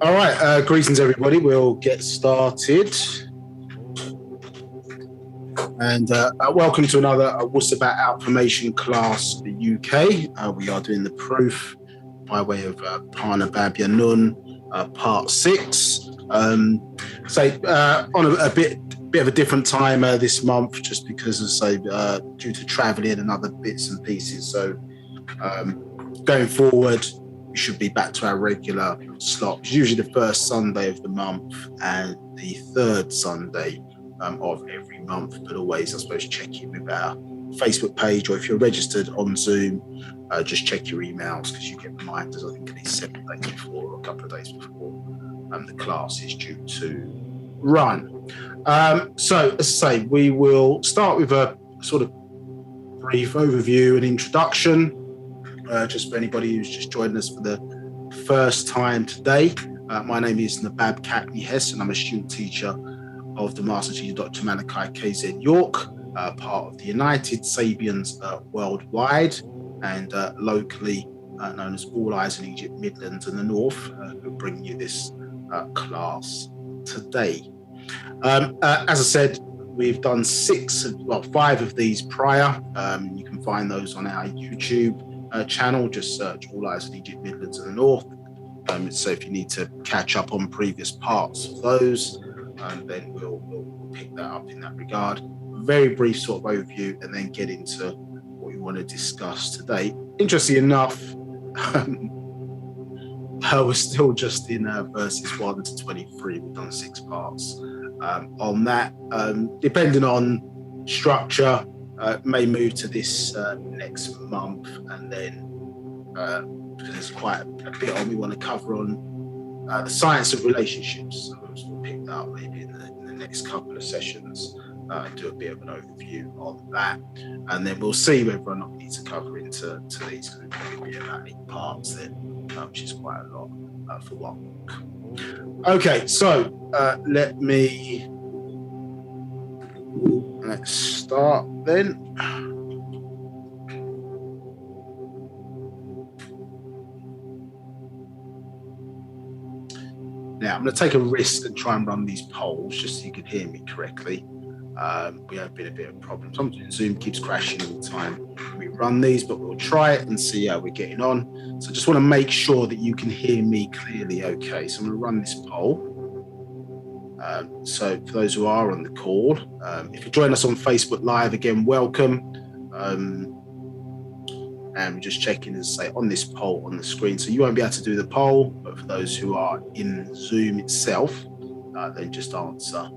All right, greetings everybody. We'll get started. And welcome to another Wu-Sabat Outformation class for the UK. We are doing the proof by way of Nabab Yaanuwn, part 6. On a bit of a different time this month, just because due to travelling and other bits and pieces. So going forward, we should be back to our regular slot, which is usually the first Sunday of the month and the third Sunday of every month, but always, I suppose, check in with our Facebook page, or if you're registered on Zoom, just check your emails, because you get reminders, I think, at least 7 days before or a couple of days before the class is due to run. So, as I say, we will start with a sort of brief overview and introduction, just for anybody who's just joined us for the first time today. My name is Nabab Hess, and I'm a student teacher of the Master Teacher Dr. York, part of the United Sabians worldwide, and locally known as All Eyes in Egypt, Midlands and the North, who bring you this class today. As I said, we've done 5 of these prior. You can find those on our YouTube channel. Just search All Eyes in Egypt, Midlands and the North. So if you need to catch up on previous parts of those, then we'll pick that up in that regard. Very brief sort of overview, and then get into what we want to discuss today. Interestingly enough, we're still just in verses 1 to 23. We've done 6 parts on that. Depending on structure, may move to this next month, and then because there's quite a bit on we want to cover on the science of relationships. So we'll pick that up maybe in the next couple of sessions, do a bit of an overview on that, and then we'll see whether or not we need to cover into these, because it'll be about 8 parts then, which is quite a lot for one book. Okay, so let's start then. Now, I'm going to take a risk and try and run these polls just so you can hear me correctly. We have been a bit of a problem. Sometimes Zoom keeps crashing all the time we run these, but we'll try it and see how we're getting on. So I just want to make sure that you can hear me clearly okay. So I'm going to run this poll. So for those who are on the call, if you join us on Facebook Live, again, welcome. And we're just checking, as I say, on this poll on the screen. So you won't be able to do the poll, but for those who are in Zoom itself, then just answer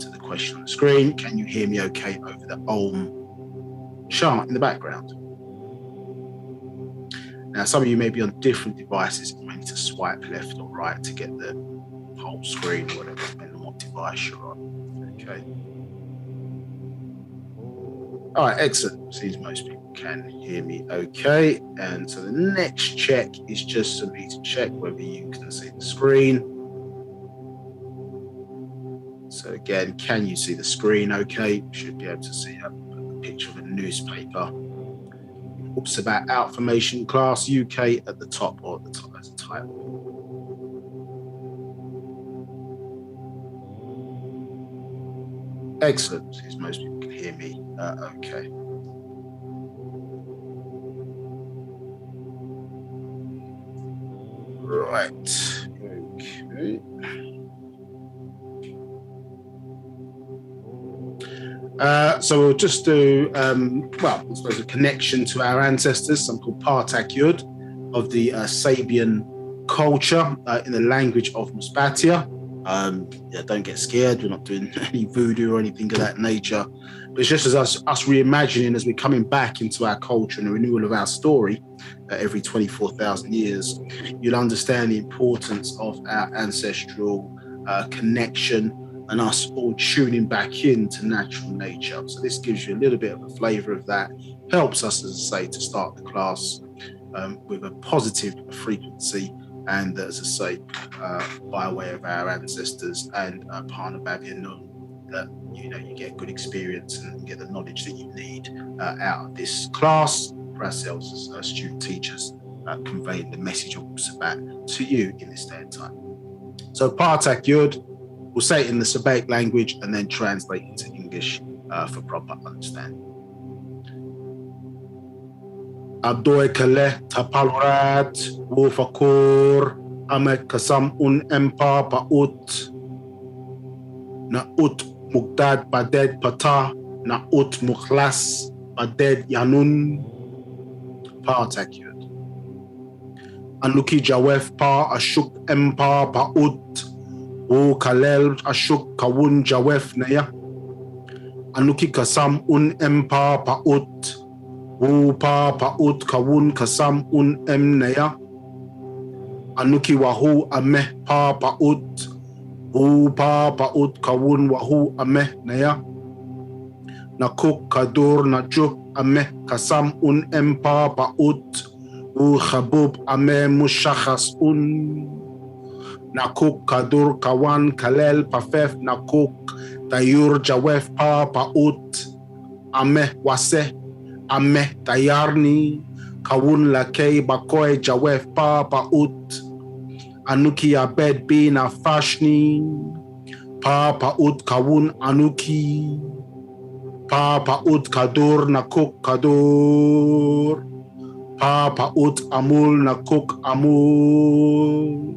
to the question on the screen. Can you hear me okay over the Ohm chart in the background? Now, some of you may be on different devices. You may need to swipe left or right to get the whole screen, or whatever, depending on what device you're on. Okay. All right, excellent. Seems most people can hear me okay. And so the next check is just for me to check whether you can see the screen. So again, can you see the screen okay? You should be able to see a picture of a newspaper. Wu-Sabat Outformation class UK at the top, or at the top as a title. Excellent, because most people can hear me okay. Right, okay. So we'll just do, I suppose a connection to our ancestors, some called Partakyud, of the Sabian culture in the language of Musbatia. Don't get scared. We're not doing any voodoo or anything of that nature. But it's just as us reimagining as we're coming back into our culture and the renewal of our story every 24,000 years. You'll understand the importance of our ancestral connection and us all tuning back into natural nature. So this gives you a little bit of a flavour of that. Helps us, as I say, to start the class with a positive frequency, and as I say, by way of our ancestors and Nabab Yaanuwn, that you get good experience and get the knowledge that you need out of this class for ourselves as student teachers, conveying the message of Wu-Sabat to you in this day and time. So Partak Yud, we'll say it in the Sabatic language and then translate into English for proper understanding. Abdoi Kaleh Tapalrat Wufakur Amet Kasam Empa Paut Na Ut Mugdad Baded Pata Na Ut Mukhlas Baded Yaanuwn Partak Yud. Anuki Jawef Pa Ashuk Empa Paut Wu Kalel Ashuk Kawun Jawef Naya Anuki Kasam Empa Paut Wu Pa Paut Kawun Kasam Naya Anuki Wahu Ameh Pa Paut Wu Pa Paut Kawun Wahu Ameh Naya Nakuk Kadur Najuk Ameh Kasam Empa Paut Wu-Sabat Ameh Mushachas Nakuk Kadur Kawan Kalel Pafef Nakuk Dayur Jawef Pa Paut Ameh Waseh Ameh Dayarni Kawun Lakei Bakoy Jawef Pa Paut Anuki Abed Bin Afashni Pa Paut Kawun Anuki Pa Paut Kadur Nakuk Kadur Pa Paut Amul Nakuk Amul.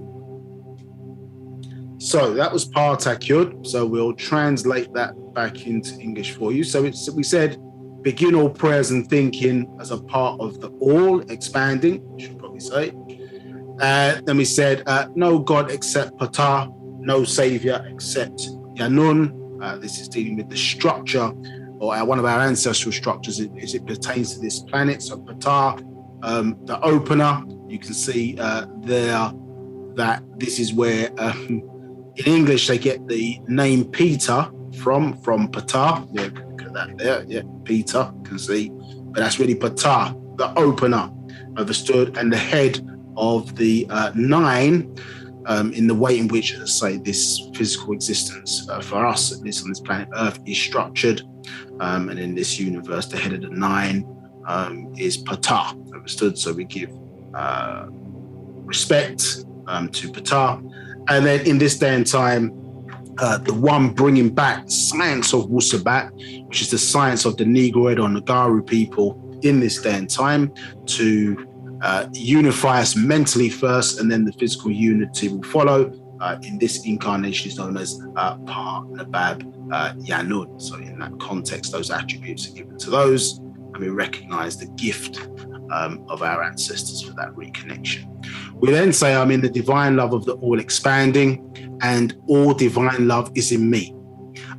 So that was Partak Yud. So we'll translate that back into English for you. So we said begin all prayers and thinking as a part of the all expanding, I should probably say. Then we said no God except Ptah, no Savior except Yaanuwn. This is dealing with the structure or one of our ancestral structures as it pertains to this planet. So Ptah, the opener, you can see there that this is where in English they get the name Peter from Ptah. Yeah, look at that there. Yeah, Peter, you can see. But that's really Ptah, the opener, understood, and the head of the nine in the way in which, as I say, this physical existence for us, at least on this planet Earth, is structured. And in this universe, the head of the nine is Ptah, understood? So we give respect to Ptah. And then in this day and time, the one bringing back science of Wu-Sabat, which is the science of the Negroid or Nagaru people in this day and time, to unify us mentally first, and then the physical unity will follow. In this incarnation is known as Pa Nabab Yaanuwn. So in that context, those attributes are given to those, and we recognize the gift of our ancestors for that reconnection. We then say, I'm in the divine love of the all expanding, and all divine love is in me.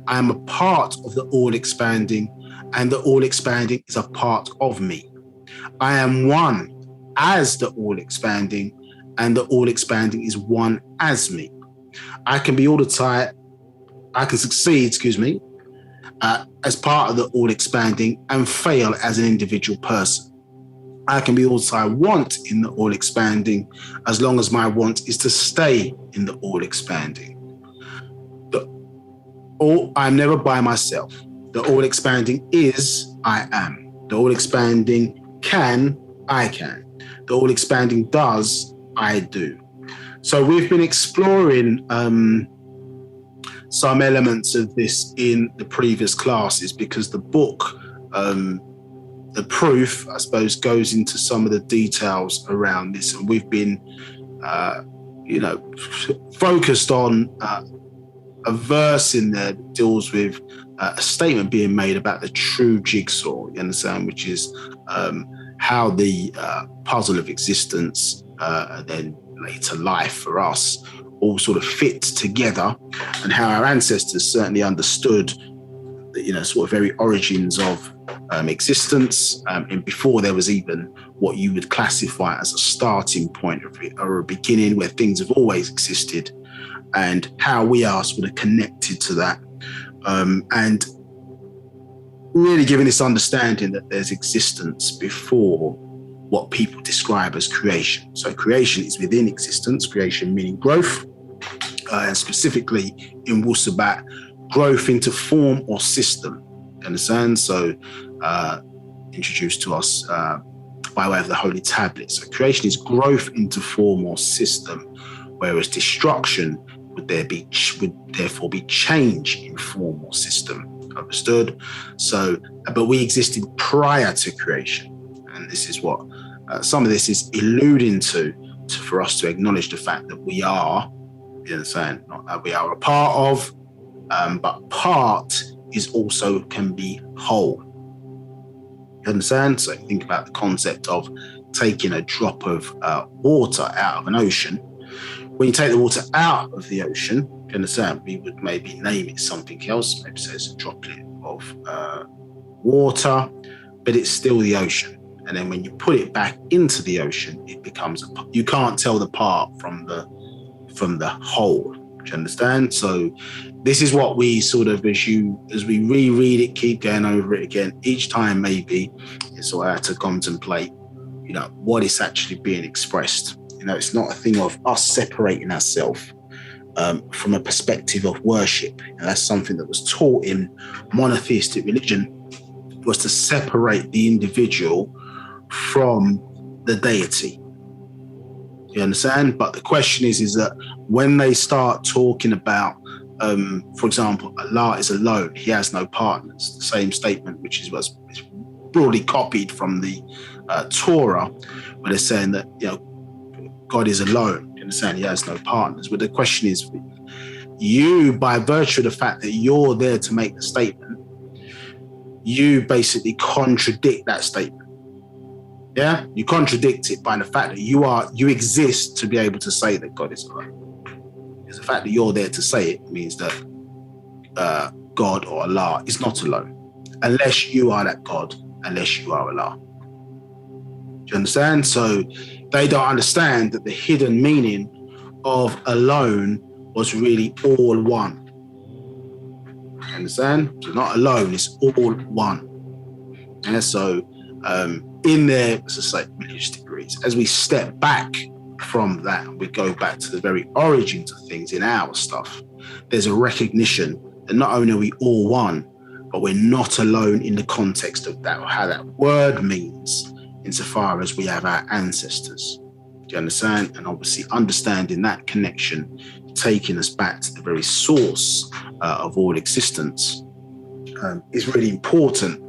I am a part of the all expanding, and the all expanding is a part of me. I am one as the all expanding, and the all expanding is one as me. I can be I can succeed, as part of the all expanding and fail as an individual person. I can be all that I want in the all expanding, as long as my want is to stay in the all expanding. I'm never by myself. The all expanding is I am. The all expanding can, I can. The all expanding does, I do. So we've been exploring some elements of this in the previous classes, because the book, the proof, I suppose, goes into some of the details around this. And we've been, focused on a verse in there that deals with a statement being made about the true jigsaw, you understand, which is how the puzzle of existence and then later life for us all sort of fit together, and how our ancestors certainly understood the sort of very origins of existence, and before there was even what you would classify as a starting point or a beginning where things have always existed, and how we are sort of connected to that, and really giving this understanding that there's existence before what people describe as creation. So creation is within existence, creation meaning growth, and specifically in Wu-Sabat, growth into form or system. You understand? So introduced to us by way of the Holy Tablet. So creation is growth into form or system, whereas destruction would therefore be change in form or system. Understood? So, but we existed prior to creation, and this is what some of this is alluding to for us to acknowledge the fact that we are, you understand, not that we are a part of, but part is also can be whole. You understand? So think about the concept of taking a drop of water out of an ocean. When you take the water out of the ocean, you understand, we would maybe name it something else. Maybe say it's a droplet of water, but it's still the ocean. And then when you put it back into the ocean, it becomes you can't tell the part from the whole. Do you understand? So this is what we sort of, as we reread it, keep going over it again, each time maybe it's sort of to contemplate, what is actually being expressed. It's not a thing of us separating ourselves from a perspective of worship. And that's something that was taught in monotheistic religion, was to separate the individual from the deity. You understand? But the question is that when they start talking about, for example, Allah is alone, he has no partners, the same statement, which was broadly copied from the Torah, where they're saying that, God is alone, you understand, he has no partners. But the question is, you, by virtue of the fact that you're there to make the statement, you basically contradict that statement. Yeah, you contradict it by the fact that you exist to be able to say that God is alone. Because the fact that you're there to say it means that God or Allah is not alone, unless you are that God, unless you are Allah. Do you understand? So they don't understand that the hidden meaning of alone was really all one. You understand? So not alone, it's all one. And so in their, as I say, religious degrees, as we step back from that, we go back to the very origins of things in our stuff, there's a recognition that not only are we all one, but we're not alone in the context of that, or how that word means, insofar as we have our ancestors. Do you understand? And obviously understanding that connection, taking us back to the very source of all existence, is really important,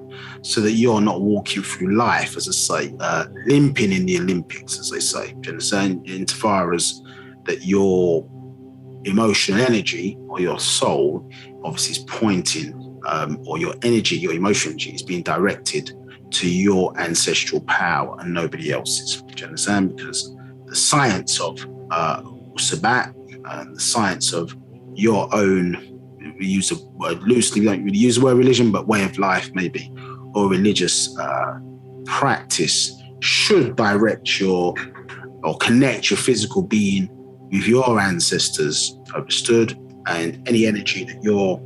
so that you're not walking through life, as I say, limping in the Olympics, as they say. Do you understand? Insofar as that your emotional energy or your soul obviously is pointing, or your energy, your emotional energy is being directed to your ancestral power and nobody else's. Do you understand? Because the science of Wu-Sabat, the science of your own, we use the word loosely, we don't really use the word religion, but way of life maybe, or religious practice, should direct or connect your physical being with your ancestors, understood? And any energy that you're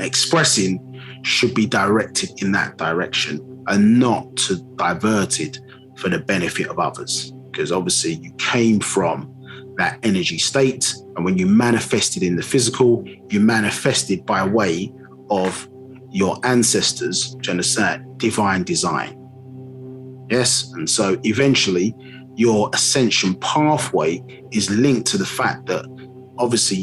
expressing should be directed in that direction and not to diverted for the benefit of others. Because obviously you came from that energy state, and when you manifested in the physical, you manifested by way of your ancestors, do you understand? Divine design. Yes, and so eventually your ascension pathway is linked to the fact that obviously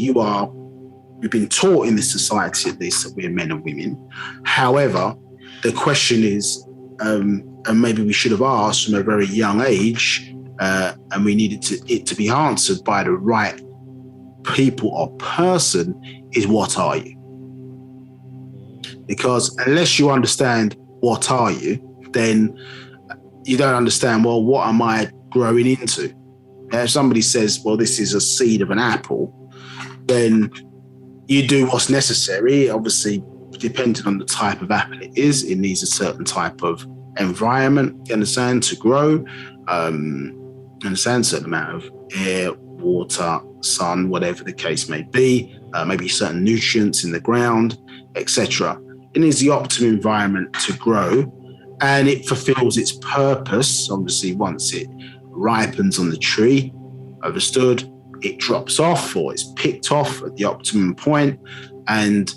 we've been taught in this society at least that we're men and women. However, the question is, and maybe we should have asked from a very young age, and we needed it to be answered by the right people or person, is what are you? Because unless you understand what are you, then you don't understand, well, what am I growing into? If somebody says, well, this is a seed of an apple, then you do what's necessary. Obviously, depending on the type of apple it is, it needs a certain type of environment, you understand, to grow. Understand, a certain amount of air, water, sun, whatever the case may be, maybe certain nutrients in the ground, etc. It needs the optimum environment to grow, and it fulfills its purpose. Obviously, once it ripens on the tree, understood, it drops off or it's picked off at the optimum point, and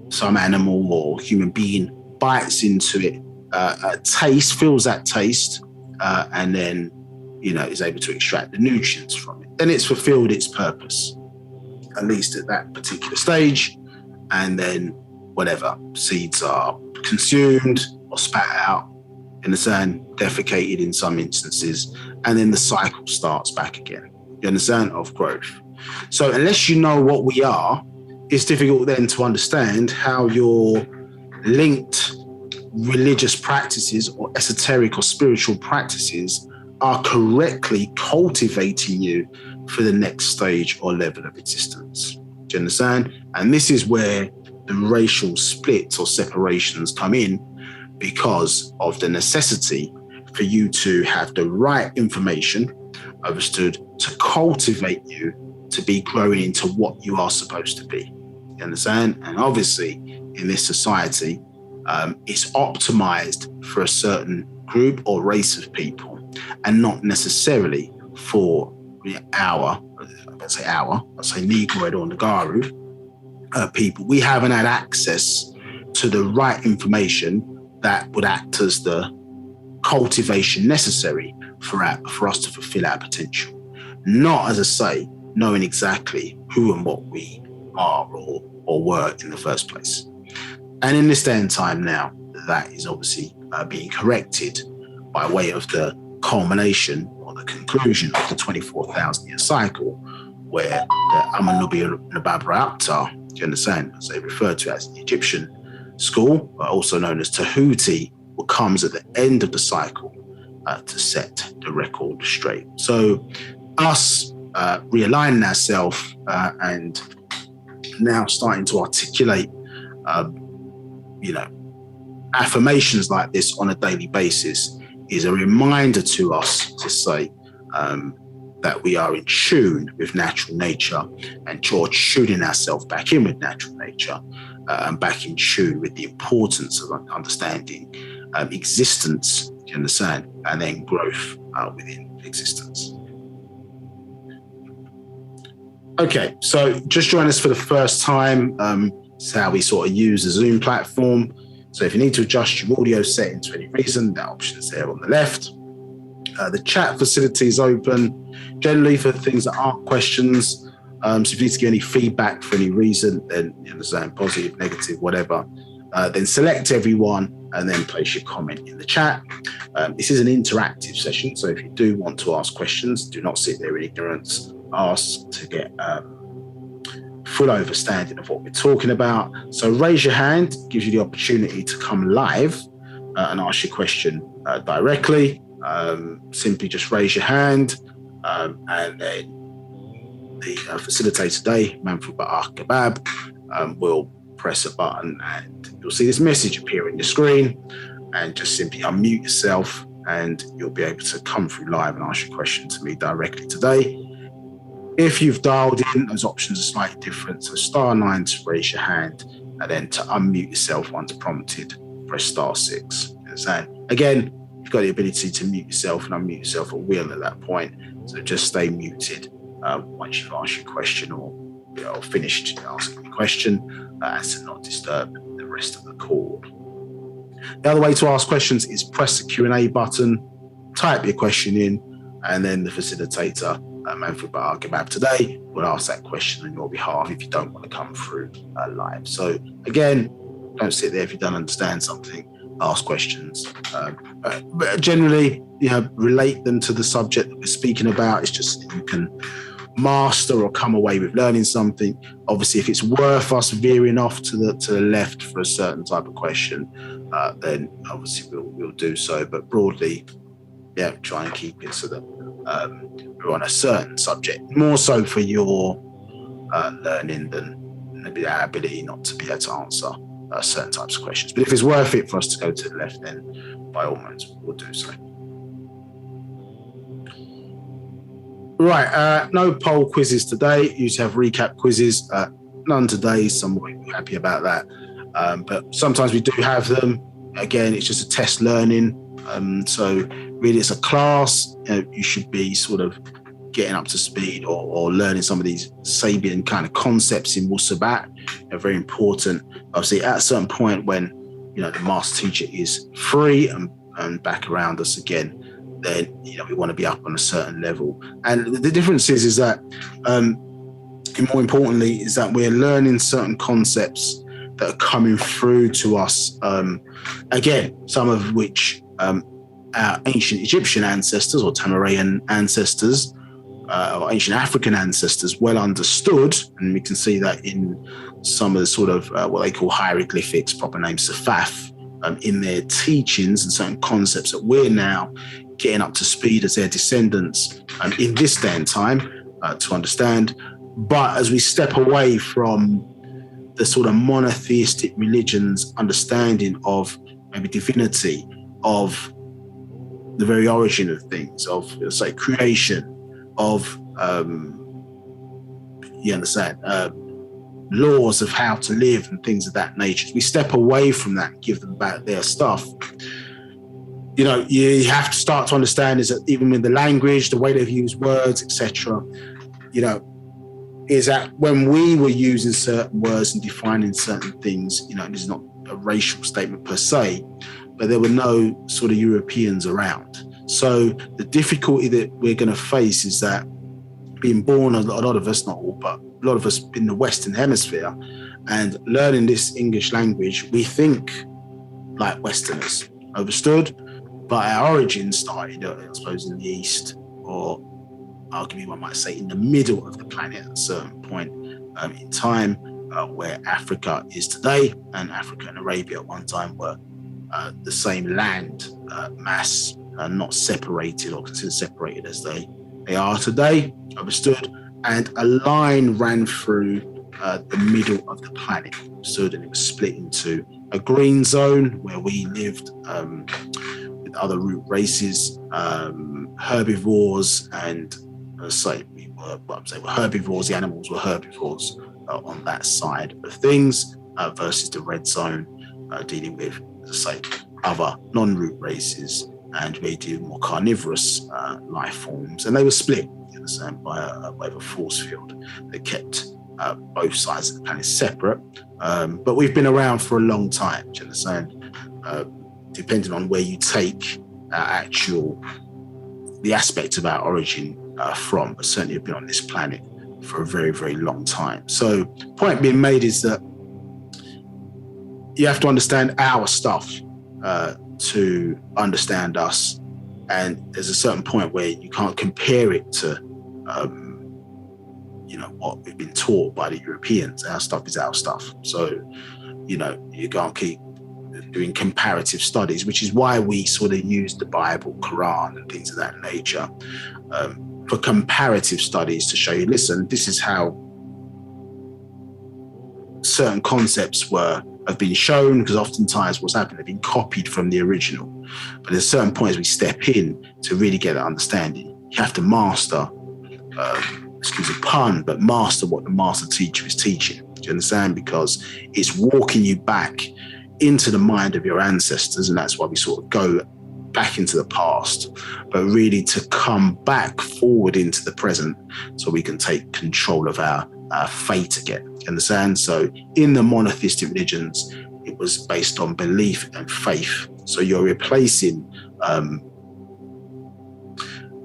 some animal or human being bites into it, feels that taste, and then is able to extract the nutrients from it. Then it's fulfilled its purpose. at least at that particular stage. And then whatever, seeds are consumed or spat out, you understand, defecated in some instances, and then the cycle starts back again, you understand, of growth. So unless you know what we are, it's difficult then to understand how your linked religious practices or esoteric or spiritual practices are correctly cultivating you for the next stage or level of existence. Do you understand? And this is where the racial splits or separations come in, because of the necessity for you to have the right information understood to cultivate you to be growing into what you are supposed to be. You understand? And obviously in this society, it's optimized for a certain group or race of people, and not necessarily for I'd say Negroid or Nagaru people. We haven't had access to the right information that would act as the cultivation necessary for us to fulfill our potential. Not, as I say, knowing exactly who and what we are or were in the first place. And in this day and time now, that is obviously being corrected by way of the culmination or the conclusion of the 24,000 year cycle, where the Amanubi Nabab Ra'apta, do you understand, as they refer to as the Egyptian school, but also known as Tahuti, what comes at the end of the cycle to set the record straight. So us realigning ourselves and now starting to articulate affirmations like this on a daily basis is a reminder to us to say that we are in tune with natural nature, and tuning ourselves back in with natural nature and back in tune with the importance of understanding existence, do you understand, and then growth within existence. Okay, so just join us for the first time. It's how we sort of use the Zoom platform. So if you need to adjust your audio settings for any reason, that option is there on the left. The chat facility is open, generally for things that aren't questions. So if you need to give any feedback for any reason, then you understand, positive, negative, whatever, then select everyone and then place your comment in the chat. This is an interactive session, so if you do want to ask questions, do not sit there in ignorance. Ask to get full understanding of what we're talking about. So raise your hand, gives you the opportunity to come live and ask your question directly. Simply just raise your hand, and then the facilitator today, Nabab, will press a button and you'll see this message appear on your screen, and just simply unmute yourself and you'll be able to come through live and ask your question to me directly today. If you've dialed in, those options are slightly different. So *9 to raise your hand, and then to unmute yourself once prompted, press *6. So again, you've got the ability to mute yourself and unmute yourself at will at that point. So just stay muted once you've asked your question or finished asking your question, as to not disturb the rest of the call. The other way to ask questions is press the Q&A button, type your question in, and then the facilitator, Nabab today, will ask that question on your behalf if you don't want to come through live. So again, don't sit there if you don't understand something. Ask questions, but generally, relate them to the subject that we're speaking about. It's just that you can master or come away with learning something. Obviously, if it's worth us veering off to the left for a certain type of question, then obviously we'll do so. But broadly, try and keep it so that we're on a certain subject, more so for your learning than maybe our ability not to be able to answer certain types of questions. But if it's worth it for us to go to the left, then by all means we'll do so. Right, no poll quizzes today. You used to have recap quizzes, none today. Some will be happy about that, but sometimes we do have them. Again, it's just a test learning, so really it's a class. You should be sort of getting up to speed or learning some of these Sabian kind of concepts in Wu-Sabat. They're very important. Obviously, at a certain point when the master teacher is free and back around us again, then we want to be up on a certain level. And the difference is that and more importantly, is that we're learning certain concepts that are coming through to us. Again, some of which our ancient Egyptian ancestors or Tamarayan ancestors or ancient African ancestors well understood, and we can see that in some of the sort of what they call hieroglyphics, proper name Safaf, in their teachings and certain concepts that we're now getting up to speed as their descendants in this day and time to understand. But as we step away from the sort of monotheistic religions understanding of maybe divinity, of the very origin of things, of say creation, of you understand, laws of how to live and things of that nature. We step away from that and give them back their stuff. You know, you have to start to understand is that even with the language, the way they've used words, etc., you know, is that when we were using certain words and defining certain things, you know, this is not a racial statement per se, but there were no sort of Europeans around. So the difficulty that we're going to face is that being born, a lot of us, not all, but a lot of us in the Western Hemisphere, and learning this English language, we think like Westerners, understood? But our origins started, I suppose, in the East, or arguably one might say in the middle of the planet at a certain point in time, where Africa is today, and Africa and Arabia at one time were the same land mass, not separated or considered separated as they are today, understood? And a line ran through the middle of the planet, understood? And it was split into a green zone where we lived with other root races, herbivores, and we were herbivores. The animals were herbivores on that side of things, versus the red zone dealing with, as I say, other non-root races, and we deal more carnivorous life forms, and they were split, you understand, by a force field that kept both sides of the planet separate. But we've been around for a long time, do you understand? Depending on where you take the aspect of our origin from, but certainly have been on this planet for a very, very long time. So point being made is that you have to understand our stuff to understand us, and there's a certain point where you can't compare it to you know, what we've been taught by the Europeans. Our stuff is our stuff, so you know, you can't keep doing comparative studies, which is why we sort of use the Bible, Quran, and things of that nature for comparative studies to show you, listen, this is how certain concepts have been shown, because oftentimes what's happened, they've been copied from the original. But at certain points we step in to really get an understanding. You have to master, excuse the pun, but master what the master teacher is teaching. Do you understand? Because it's walking you back into the mind of your ancestors, and that's why we sort of go back into the past, but really to come back forward into the present so we can take control of our fate again. You understand? So in the monotheistic religions, it was based on belief and faith. So you're replacing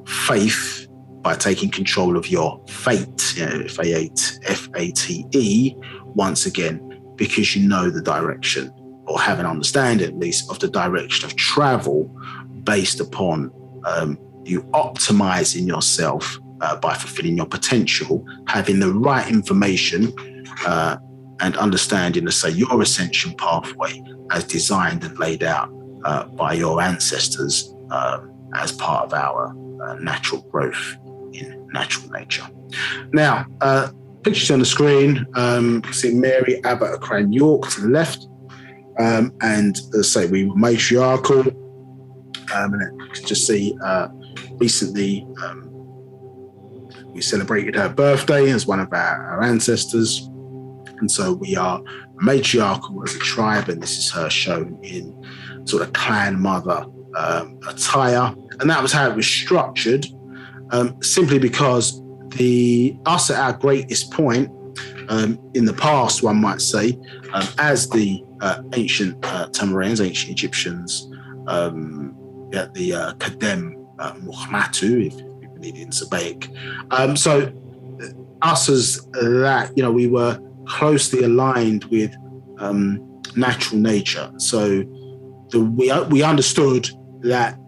faith by taking control of your fate, you know, F-A-T-E, once again, because you know the direction, or have an understanding at least of the direction of travel, based upon you optimizing yourself by fulfilling your potential, having the right information and understanding, let's say, your ascension pathway as designed and laid out by your ancestors as part of our natural growth in natural nature. Now, pictures on the screen, see Mary Abbott of Dr.York to the left, and as I say, we were matriarchal, and you can just see recently we celebrated her birthday as one of our ancestors, and so we are matriarchal as a tribe, and this is her shown in sort of clan mother attire, and that was how it was structured, simply because us at our greatest point in the past, one might say, as the ancient Tamarans, ancient Egyptians, the Kadem Muhammatu, if people need it in Sabaic. So us as that, we were closely aligned with natural nature. So we understood that,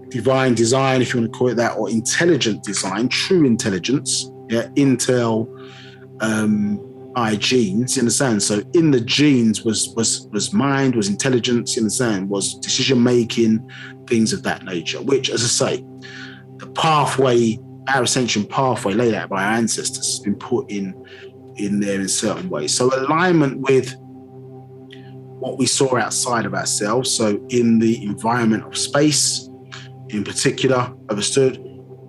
divine design, if you want to call it that, or intelligent design, true intelligence, Intel I genes, you understand? So in the genes was mind, was intelligence, you understand, was decision making, things of that nature, which, as I say, the pathway, our ascension pathway laid out by our ancestors has been put in there in certain ways. So alignment with what we saw outside of ourselves. So in the environment of space, in particular, understood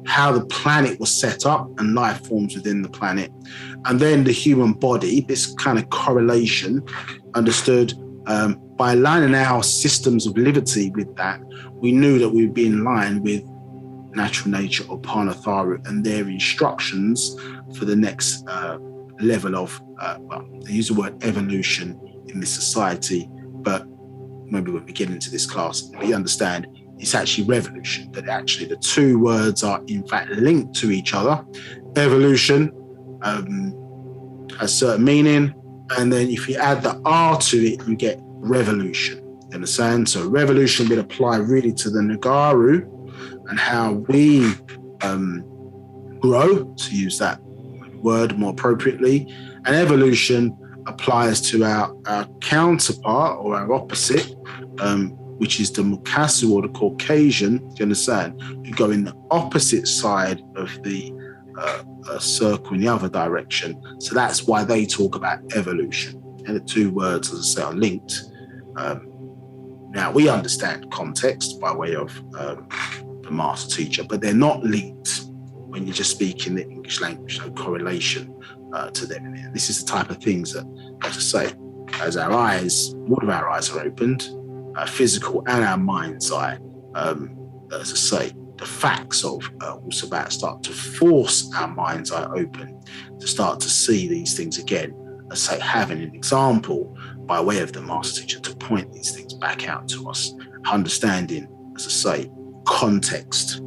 how the planet was set up and life forms within the planet. And then the human body, this kind of correlation, understood by aligning our systems of liberty with that, we knew that we would be in line with natural nature or Panatharu and their instructions for the next level of, they use the word evolution in this society, but maybe when we get into this class, we understand it's actually revolution, that actually the two words are in fact linked to each other. Evolution has certain meaning, and then if you add the R to it, you get revolution. You understand? So revolution would apply really to the Nagaru and how we grow, to use that word more appropriately, and evolution applies to our counterpart or our opposite, which is the Mukasu or the Caucasian, do you understand, who go in the opposite side of the circle in the other direction. So that's why they talk about evolution. And the two words, as I say, are linked. Now, we understand context by way of the master teacher, but they're not linked when you're just speaking the English language, no correlation to them. And this is the type of things that, as I say, as our eyes, all of our eyes are opened, physical and our mind's eye, as I say, the facts of Wu-Sabat start to force our mind's eye open to start to see these things again, as say, having an example by way of the master teacher to point these things back out to us, understanding, as I say, context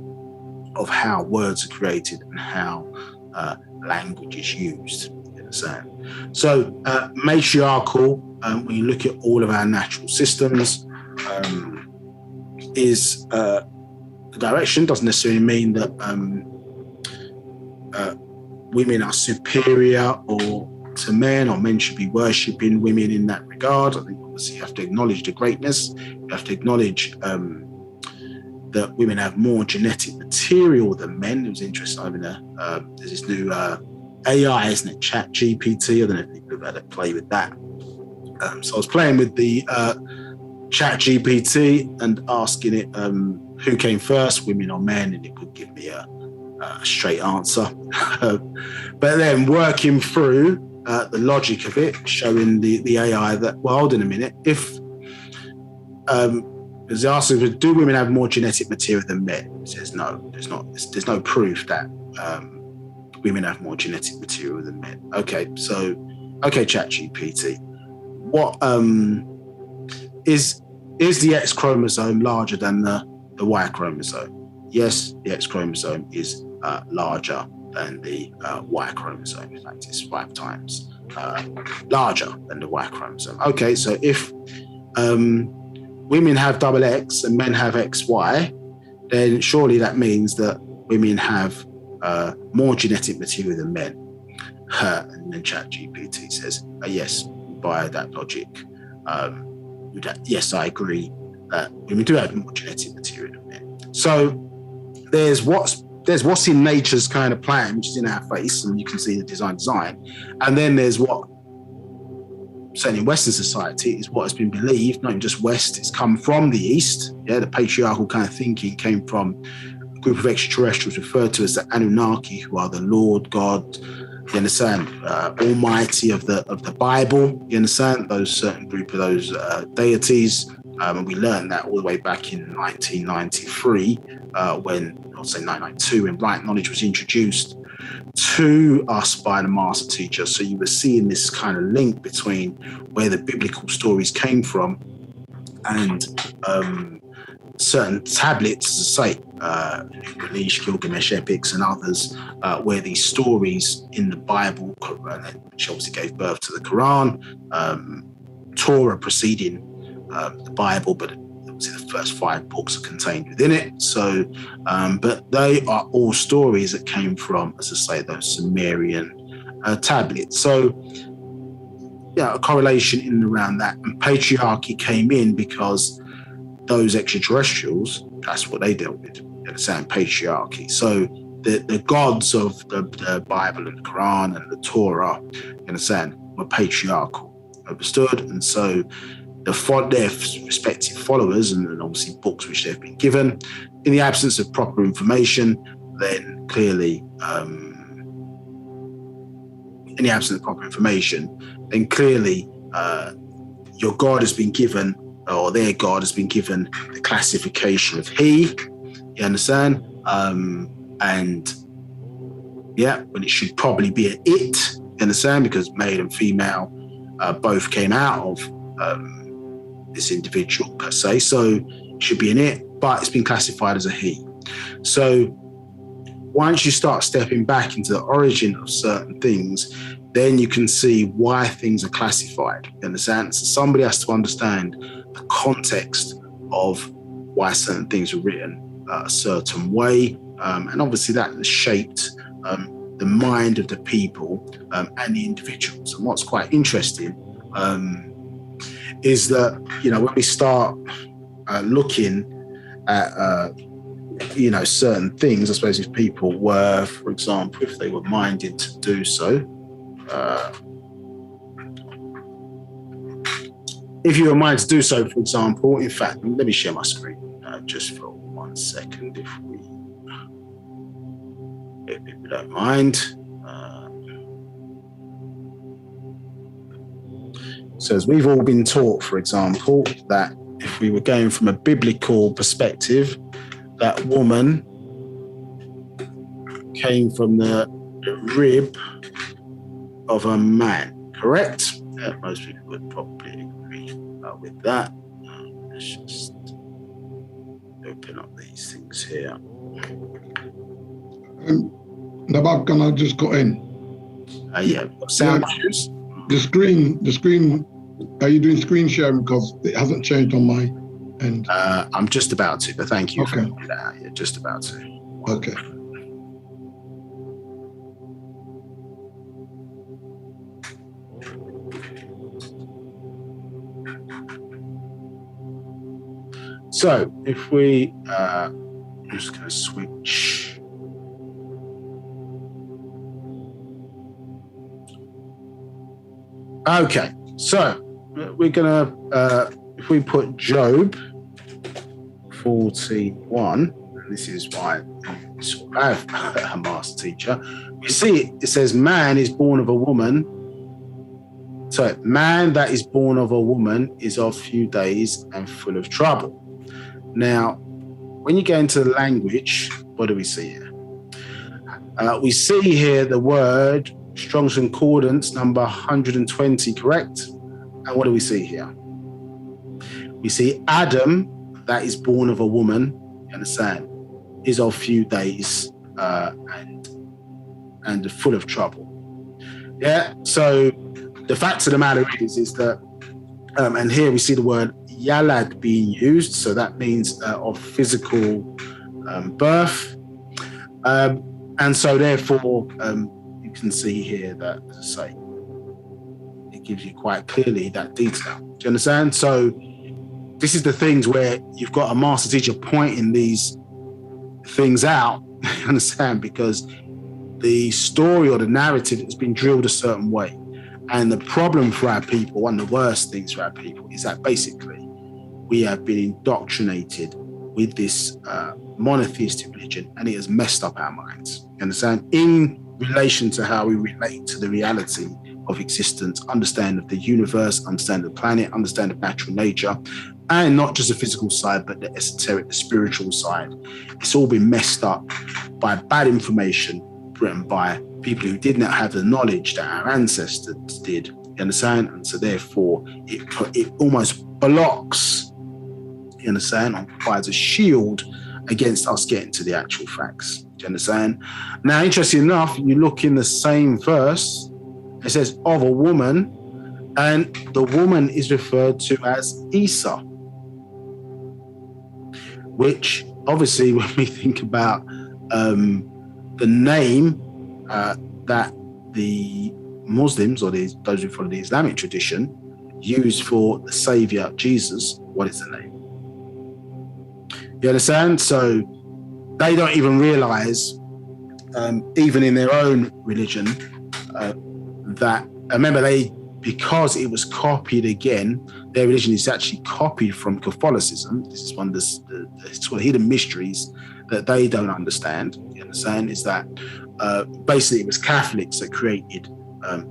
of how words are created and how language is used. You understand? So matriarchal, when you look at all of our natural systems, is the direction. Doesn't necessarily mean that women are superior or to men, or men should be worshipping women in that regard. I think obviously you have to acknowledge the greatness. You have to acknowledge that women have more genetic material than men. It was interesting having there's this new AI, isn't it? Chat GPT. I don't know if you've had to play with that. So I was playing with the Chat GPT and asking it who came first, women or men, and it would give me a straight answer. But then working through the logic of it, showing the AI that, well, hold on a minute, if because the answer was, do women have more genetic material than men? It says no, there's not. There's no proof that women have more genetic material than men. Okay, so ChatGPT, what is the X chromosome larger than the Y chromosome? Yes, the X chromosome is larger than the Y chromosome. In fact, it's 5 times larger than the Y chromosome. Okay, so if women have double X and men have XY, then surely that means that women have more genetic material than men. And then ChatGPT says, yes, by that logic, yes, I agree that women do have more genetic material than men. So there's what's in nature's kind of plan, which is in our face, and you can see the design. And then there's what, certainly in Western society, is what has been believed, not even just West, it's come from the East. Yeah, the patriarchal kind of thinking came from a group of extraterrestrials referred to as the Anunnaki, who are the Lord God, you understand, Almighty of the Bible, you understand, those certain group of those deities. And we learned that all the way back in 1993, when, I'll say 1992, when right knowledge was introduced to us by the master teacher. So you were seeing this kind of link between where the biblical stories came from and certain tablets, as I say, Gilish, Gilgamesh epics and others, where these stories in the Bible, which obviously gave birth to the Quran, Torah preceding the Bible, but obviously the first 5 books are contained within it. So, but they are all stories that came from, as I say, those Sumerian tablets. So, yeah, a correlation in and around that. And patriarchy came in because those extraterrestrials, that's what they dealt with. You understand? Patriarchy. So the gods of the Bible and the Quran and the Torah, you understand, were patriarchal, understood? And so their respective followers and obviously books which they've been given, in the absence of proper information, then clearly, your God has been given, or their God has been given, the classification of he, you understand? And yeah, when it should probably be an it, you understand? Because male and female both came out of this individual per se, so it should be an it, but it's been classified as a he. So once you start stepping back into the origin of certain things, then you can see why things are classified. You understand? So somebody has to understand the context of why certain things were written a certain way. And obviously that has shaped the mind of the people and the individuals. And what's quite interesting is that, when we start looking at, certain things, I suppose if people were, for example, if they were minded to do so, if you were minded to do so, for example, in fact, let me share my screen just for 1 second, if people don't mind. So as we've all been taught, for example, that if we were going from a biblical perspective, that woman came from the rib of a man, correct? Yeah, most people would probably agree with that. Let's just open up these things here. Nabab, can I just go in? Yeah, sound issues. The screen, are you doing screen sharing? Because it hasn't changed on my end. I'm just about to, but thank you okay. for that. Yeah, just about to. Okay. So if we, I'm just going to switch. Okay, so we're going to, if we put Job 41, and this is why I have a master teacher, we see it says man is born of a woman. So man that is born of a woman is of few days and full of trouble. Now, when you go into the language, what do we see here? We see here the word Strong's Concordance number 120, correct? And what do we see here? We see Adam, that is born of a woman, you understand, is of few days and full of trouble. Yeah, so the fact of the matter is that, and here we see the word Yalad being used, so that means of physical birth. And so therefore, you can see here that, as I say, it gives you quite clearly that detail. Do you understand? So this is the things where you've got a master teacher pointing these things out, you understand, because the story or the narrative has been drilled a certain way. And the problem for our people, one of the worst things for our people, is that basically we have been indoctrinated with this monotheistic religion, and it has messed up our minds. You understand? In relation to how we relate to the reality of existence, understand of the universe, understand of the planet, understand of natural nature, and not just the physical side, but the esoteric, the spiritual side. It's all been messed up by bad information written by people who did not have the knowledge that our ancestors did. You understand? And so therefore, it almost blocks You understand? Or provides a shield against us getting to the actual facts. Do you understand? Now, interesting enough, you look in the same verse, it says of a woman, and the woman is referred to as Esau, which obviously when we think about the name that the Muslims or those who follow the Islamic tradition use for the Savior Jesus, what is the name? You understand? So they don't even realize, even in their own religion, that, remember, because it was copied again, their religion is actually copied from Catholicism. This is one of the sort of hidden mysteries that they don't understand. You understand? Is that basically it was Catholics that created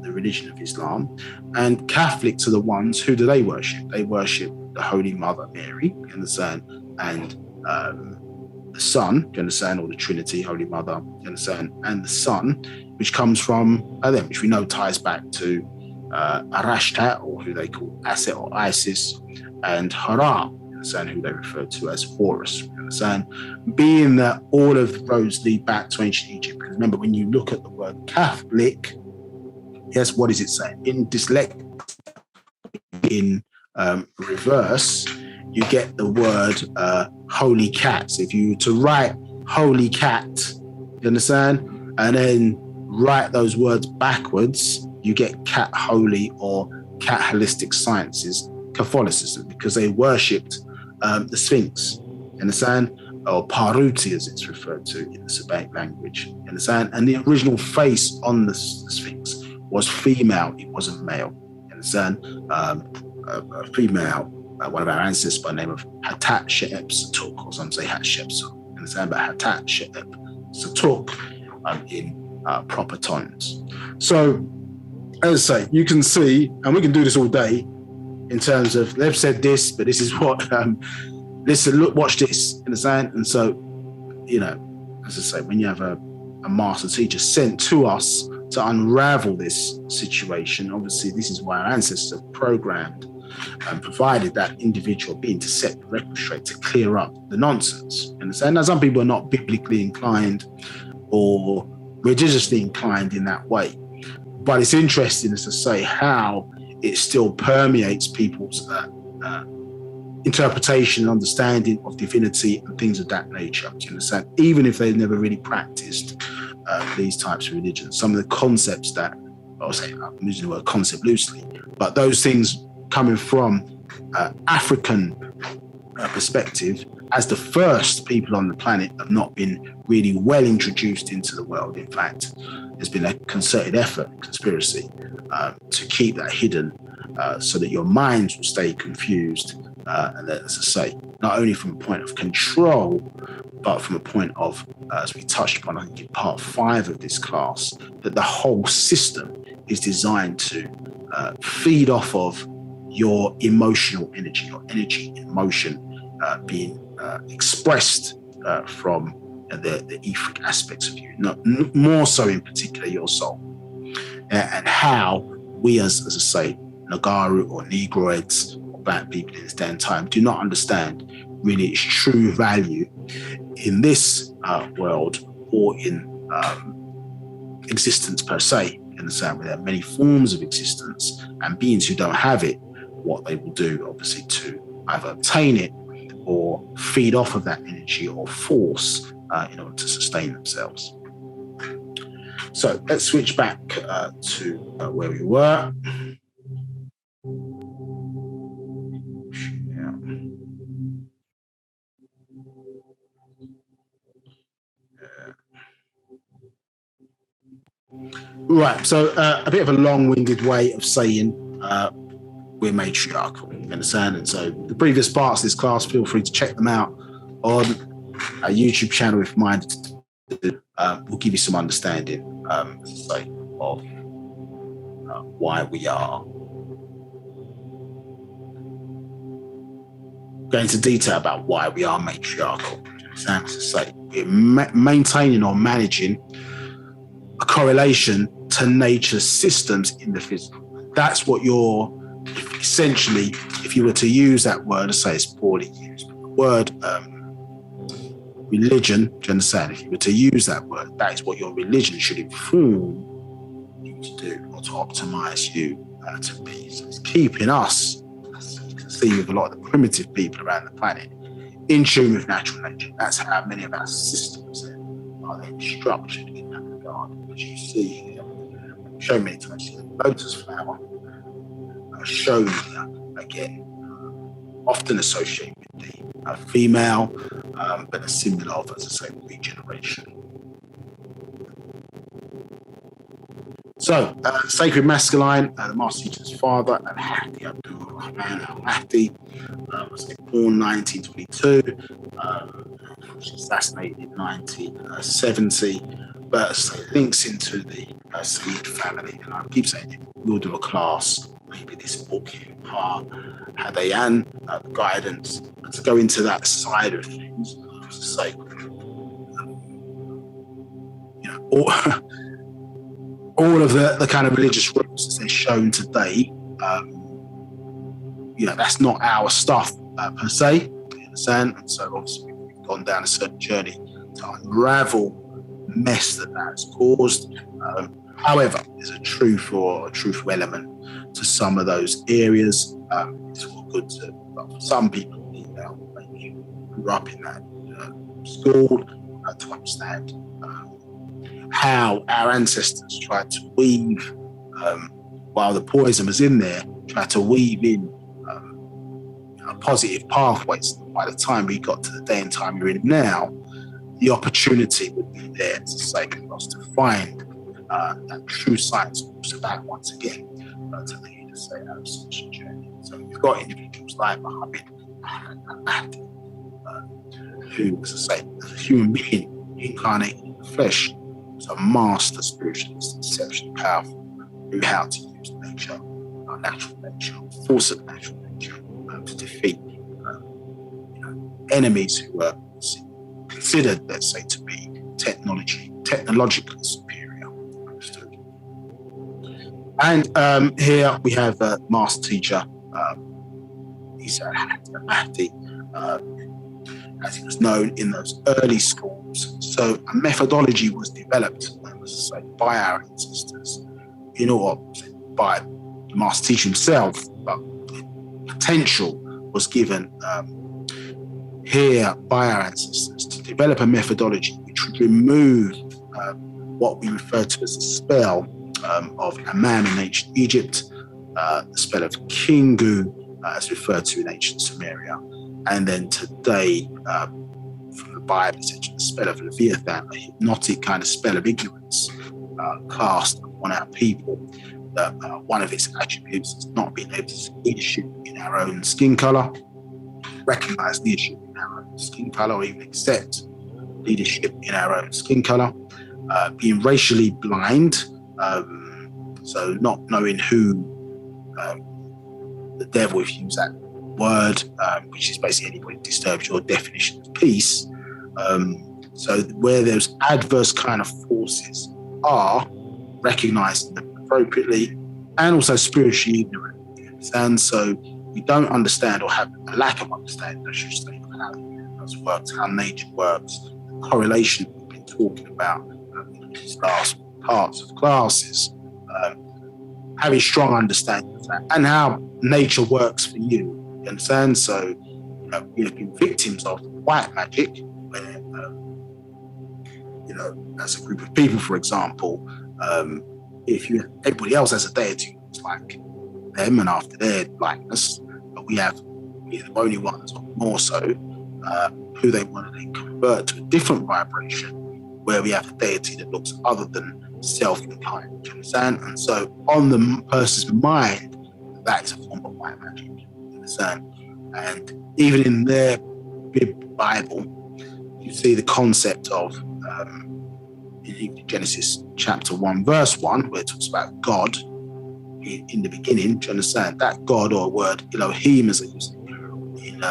the religion of Islam, and Catholics are the ones, who do they worship? They worship the Holy Mother Mary, you understand, and the Son, do you understand, or the Trinity, Holy Mother, you understand, and the Son, which comes from them, which we know ties back to Arashta, or who they call Aset or Isis, and Hara, you understand, who they refer to as Horus, you understand, being that all of those lead back to ancient Egypt. Because remember, when you look at the word Catholic, yes, what is it saying? In dyslexic, in reverse, you get the word holy cat. So if you were to write holy cat, you understand, and then write those words backwards, you get cat holy or cat holistic sciences, Catholicism, because they worshipped the Sphinx, you understand, or Paruti as it's referred to in the Sabatic language, you understand, and the original face on the Sphinx was female, it wasn't male, you understand, a female, one of our ancestors by the name of Hatat She'ep Satuk, or some say Hatshepsut, you understand, but Hatat She'ep Satuk in proper tones. So, as I say, you can see, and we can do this all day, in terms of, they've said this, but this is what, listen, look, watch this, understand? And so, you know, as I say, when you have a master teacher sent to us to unravel this situation, obviously this is why our ancestors have programmed and provided that individual being to set the record straight, to clear up the nonsense, understand? Now, some people are not biblically inclined or religiously inclined in that way, but it's interesting, as to say, how it still permeates people's interpretation and understanding of divinity and things of that nature. Do you understand? Even if they've never really practiced these types of religions, some of the concepts that, I'll say, I'm using the word concept loosely, but those things coming from African perspective, as the first people on the planet, have not been really well introduced into the world. In fact, there's been a concerted effort, conspiracy, to keep that hidden, so that your minds will stay confused. And then, as I say, not only from a point of control, but from a point of, as we touched upon, I think in part 5 of this class, that the whole system is designed to feed off of your emotional energy, your energy in motion being expressed from the etheric aspects of you, more so in particular your soul, and how we as I say, Nagaru or Negroids or black people in this day and time do not understand really its true value in this world or in existence per se. In the same way, there are many forms of existence, and beings who don't have it, what they will do, obviously, to either obtain it or feed off of that energy or force in order to sustain themselves. So let's switch back to where we were. Right, so a bit of a long-winded way of saying we're matriarchal, you understand? And so the previous parts of this class, feel free to check them out on our YouTube channel if minded to do. We'll give you some understanding, as I say, of why we are. Go into detail about why we are matriarchal. As I say, we're maintaining or managing a correlation to nature's systems in the physical. That's what you're essentially, if you were to use that word, to say it's poorly used, word religion, do you understand? If you were to use that word, that is what your religion should inform you to do or to optimize you to be. So it's keeping us, as you can see with a lot of the primitive people around the planet, in tune with natural nature. That's how many of our systems are then structured in that regard. As you see here, shown many times, the lotus flower shown here again, often associated with the female, but a symbol of, as I say, regeneration. So, sacred masculine, the master teacher's father, Al-Hadi Abdul Rahman Al-Mahdi, was born 1922, was assassinated in 1970, but links into the Sayyid family. And I keep saying it, we'll do a class, maybe this book here, Hadayan, the guidance, to go into that side of things, to say, all of the kind of religious roots as they're shown today, that's not our stuff per se, you understand? And so obviously we've gone down a certain journey to unravel the mess that has caused. However, there's a truthful element to some of those areas. It's all good to, for some people, maybe grew up in that school, to understand how our ancestors tried to weave, while the poison was in there, tried to weave in positive pathways. By the time we got to the day and time we're in now, the opportunity would be there, as I say, for us to find that true science of Wu-Sabat once again, to lead us our ascension journey. So we've got individuals like Muhammad al-Mahdi, who, as I say, as a human being incarnated in the flesh, was a master spiritualist, exceptionally powerful, knew how to use nature, our natural nature, force of natural nature, to defeat enemies who were considered, let's say, to be technologically superior. Understood. And here we have a master teacher, Isa al-Mahdi, as he was known in those early schools. So a methodology was developed, as I say, by our ancestors, by the master teacher himself, but potential was given here by our ancestors to develop a methodology which would remove what we refer to as the spell of Imam in ancient Egypt, the spell of Kingu, as referred to in ancient Sumeria, and then today, from the Bible, essentially the spell of Leviathan, a hypnotic kind of spell of ignorance cast upon our people. That one of its attributes is not being able to see leadership in our own skin color, recognize leadership in our own skin color, or even accept leadership in our own skin color, being racially blind, so not knowing who the devil, if you use that word, which is basically anybody who disturbs your definition of peace. So where those adverse kind of forces are, recognizing them appropriately, and also spiritually ignorant. And so we don't understand, or have a lack of understanding, I should say, of how the universe works, how nature works, the correlation we've been talking about in these last parts of classes, having strong understanding of that, and how nature works for you. You understand? So we have been victims of white magic, where as a group of people, for example, if everybody else has a deity who's like them and after their likeness, but we're the only ones, or more so, who they want to then convert to a different vibration, where we have a deity that looks other than self and kind. Do you understand? And so on the person's mind, that is a form of white magic. You understand? And even in their Bible, you see the concept of in Genesis chapter 1, verse 1, where it talks about God in the beginning. Do you understand? That God, or word Elohim, as they use in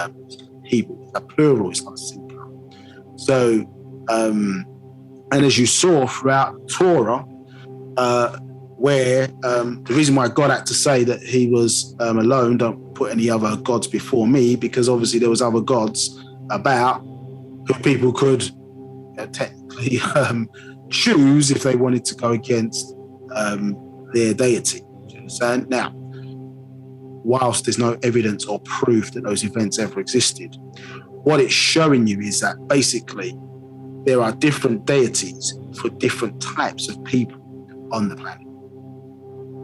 Hebrew, a plural, it's not a singular. So, and as you saw throughout Torah, where the reason why God had to say that he was alone, don't put any other gods before me, because obviously there was other gods about who people could technically choose if they wanted to go against their deity. Do you understand? Now, whilst there's no evidence or proof that those events ever existed, what it's showing you is that basically there are different deities for different types of people on the planet.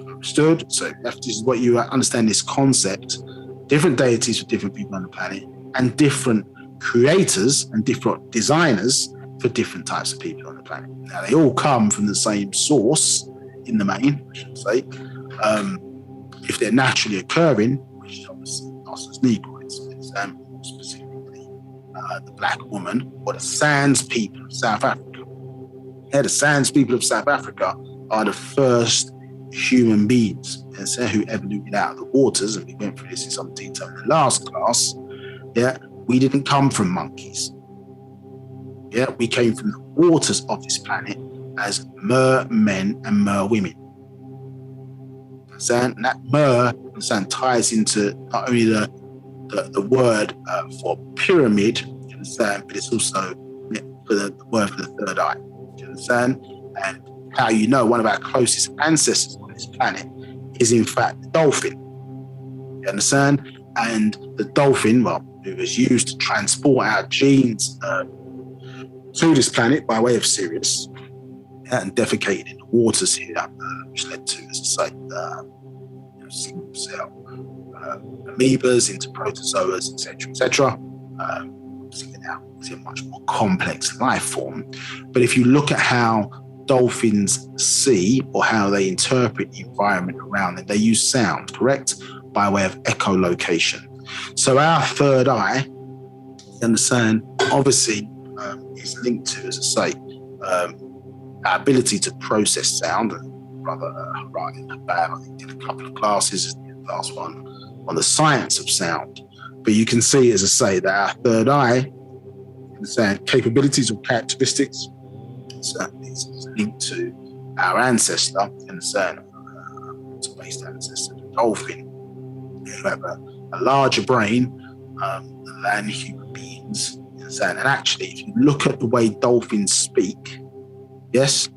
Understood? So this is what you understand, this concept: different deities for different people on the planet, and different creators and different designers for different types of people on the planet. Now, they all come from the same source in the main, I should say. If they're naturally occurring, which is obviously us as Negroids, for example, specifically the black woman, or the Sands people of South Africa. Yeah, the Sands people of South Africa are the first human beings who evoluted out of the waters, and we went through this in some detail in the last class. Yeah, we didn't come from monkeys. Yeah, we came from the waters of this planet as mer men and mer women. And that mer ties into not only the word for pyramid, you understand, but it's also for the word for the third eye. You understand? And how you know one of our closest ancestors on this planet is in fact the dolphin. You understand? And the dolphin, well, it was used to transport our genes to this planet by way of Sirius, and defecated in the waters here, which led to, as I say, single cell amoebas into protozoas, etc. Now it's a much more complex life form. But if you look at how dolphins see or how they interpret the environment around them, they use sound, correct? By way of echolocation. So our third eye, you understand, obviously is linked to, as I say, our ability to process sound. Brother Nabab, I think, did a couple of classes, the last one on the science of sound. But you can see, as I say, that our third eye, understand, capabilities or characteristics, certainly is linked to our ancestor, understand, based ancestor, the dolphin, who have a larger brain than human beings. Understand? And actually, if you look at the way dolphins speak, yes,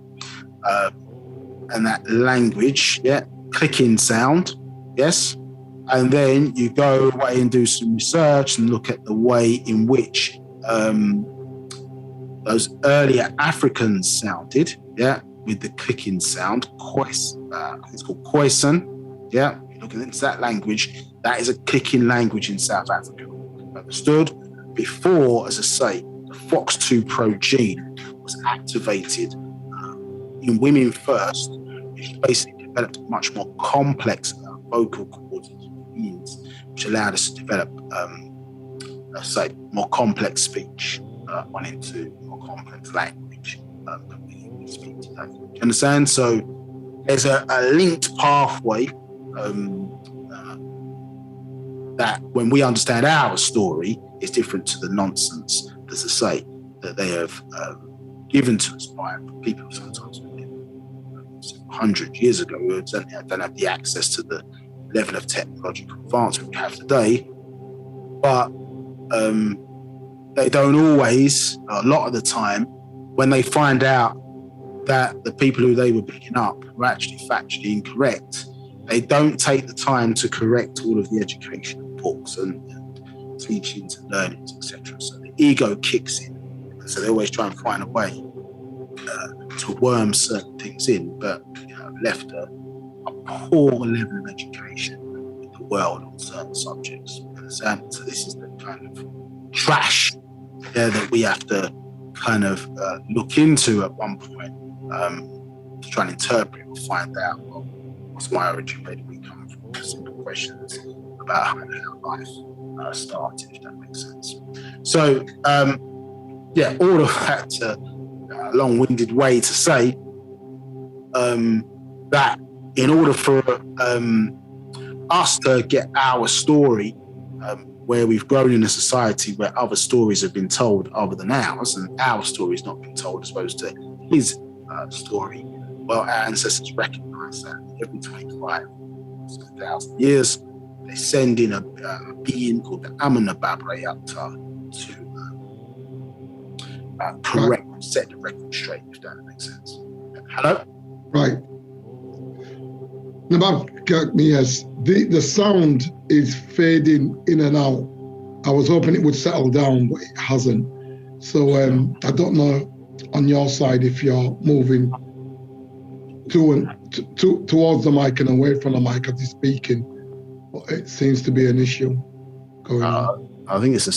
and that language, yeah, clicking sound, yes, and then you go away and do some research and look at the way in which those earlier Africans sounded, yeah, with the clicking sound, it's called Khoisan, yeah, looking into that language, that is a clicking language in South Africa, understood? Before, as I say, the FOX2 Pro gene was activated in women first, which basically developed much more complex vocal cords in human beings, which allowed us to develop, let's say, more complex speech on into more complex language that we speak today. Do you understand? So there's a linked pathway that, when we understand our story, is different to the nonsense, as I say, that they have given to us by people who sometimes 100 years ago, who don't have the access to the level of technological advancement we have today. But they don't always, a lot of the time, when they find out that the people who they were picking up were actually factually incorrect, they don't take the time to correct all of the educational books and teachings and learnings, etc. So the ego kicks in. So they always try and find a way to worm certain things in, but left a poor level of education in the world on certain subjects. So this is the kind of trash that we have to kind of look into at one point to try and interpret or find out, well, what's my origin, where do we come from? Simple questions about how life started, if that makes sense. So, all of that long-winded way to say that in order for us to get our story, where we've grown in a society where other stories have been told other than ours, and our story's not been told as opposed to his story, well, our ancestors recognise that every 25,000 years, they send in a being called the Nabab to correct, set the record straight, if that makes sense. Hello? Right. Nabab, correct me, yes. The sound is fading in and out. I was hoping it would settle down, but it hasn't. So I don't know on your side if you're moving towards the mic and away from the mic as you're speaking, but it seems to be an issue going on. I think it's a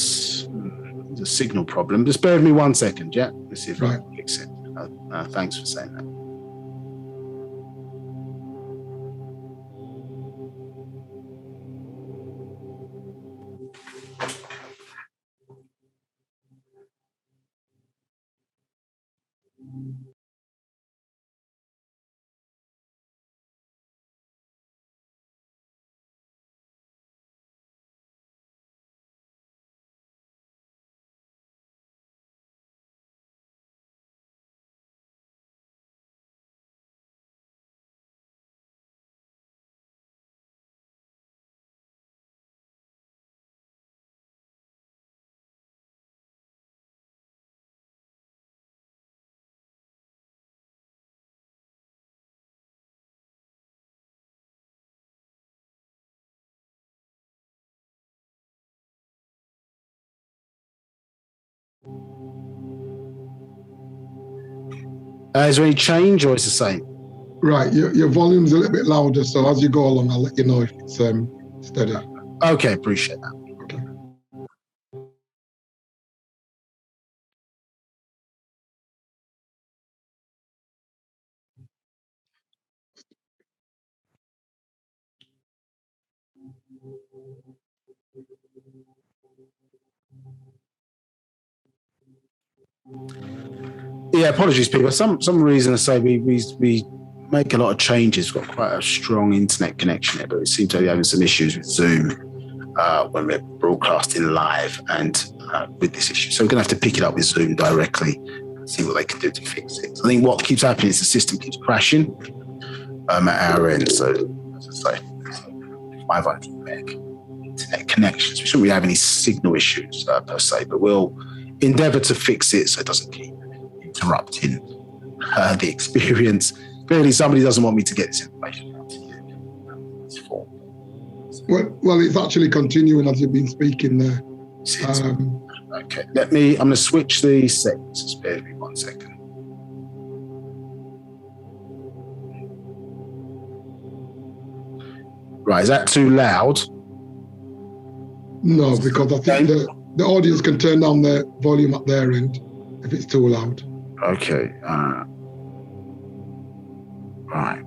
signal problem. Just bear with me 1 second, yeah? Let's see if I can fix it. Thanks for saying that. Is there any change or is it the same? Right, your volume's a little bit louder, so as you go along, I'll let you know if it's steady. Okay, appreciate that. Okay. Yeah, apologies, people. Some reason to say we make a lot of changes. We've got quite a strong internet connection here, but we seem to be having some issues with Zoom when we're broadcasting live and with this issue. So we're going to have to pick it up with Zoom directly and see what they can do to fix it. So I think what keeps happening is the system keeps crashing at our end. So as I say, 500 meg internet connections. We shouldn't really have any signal issues per se, but we'll endeavour to fix it so it doesn't keep interrupting the experience. Clearly, somebody doesn't want me to get this information out to you. It's for. Well, it's actually continuing as you've been speaking there. Okay, I'm going to switch the settings. Just bear with me 1 second. Right, is that too loud? No, because I think the audience can turn down their volume at their end if it's too loud. Okay. Right.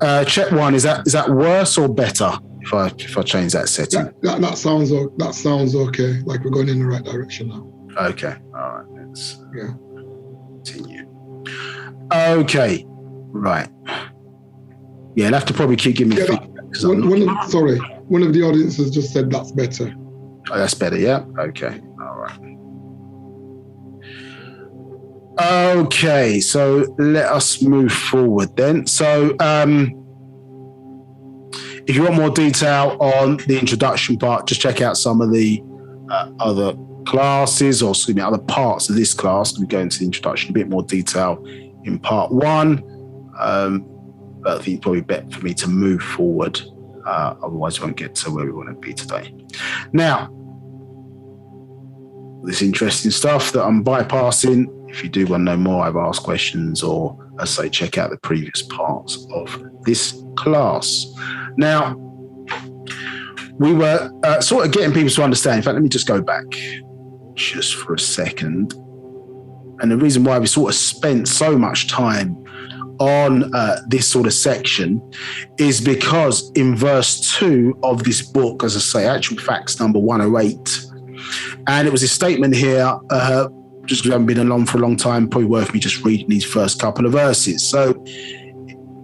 Okay. Check one. Is that worse or better if I change that setting? That sounds okay. Like we're going in the right direction now. Okay. All right. Let's continue. Okay. Right. Yeah, you'll have to probably keep giving me feedback. One of the audiences just said that's better. Oh, that's better. Yeah. Okay. All right. Okay, so let us move forward then. So if you want more detail on the introduction part, just check out some of the other classes, or excuse me, other parts of this class. We go into the introduction in a bit more detail in part one. But I think it's probably better for me to move forward. Otherwise, we won't get to where we want to be today. Now, this interesting stuff that I'm bypassing. If you do want to know more, I've asked questions, or as I say, check out the previous parts of this class. Now, we were sort of getting people to understand. In fact, let me just go back just for a second. And the reason why we sort of spent so much time on this sort of section is because in verse 2 of this book, as I say, actual facts number 108, and it was a statement here, just because we haven't been along for a long time, probably worth me just reading these first couple of verses. So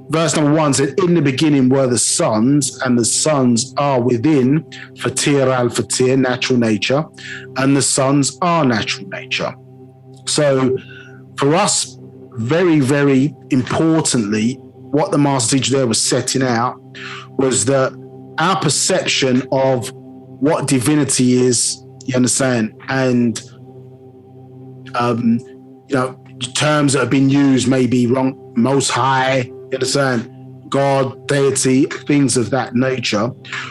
verse number 1 said, in the beginning were the sons, and the sons are within, fatir al-fatir, natural nature, and the sons are natural nature. So for us, very, very importantly, what the master teacher there was setting out was that our perception of what divinity is, you understand, and terms that have been used may be wrong. Most High, you understand? God, deity, things of that nature.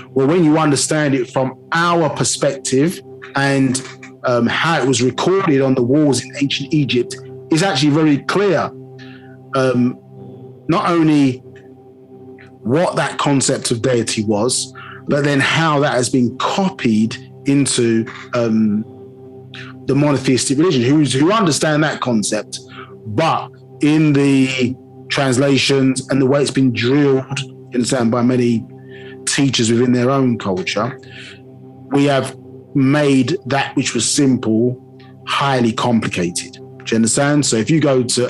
Well, when you understand it from our perspective and how it was recorded on the walls in ancient Egypt, is actually very clear. Not only what that concept of deity was, but then how that has been copied into the monotheistic religion, who understand that concept, but in the translations and the way it's been drilled, you understand, by many teachers within their own culture, we have made that which was simple highly complicated. Do you understand? So if you go to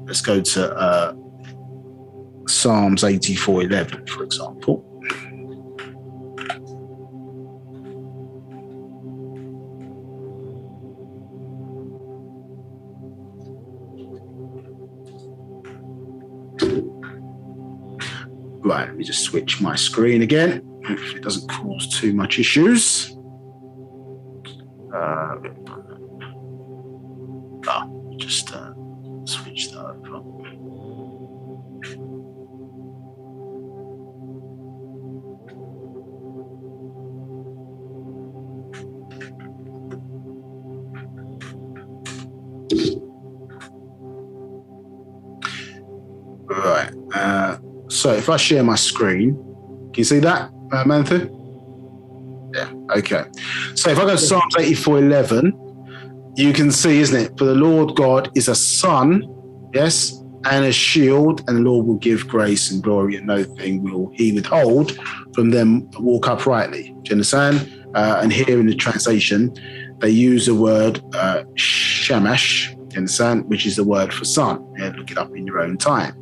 let's go to Psalms 84:11, for example. Right, let me just switch my screen again. Hopefully it doesn't cause too much issues. Just switch that over. Right. So if I share my screen, can you see that, Manthu? Yeah, okay. So if I go to Psalms 84:11, you can see, isn't it? For the Lord God is a sun, yes, and a shield, and the Lord will give grace and glory, and no thing will he withhold from them that walk uprightly. Do you understand? And here in the translation, they use the word shamash, you understand, which is the word for sun. Yeah, look it up in your own time.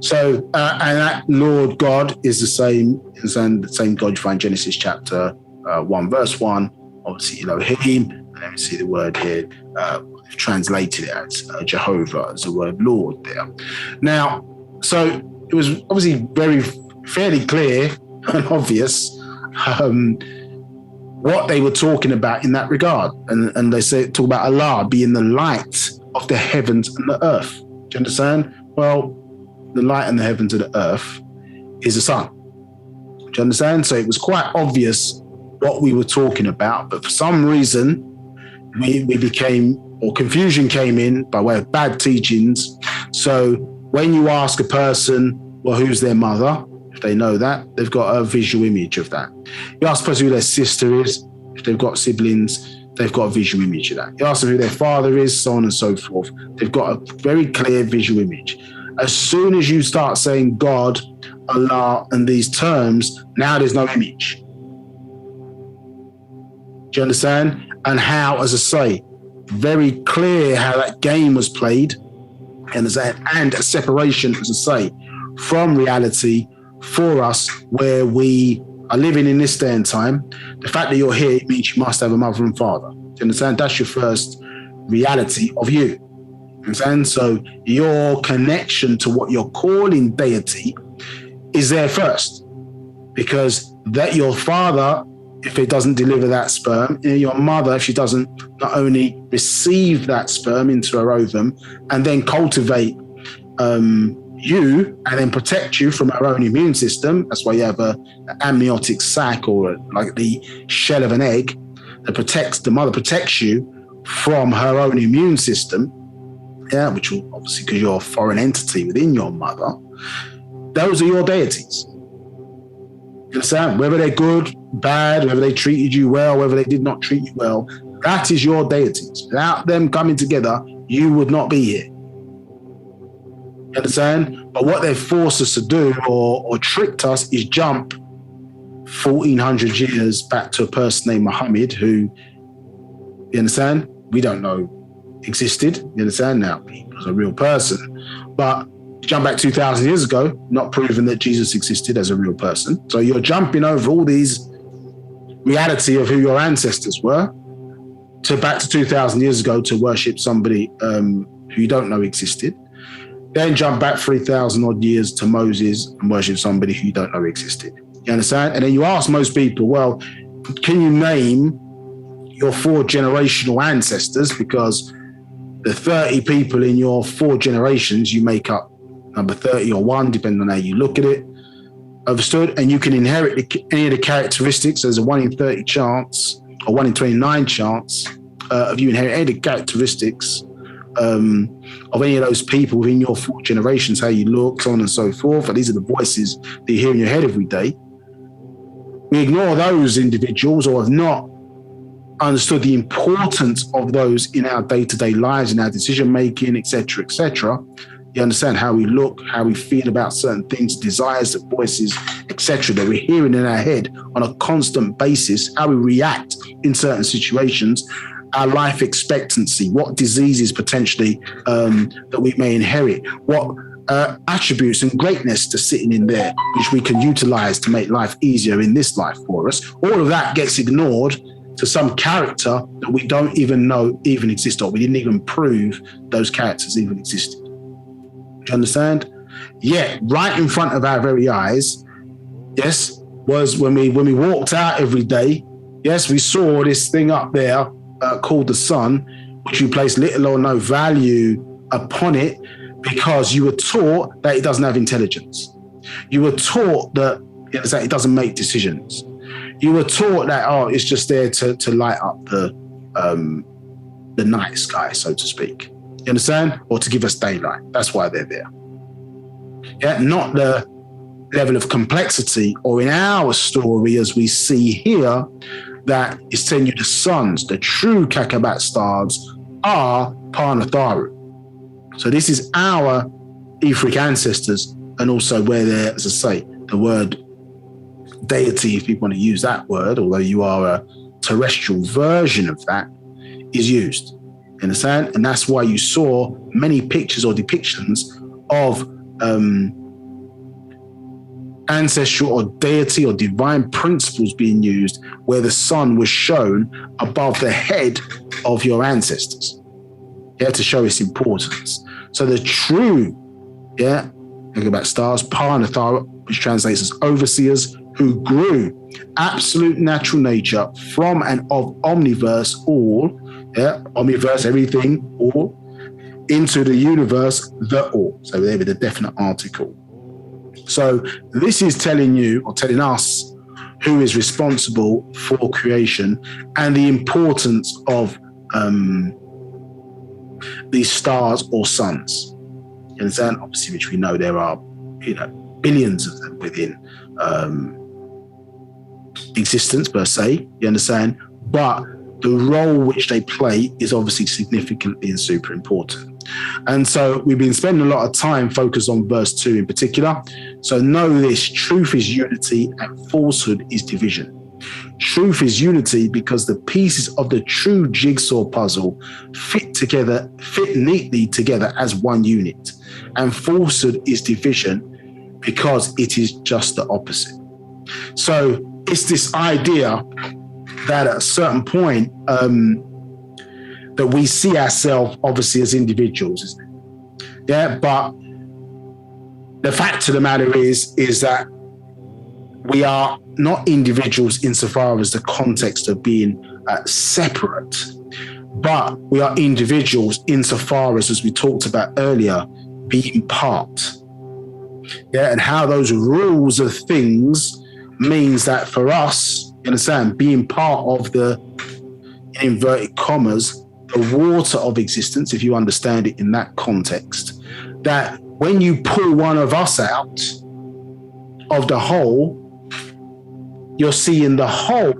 So, and that Lord God is the same God you find Genesis chapter 1, verse 1, obviously Elohim, and then we see the word here, translated it as Jehovah, as the word Lord there. Now, so it was obviously fairly clear and obvious what they were talking about in that regard. And they talk about Allah being the light of the heavens and the earth. Do you understand? Well, the light and the heavens and the earth is the sun. Do you understand? So it was quite obvious what we were talking about, but for some reason we became, or confusion came in by way of bad teachings. So when you ask a person, well, who's their mother? If they know that, they've got a visual image of that. You ask a person who their sister is, if they've got siblings, they've got a visual image of that. You ask them who their father is, so on and so forth. They've got a very clear visual image. As soon as you start saying God, Allah, and these terms, now there's no image. Do you understand? And how, as I say, very clear how that game was played, and a separation, as I say, from reality for us, where we are living in this day and time. The fact that you're here, it means you must have a mother and father. Do you understand? That's your first reality of you. Understand? So your connection to what you're calling deity is there first, because that your father, if it doesn't deliver that sperm, your mother, if she doesn't not only receive that sperm into her ovum and then cultivate you and then protect you from her own immune system. That's why you have an amniotic sac, or like the shell of an egg that the mother protects you from her own immune system. Yeah, which will obviously, because you're a foreign entity within your mother, those are your deities. You understand? Whether they're good, bad, whether they treated you well, whether they did not treat you well, that is your deities. Without them coming together, you would not be here. You understand? But what they've forced us to do, or tricked us, is jump 1400 years back to a person named Muhammad, who, you understand, we don't know existed. You understand? Now, he was a real person. But jump back 2,000 years ago, not proving that Jesus existed as a real person. So you're jumping over all these reality of who your ancestors were to back to 2,000 years ago to worship somebody who you don't know existed. Then jump back 3,000 odd years to Moses and worship somebody who you don't know existed. You understand? And then you ask most people, well, can you name your 4 generational ancestors, because the 30 people in your 4 generations, you make up number 30 or 1, depending on how you look at it. Understood? And you can inherit any of the characteristics. There's a 1 in 30 chance or 1 in 29 chance of you inherit any of the characteristics of any of those people within your 4 generations, how you look, so on and so forth. And these are the voices that you hear in your head every day. We ignore those individuals or have not understood the importance of those in our day-to-day lives, in our decision-making, etc., etc. You understand how we look, how we feel about certain things, desires, the voices, etc., that we're hearing in our head on a constant basis, how we react in certain situations, our life expectancy, what diseases potentially that we may inherit, what attributes and greatness to sitting in there, which we can utilize to make life easier in this life for us. All of that gets ignored to some character that we don't even know even exists, or we didn't even prove those characters even existed. Do you understand? Yet, right in front of our very eyes, yes, was when we walked out every day, yes, we saw this thing up there called the sun, which you place little or no value upon it, because you were taught that it doesn't have intelligence. You were taught that it doesn't make decisions. You were taught that, oh, it's just there to light up the night sky, so to speak. You understand? Or to give us daylight. That's why they're there. Yeah, not the level of complexity, or in our story as we see here, that is telling you the suns, the true Kakabat stars, are Parnatharu. So this is our etheric ancestors, and also where they're, as I say, the word deity, if people want to use that word, although you are a terrestrial version of that, is used. You understand? And that's why you saw many pictures or depictions of ancestral or deity or divine principles being used, where the sun was shown above the head of your ancestors. Yeah, to show its importance. So the true, think about stars, Parnathara, which translates as overseers, who grew absolute natural nature from and of omniverse, all, omniverse, everything, all, into the universe, the all. So there with a definite article. So this is telling you, or telling us, who is responsible for creation and the importance of these stars or suns. You understand? Obviously, which we know there are, billions of them within existence per se. You understand? But the role which they play is obviously significantly and super important. And so we've been spending a lot of time focused on verse 2 in particular. So know this: truth is unity and falsehood is division. Truth is unity because the pieces of the true jigsaw puzzle fit neatly together as one unit. And falsehood is division because it is just the opposite. So it's this idea that at a certain point that we see ourselves obviously as individuals, isn't it? Yeah, but the fact of the matter is that we are not individuals insofar as the context of being separate, but we are individuals insofar as we talked about earlier, being part. Yeah, and how those rules of things means that for us, you understand, being part of the, in inverted commas, the water of existence, if you understand it in that context, that when you pull one of us out of the whole, you're seeing the whole,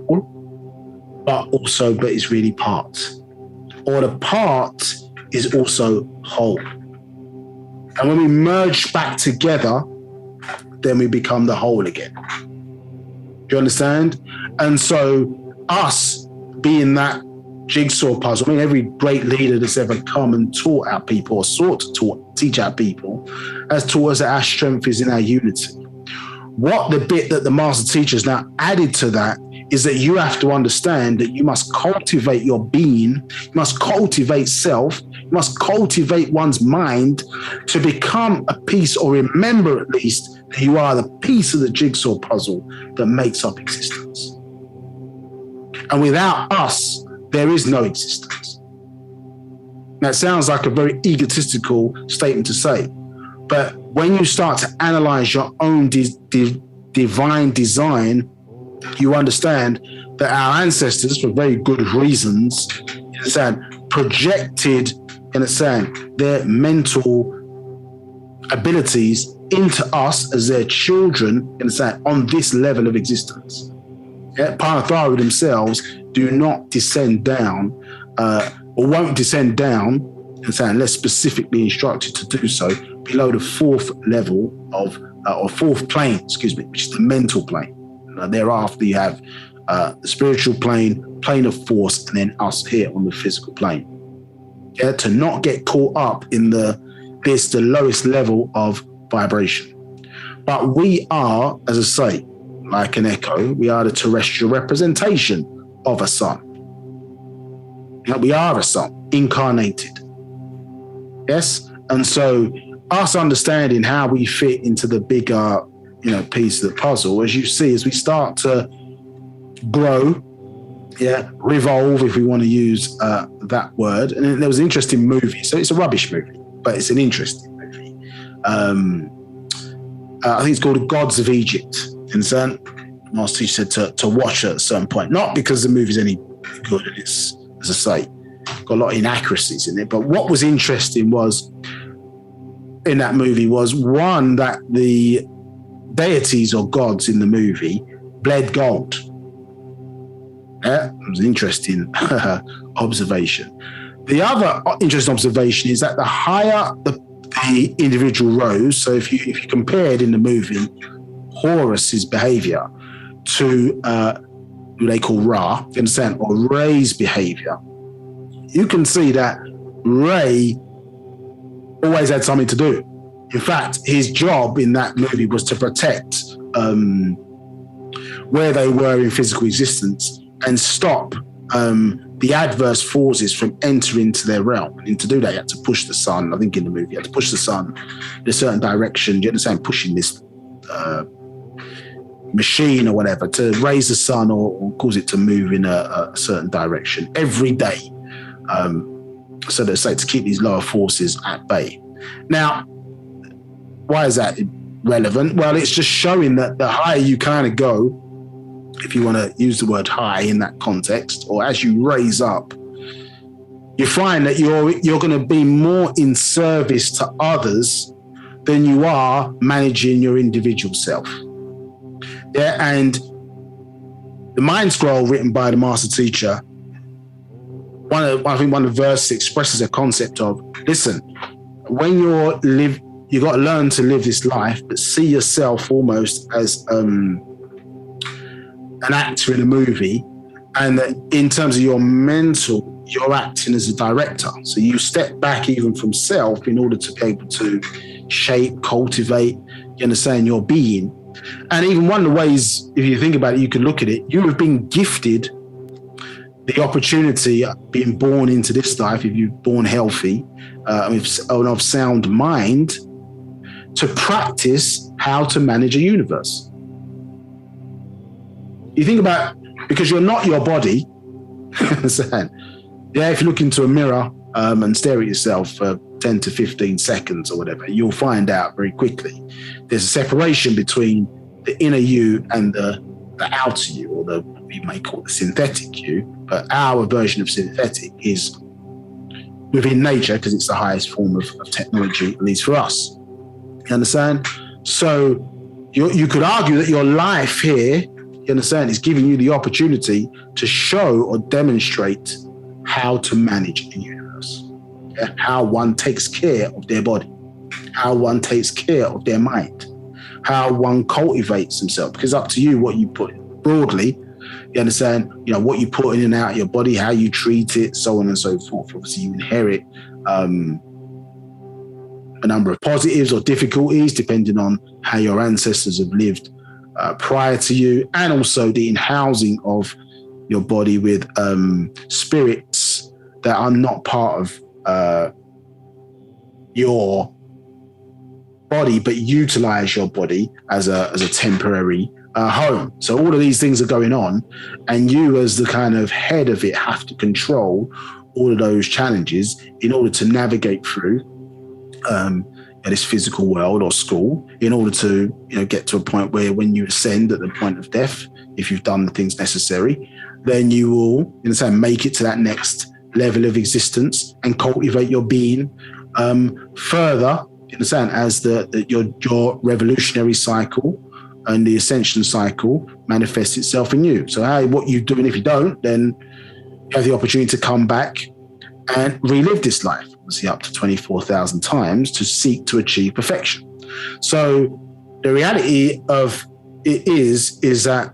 but it's really part. Or the part is also whole. And when we merge back together, then we become the whole again. Do you understand? And so us being that jigsaw puzzle, I mean, every great leader that's ever come and taught our people, or sought to teach our people, has taught us that our strength is in our unity. What the bit that the master teachers now added to that is that you have to understand that you must cultivate your being, you must cultivate self, you must cultivate one's mind to become a piece, or remember at least that you are the piece of the jigsaw puzzle that makes up existence. And without us there is no existence. That sounds like a very egotistical statement to say, but when you start to analyze your own divine design, you understand that our ancestors, for very good reasons, projected, their mental abilities into us as their children, on this level of existence. Yeah? Panatharu themselves do not descend down, or won't descend down, unless specifically instructed to do so, below the fourth level of, or fourth plane, which is the mental plane. Thereafter, you have the spiritual plane, plane of force, and then us here on the physical plane. Yeah, to not get caught up in the lowest level of vibration. But we are, as I say, like an echo, we are the terrestrial representation of a sun. We are a sun, incarnated. Yes? And so us understanding how we fit into the bigger, piece of the puzzle, as you see, as we start to grow, revolve, if we want to use that word. And there was an interesting movie. So it's a rubbish movie, but it's an interesting movie. I think it's called The Gods of Egypt. And so Master Teacher said to watch it at a certain point, not because the movie's any good, and it's, as I say, got a lot of inaccuracies in it. But what was interesting was, in that movie, was one, that the deities or gods in the movie bled gold. Yeah, it was an interesting observation. The other interesting observation is that the higher the individual rose, so if you compared in the movie Horus's behavior to who they call Ra, you understand, or Ray's behavior, you can see that Ray always had something to do. In fact, his job in that movie was to protect where they were in physical existence and stop the adverse forces from entering into their realm. And to do that, you had to push the sun. I think in the movie, you had to push the sun in a certain direction. You understand, pushing this machine or whatever to raise the sun or cause it to move in a certain direction every day. So they say to keep these lower forces at bay. Now, why is that relevant? Well, it's just showing that the higher you kind of go, if you want to use the word high in that context, or as you raise up, you find that you're going to be more in service to others than you are managing your individual self. Yeah, and the Mind Scroll written by the Master Teacher, I think one of the verses expresses a concept of, listen, when you got to learn to live this life, but see yourself almost as an actor in a movie, and that in terms of your mental, you're acting as a director. So you step back even from self in order to be able to shape, cultivate, you understand, your being. And even one of the ways, if you think about it, you can look at it, you have been gifted the opportunity, being born into this life, if you're born healthy, of sound mind, to practice how to manage a universe. You think about, because you're not your body, if you look into a mirror and stare at yourself for 10 to 15 seconds or whatever, you'll find out very quickly there's a separation between the inner you and the outer you, or the, we may call it the synthetic you, but our version of synthetic is within nature because it's the highest form of technology, at least for us. You understand? So you could argue that your life here, you understand, is giving you the opportunity to show or demonstrate how to manage a universe. Yeah? How one takes care of their body, how one takes care of their mind, how one cultivates himself. Because up to you what you put broadly, you understand, what you put in and out of your body, how you treat it, so on and so forth. Obviously, you inherit a number of positives or difficulties depending on how your ancestors have lived prior to you, and also the in-housing of your body with spirits that are not part of your body, but utilize your body as a temporary home. So all of these things are going on, and you as the kind of head of it have to control all of those challenges in order to navigate through this physical world or school, in order to get to a point where when you ascend at the point of death, if you've done the things necessary, then you will make it to that next level of existence and cultivate your being further, as your revolutionary cycle and the ascension cycle manifests itself in you. So what you do, and if you don't, then you have the opportunity to come back and relive this life, obviously up to 24,000 times, to seek to achieve perfection. So the reality of it is that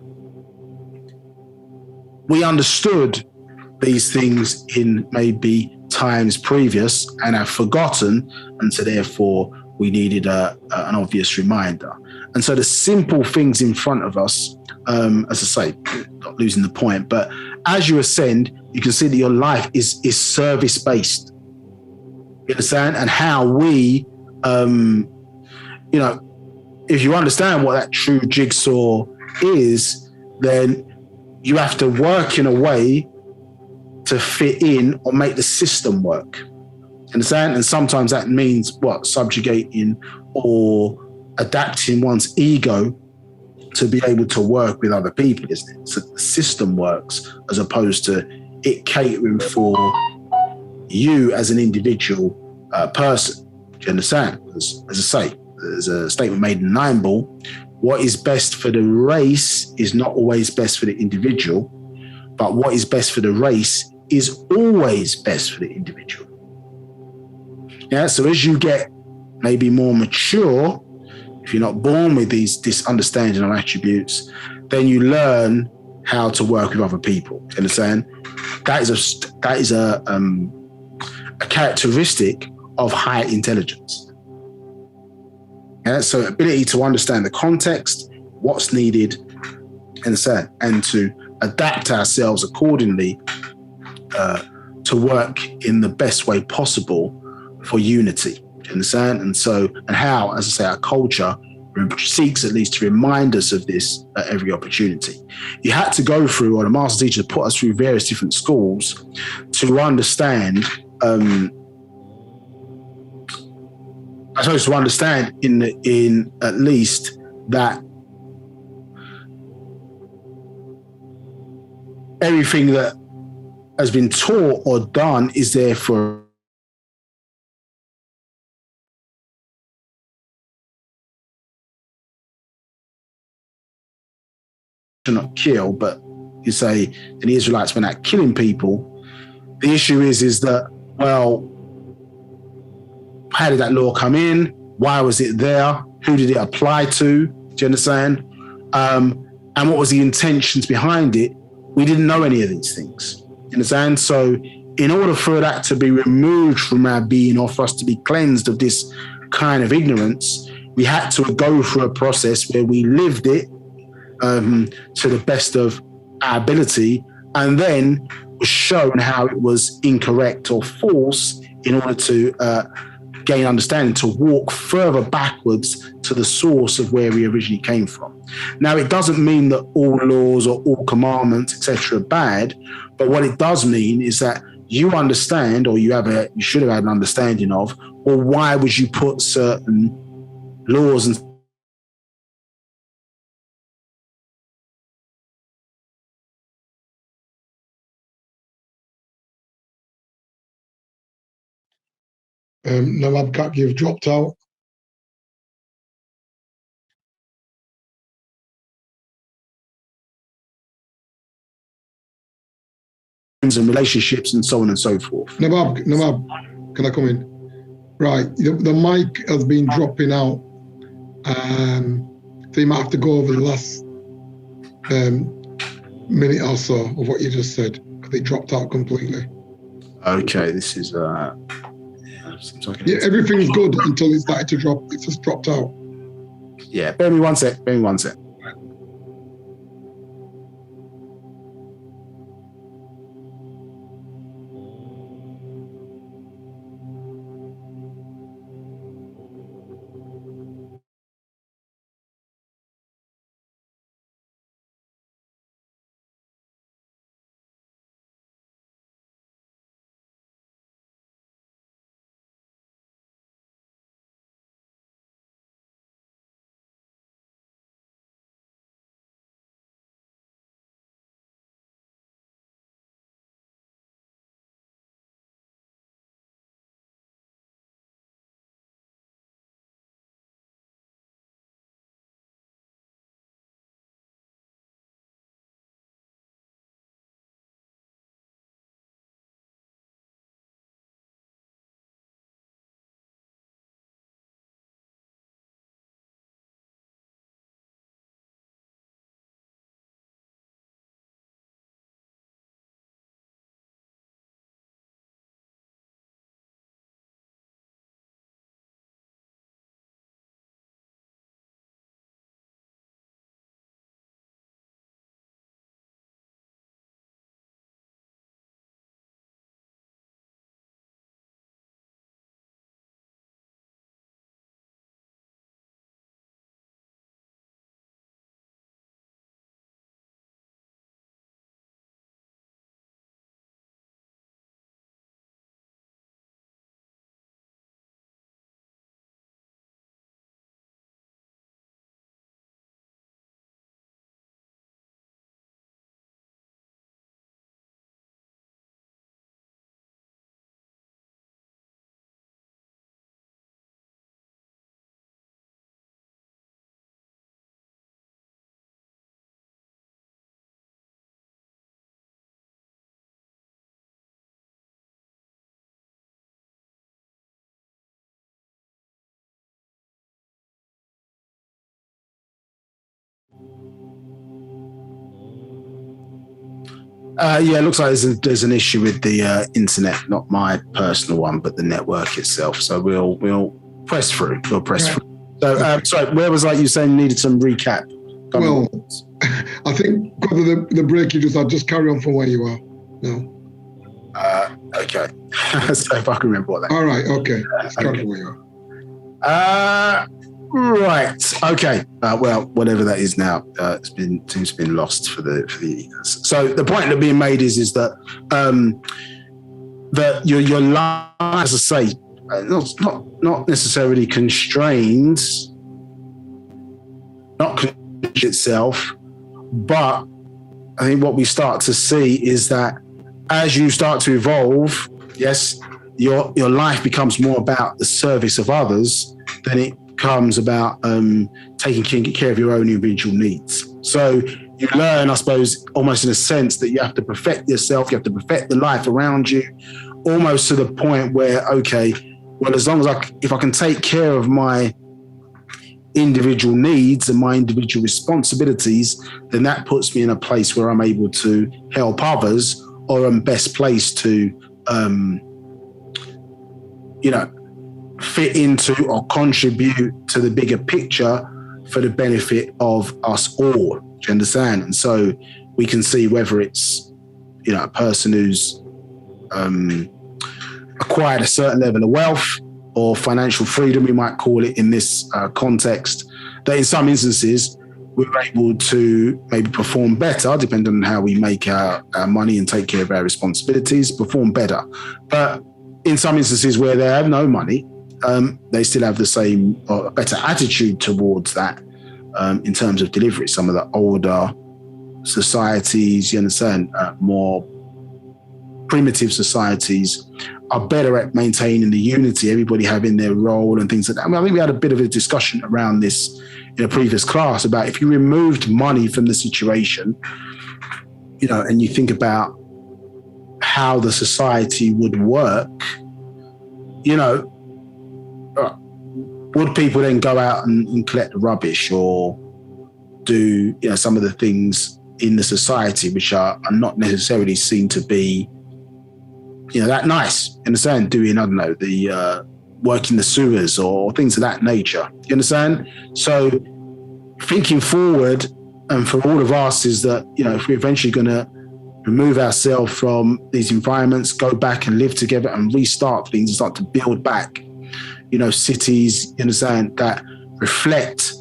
we understood these things in maybe times previous and have forgotten, and so therefore we needed an obvious reminder. And so the simple things in front of us, as I say, not losing the point, but as you ascend, you can see that your life is service-based. You understand? And how we, if you understand what that true jigsaw is, then you have to work in a way to fit in or make the system work. Understand? And sometimes that means subjugating or adapting one's ego to be able to work with other people, isn't it? So the system works as opposed to it catering for you as an individual person. Do you understand? As I say, there's a statement made in Nine Ball: what is best for the race is not always best for the individual, but what is best for the race is always best for the individual. Yeah, so as you get maybe more mature, if you're not born with this understanding of attributes, then you learn how to work with other people. You understand? That is a characteristic of high intelligence. Yeah, so ability to understand the context, what's needed, and to adapt ourselves accordingly to work in the best way possible for unity. Do you understand? And how, as I say, our culture seeks at least to remind us of this at every opportunity. You had to go through, or the master teacher put us through various different schools to understand, in at least that everything that has been taught or done is there for to not kill, but you say the Israelites were not killing people. The issue is that, well, how did that law come in? Why was it there? Who did it apply to? Do you understand? And what was the intentions behind it? We didn't know any of these things. You understand? So in order for that to be removed from our being, or for us to be cleansed of this kind of ignorance, we had to go through a process where we lived it to the best of our ability, and then was shown how it was incorrect or false in order to gain understanding, to walk further backwards to the source of where we originally came from. Now, it doesn't mean that all laws or all commandments, etc., are bad, but what it does mean is that you understand, or you should have had an understanding of, well, why would you put certain laws and Nabab, you've dropped out. and relationships and so on and so forth. Nabab, can I come in? Right, the mic has been dropping out. So you might have to go over the last minute or so of what you just said, because it dropped out completely. Okay, this is everything's good until it started to drop. It just dropped out. Yeah, bear me one sec. Yeah, it looks like there's an issue with the internet, not my personal one, but the network itself. So we'll press through. We'll press through. So, sorry, where was you saying you needed some recap? Well, I think because of the break you just had, just carry on from where you are now. Okay. So if I can remember what that. All right. Okay. Just carry on from where you are. Right. Okay. Well, whatever that is now, seems to be lost for the ethos. So the point that being made is that that your life, as I say, not necessarily constrained, not itself, but I think what we start to see is that as you start to evolve, yes, your life becomes more about the service of others than it becomes about taking care of your own individual needs. So you learn, I suppose, almost in a sense that you have to perfect yourself, you have to perfect the life around you, almost to the point where, okay, well, as long as if I can take care of my individual needs and my individual responsibilities, then that puts me in a place where I'm able to help others, or I'm best placed to, fit into or contribute to the bigger picture for the benefit of us all. Do you understand? And so we can see whether it's, a person who's acquired a certain level of wealth or financial freedom, we might call it in this context, that in some instances we're able to maybe perform better, depending on how we make our money and take care of our responsibilities, perform better. But in some instances where they have no money, they still have the same or better attitude towards that in terms of delivery. Some of the older societies, you understand, more primitive societies are better at maintaining the unity, everybody having their role and things like that. I think we had a bit of a discussion around this in a previous class about if you removed money from the situation, and you think about how the society would work, would people then go out and collect the rubbish or do, some of the things in the society which are not necessarily seen to be that nice, in the sense, doing, I don't know, the working the sewers or things of that nature. You understand? So thinking forward, and for all of us, is that, if we're eventually going to remove ourselves from these environments, go back and live together and restart things and start to build back, cities, you understand, that reflect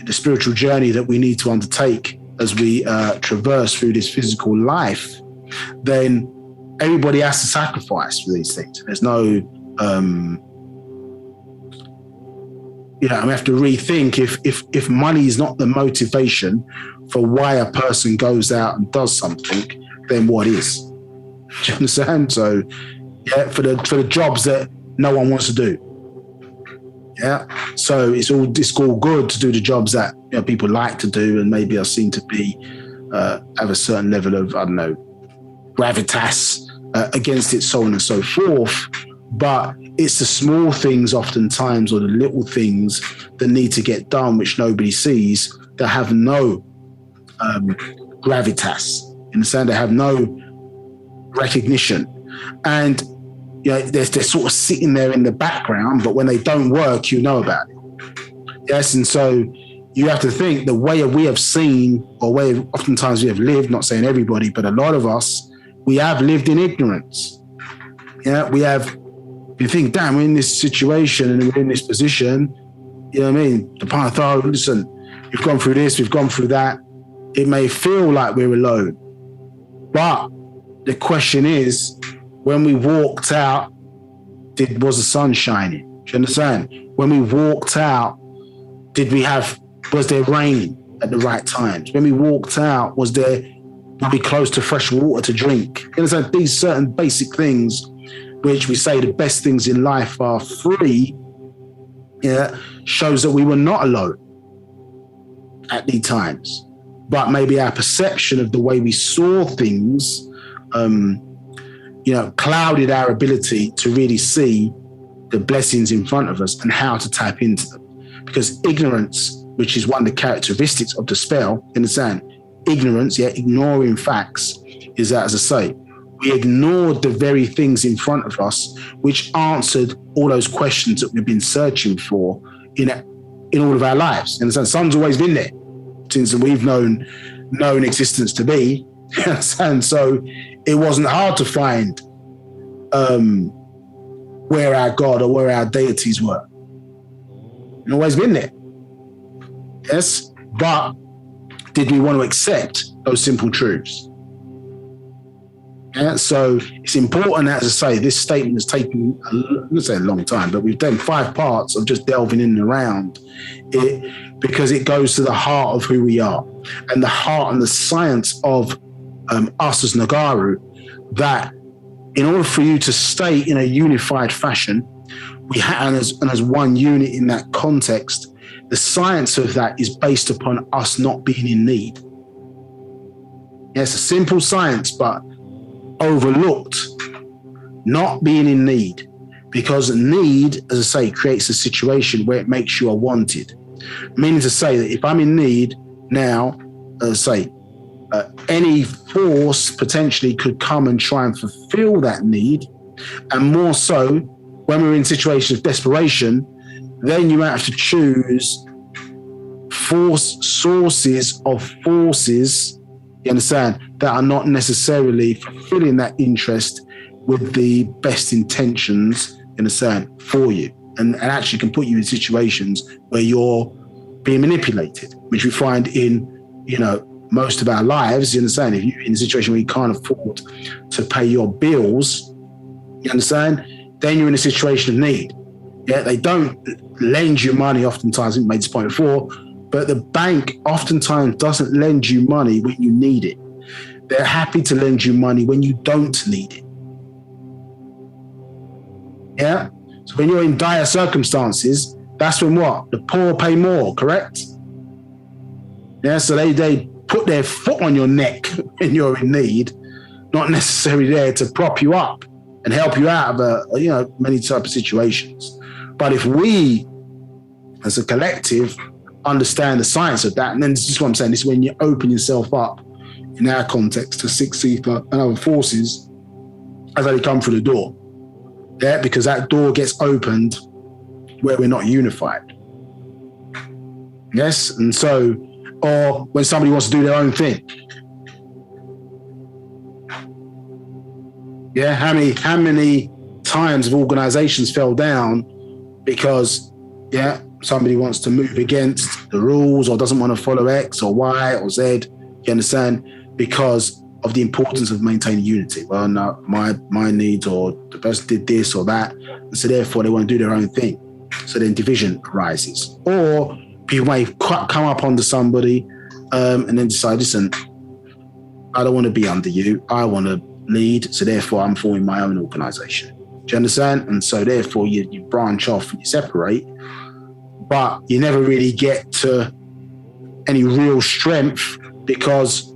the spiritual journey that we need to undertake as we traverse through this physical life, then everybody has to sacrifice for these things. There's no, we have to rethink if money is not the motivation for why a person goes out and does something, then what is? Do you understand? So, for the jobs that no one wants to do. Yeah. So it's all good to do the jobs that people like to do and maybe are seen to be have a certain level of, I don't know, gravitas against it, so on and so forth. But it's the small things oftentimes, or the little things that need to get done, which nobody sees, that have no gravitas. In the sense, they have no recognition. And they're sort of sitting there in the background, but when they don't work, about it. Yes, and so you have to think the way we have seen, or way oftentimes we have lived, not saying everybody, but a lot of us, we have lived in ignorance. Yeah, we have, you think, damn, we're in this situation and we're in this position, what I mean? The part of, listen, we've gone through this, we've gone through that. It may feel like we're alone, but the question is, when we walked out, was the sun shining? Do you understand? When we walked out, was there rain at the right times? When we walked out, were we close to fresh water to drink? You understand? These certain basic things, which we say the best things in life are free, shows that we were not alone at these times. But maybe our perception of the way we saw things, clouded our ability to really see the blessings in front of us and how to tap into them. Because ignorance, which is one of the characteristics of the spell, understand? Ignorance, ignoring facts, is that, as I say, we ignored the very things in front of us which answered all those questions that we've been searching for in all of our lives. And the sun's always been there since we've known existence to be. And so it wasn't hard to find where our God or where our deities were. It's always been there. Yes, but did we want to accept those simple truths? Yeah, so it's important, as I say, this statement has taken, let's say, a long time, but we've done 5 parts of just delving in and around it, because it goes to the heart of who we are and the heart and the science of us as Nagaru, that in order for you to stay in a unified fashion, and as one unit in that context, the science of that is based upon us not being in need. Yeah, it's a simple science, but overlooked, not being in need, because need, as I say, creates a situation where it makes you wanted. Meaning to say that if I'm in need now, as I say, any force potentially could come and try and fulfill that need, and more so when we're in situations of desperation, then you have to choose sources of forces, you understand, that are not necessarily fulfilling that interest with the best intentions, you understand, for you, and actually can put you in situations where you're being manipulated, which we find in, most of our lives. You understand, if you're in a situation where you can't afford to pay your bills, you understand, then you're in a situation of need. Yeah, they don't lend you money oftentimes, I made this point before, but the bank oftentimes doesn't lend you money when you need it. They're happy to lend you money when you don't need it. Yeah? So when you're in dire circumstances, that's when what? The poor pay more, correct? Yeah, so they put their foot on your neck when you're in need, not necessarily there to prop you up and help you out of many type of situations. But if we, as a collective, understand the science of that, and then this is what I'm saying, this is when you open yourself up, in our context, to Six Ether and other forces as they come through the door. Yeah, because that door gets opened where we're not unified. Yes, and so, or when somebody wants to do their own thing. Yeah, how many times have organizations fell down because, somebody wants to move against the rules or doesn't want to follow X or Y or Z, you understand, because of the importance of maintaining unity. Well, no, my needs, or the person did this or that, and so therefore they want to do their own thing. So then division arises. Or people may come up onto somebody and then decide, listen, I don't want to be under you. I want to lead, so therefore I'm forming my own organization. Do you understand? And so therefore you branch off and you separate, but you never really get to any real strength because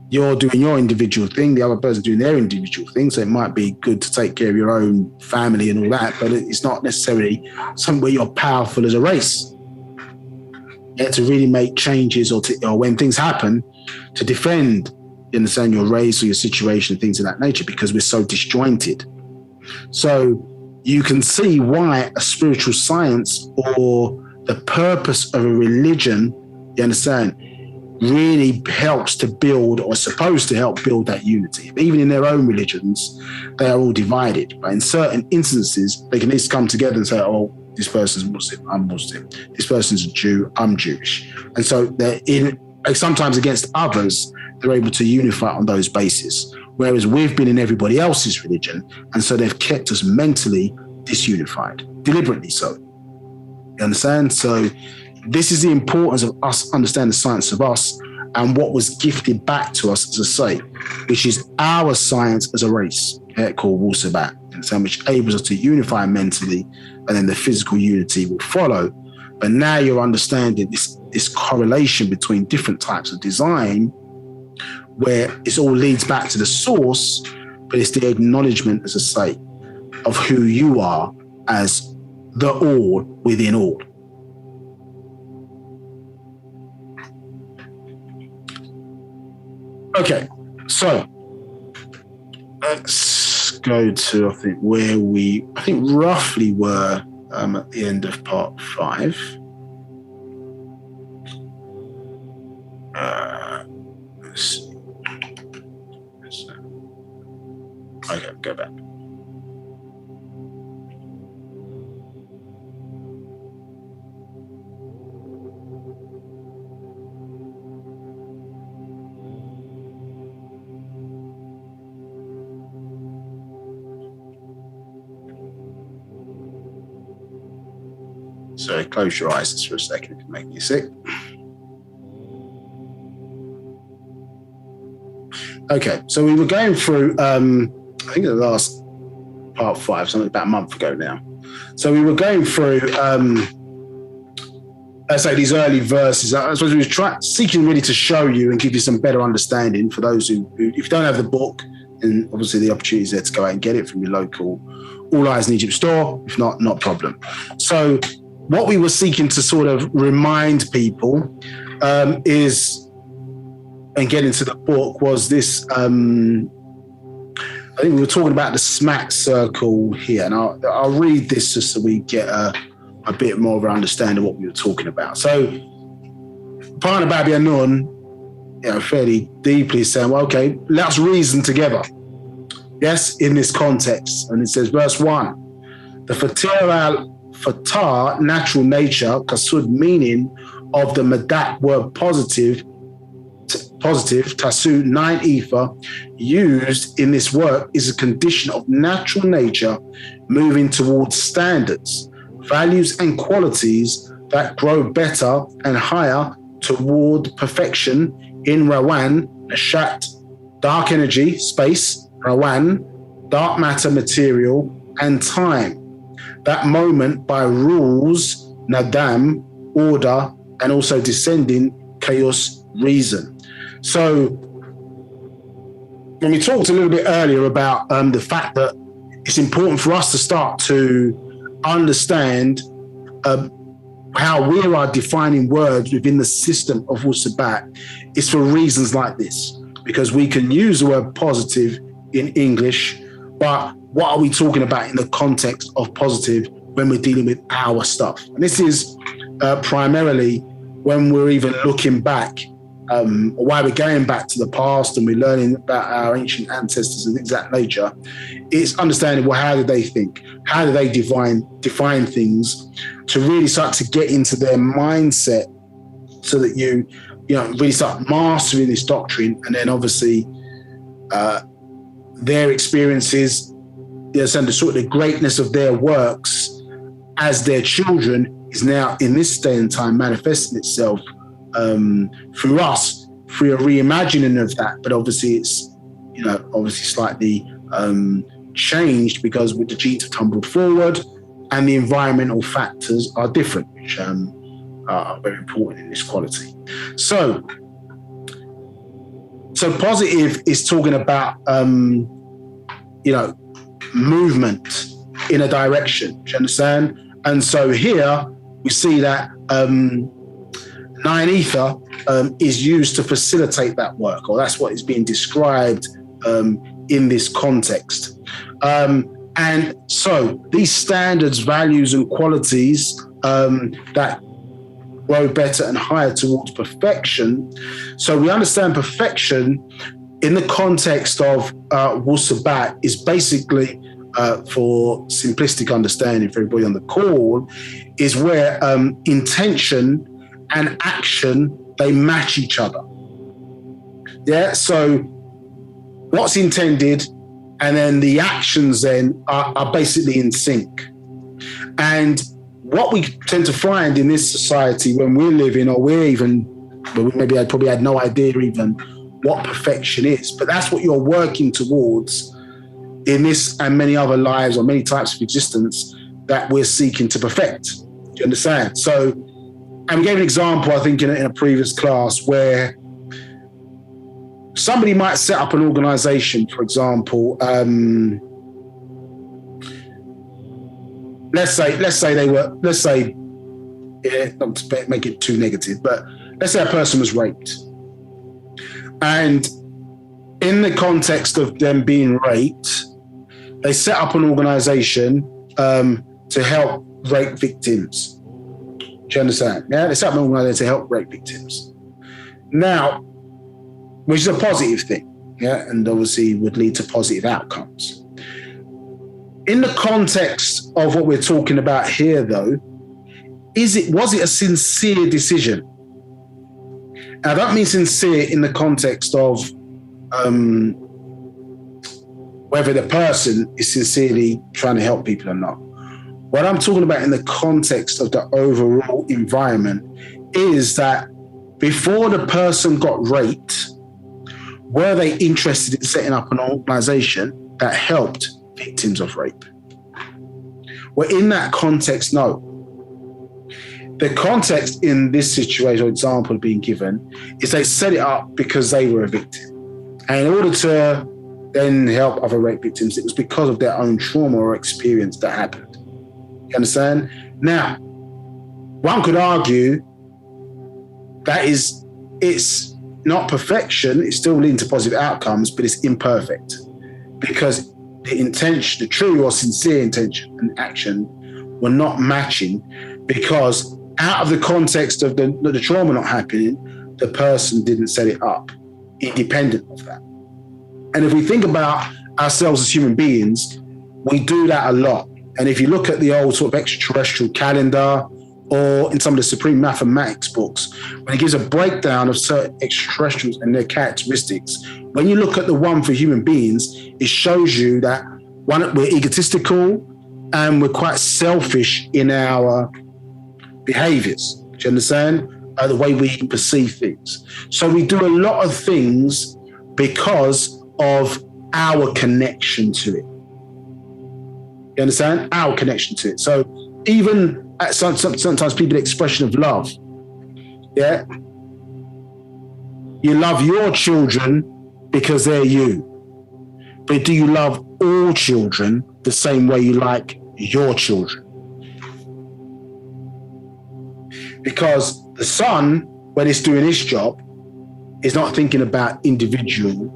you're doing your individual thing, the other person doing their individual thing. So it might be good to take care of your own family and all that, but it's not necessarily something where you're powerful as a race. Yeah, to really make changes or when things happen, to defend, you understand, your race or your situation, things of that nature, because we're so disjointed. So you can see why a spiritual science or the purpose of a religion, you understand, really helps to build, or is supposed to help build, that unity. Even in their own religions, they are all divided. But in certain instances, they can at least come together and say, oh, this person's Muslim, I'm Muslim. This person's a Jew, I'm Jewish. And so they're sometimes against others, they're able to unify on those bases. Whereas we've been in everybody else's religion, and so they've kept us mentally disunified, deliberately so. You understand? So this is the importance of us understanding the science of us and what was gifted back to us, as I say, which is our science as a race, called Wu-Sabat, which enables us to unify mentally, and then the physical unity will follow. But now you're understanding this correlation between different types of design, where it all leads back to the source, but it's the acknowledgement, as I say, of who you are as the all within all. Okay, So let's go to, I think, where we, I think, roughly were at the end of part 5. Let's see. Okay, go back. So close your eyes just for a second if it makes you sick. Okay, so we were going through, I think the last part 5, something about a month ago now. So we were going through, let's say, these early verses. I suppose we were seeking really to show you and give you some better understanding for those who, if you don't have the book, and obviously the opportunity is there to go out and get it from your local All Eyes in Egypt store. If not, not a problem. So what we were seeking to sort of remind people is, and get into the book, was this, I think we were talking about the smack circle here. And I'll read this just so we get a bit more of an understanding of what we were talking about. So Nabab Yaanuwn, fairly deeply saying, well, okay, let's reason together. Yes, in this context. And it says, verse 1, the Fatah, natural nature, kasud, meaning of the Madab word positive, tasu, 9 ether, used in this work is a condition of natural nature moving towards standards, values and qualities that grow better and higher toward perfection in Rawan, Nashat, dark energy, space, Rawan, dark matter, material, and time. That moment by rules, Nadam, order, and also descending, chaos, reason. So when we talked a little bit earlier about the fact that it's important for us to start to understand how we are defining words within the system of Wu-Sabat, is for reasons like this, because we can use the word positive in English, but what are we talking about in the context of positive when we're dealing with our stuff? And this is primarily when we're even looking back, why we're going back to the past and we're learning about our ancient ancestors and things of that nature. It's understanding, well, how did they think? How do they define things, to really start to get into their mindset, so that you really start mastering this doctrine. And then obviously their experiences, and the sort of the greatness of their works as their children is now in this day and time manifesting itself through us, through a reimagining of that. But obviously it's, obviously slightly changed because with the genes have tumbled forward and the environmental factors are different, which are very important in this quality. So positive is talking about, movement in a direction, do you understand? And so here we see that 9 ether is used to facilitate that work, or that's what is being described in this context. And so these standards, values, and qualities that grow better and higher towards perfection. So we understand perfection in the context of Wu-Sabat is basically, for simplistic understanding for everybody on the call, is where intention and action, they match each other. Yeah, so what's intended and then the actions then are basically in sync. And what we tend to find in this society when we're living, or we're even, maybe I probably had no idea even what perfection is, but that's what you're working towards in this and many other lives or many types of existence that we're seeking to perfect. Do you understand? So, and we gave an example, I think, in a previous class where somebody might set up an organization, for example. Let's say not to make it too negative, but let's say a person was raped, and in the context of them being raped, they set up an organization to help rape victims. Do you understand? Yeah, they set up an organization to help rape victims. Now, which is a positive thing, yeah, and obviously would lead to positive outcomes. In the context of what we're talking about here, though, was it a sincere decision? I don't mean sincere in the context of whether the person is sincerely trying to help people or not. What I'm talking about in the context of the overall environment is that before the person got raped, were they interested in setting up an organization that helped victims of rape? Well, in that context, no. The context in this situation or example being given is they set it up because they were a victim. And in order to then help other rape victims, it was because of their own trauma or experience that happened. You understand? Now, one could argue that it's not perfection, it's still leading to positive outcomes, but it's imperfect. Because the intention, the true or sincere intention and action were not matching, because out of the context of the trauma not happening, the person didn't set it up independent of that. And if we think about ourselves as human beings, we do that a lot. And if you look at the old sort of extraterrestrial calendar or in some of the supreme mathematics books, when it gives a breakdown of certain extraterrestrials and their characteristics, when you look at the one for human beings, it shows you that one, we're egotistical and we're quite selfish in our behaviors. Do you understand? The way we perceive things. So we do a lot of things because of our connection to it. You understand? Our connection to it. So even at sometimes people expression of love, yeah? You love your children because they're you. But do you love all children the same way you like your children? Because the son, when it's doing his job, is not thinking about individual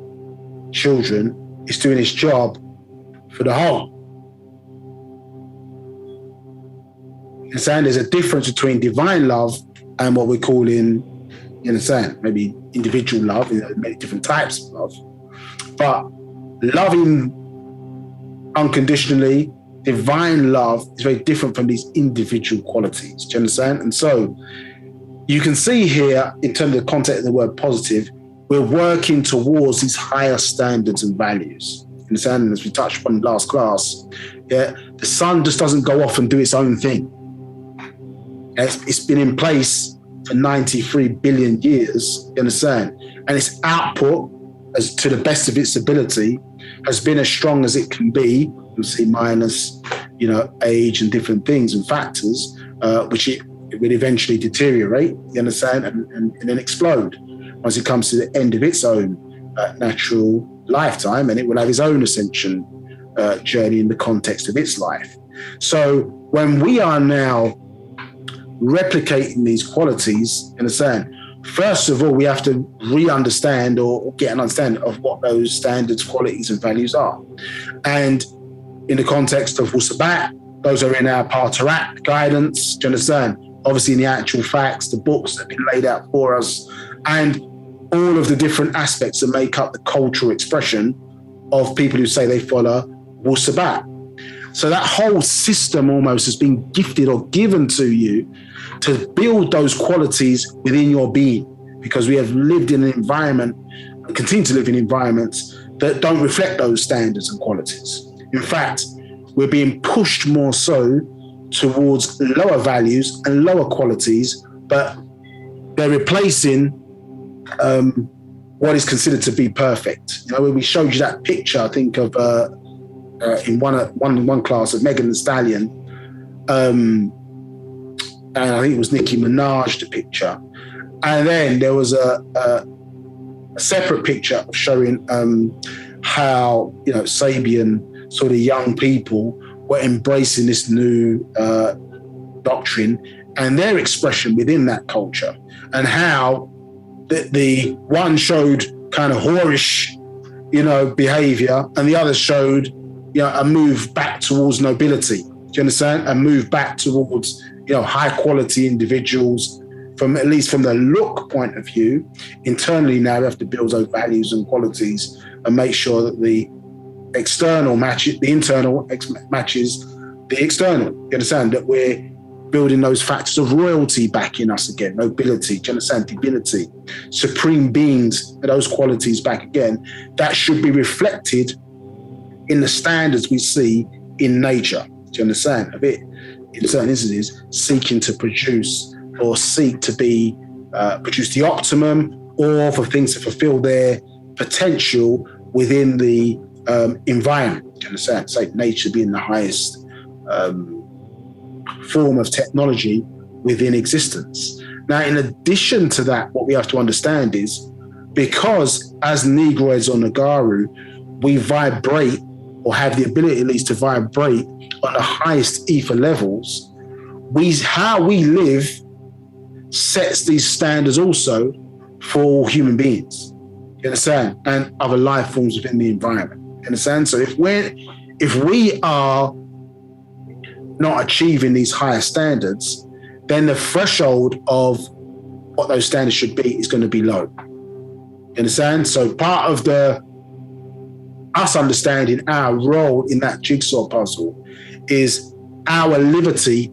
children. It's doing his job for the whole. You understand? There's a difference between divine love and what we're calling, you understand, maybe individual love, many different types of love. But loving unconditionally, divine love is very different from these individual qualities. Do you understand? And so you can see here, in terms of the context of the word positive, we're working towards these higher standards and values. You understand? And as we touched on last class, yeah, the sun just doesn't go off and do its own thing. It's been in place for 93 billion years, you understand? And its output, as to the best of its ability, has been as strong as it can be, you see, minus, age and different things and factors, which it will eventually deteriorate, you understand, and then explode once it comes to the end of its own natural lifetime, and it will have its own ascension journey in the context of its life. So when we are now replicating these qualities, understand, first of all, we have to re-understand or get an understanding of what those standards, qualities, and values are. And in the context of Wu-Sabat, those are in our Partarat guidance, do you understand? Obviously in the actual facts, the books that have been laid out for us, and all of the different aspects that make up the cultural expression of people who say they follow Wu-Sabat. So that whole system almost has been gifted or given to you to build those qualities within your being, because we have lived in an environment and continue to live in environments that don't reflect those standards and qualities. In fact, we're being pushed more so towards lower values and lower qualities, but they're replacing what is considered to be perfect. When we showed you that picture, I think of in one class of Megan Thee Stallion, and I think it was Nicki Minaj, the picture. And then there was a separate picture of showing how, Sabian sort of young people were embracing this new doctrine and their expression within that culture, and how the one showed kind of whorish behavior, and the other showed, a move back towards nobility. Do you understand? A move back towards, high quality individuals, at least from the look point of view. Internally now we have to build those values and qualities and make sure that the internal matches the external. You understand? That we're building those factors of royalty back in us again, nobility, do you understand? Divinity, supreme beings, those qualities back again. That should be reflected in the standards we see in nature. Do you understand? A bit, in certain instances, seeking to produce or seek to be produce the optimum, or for things to fulfill their potential within the environment. Do you understand? Say nature being the highest form of technology within existence. Now, in addition to that, what we have to understand is, because as Negroids or Nagaru, we vibrate, or have the ability at least to vibrate on the highest ether levels, how we live sets these standards also for all human beings. You understand? And other life forms within the environment. You understand? So if we are not achieving these higher standards, then the threshold of what those standards should be is going to be low. You understand? So part of us understanding our role in that jigsaw puzzle is our liberty,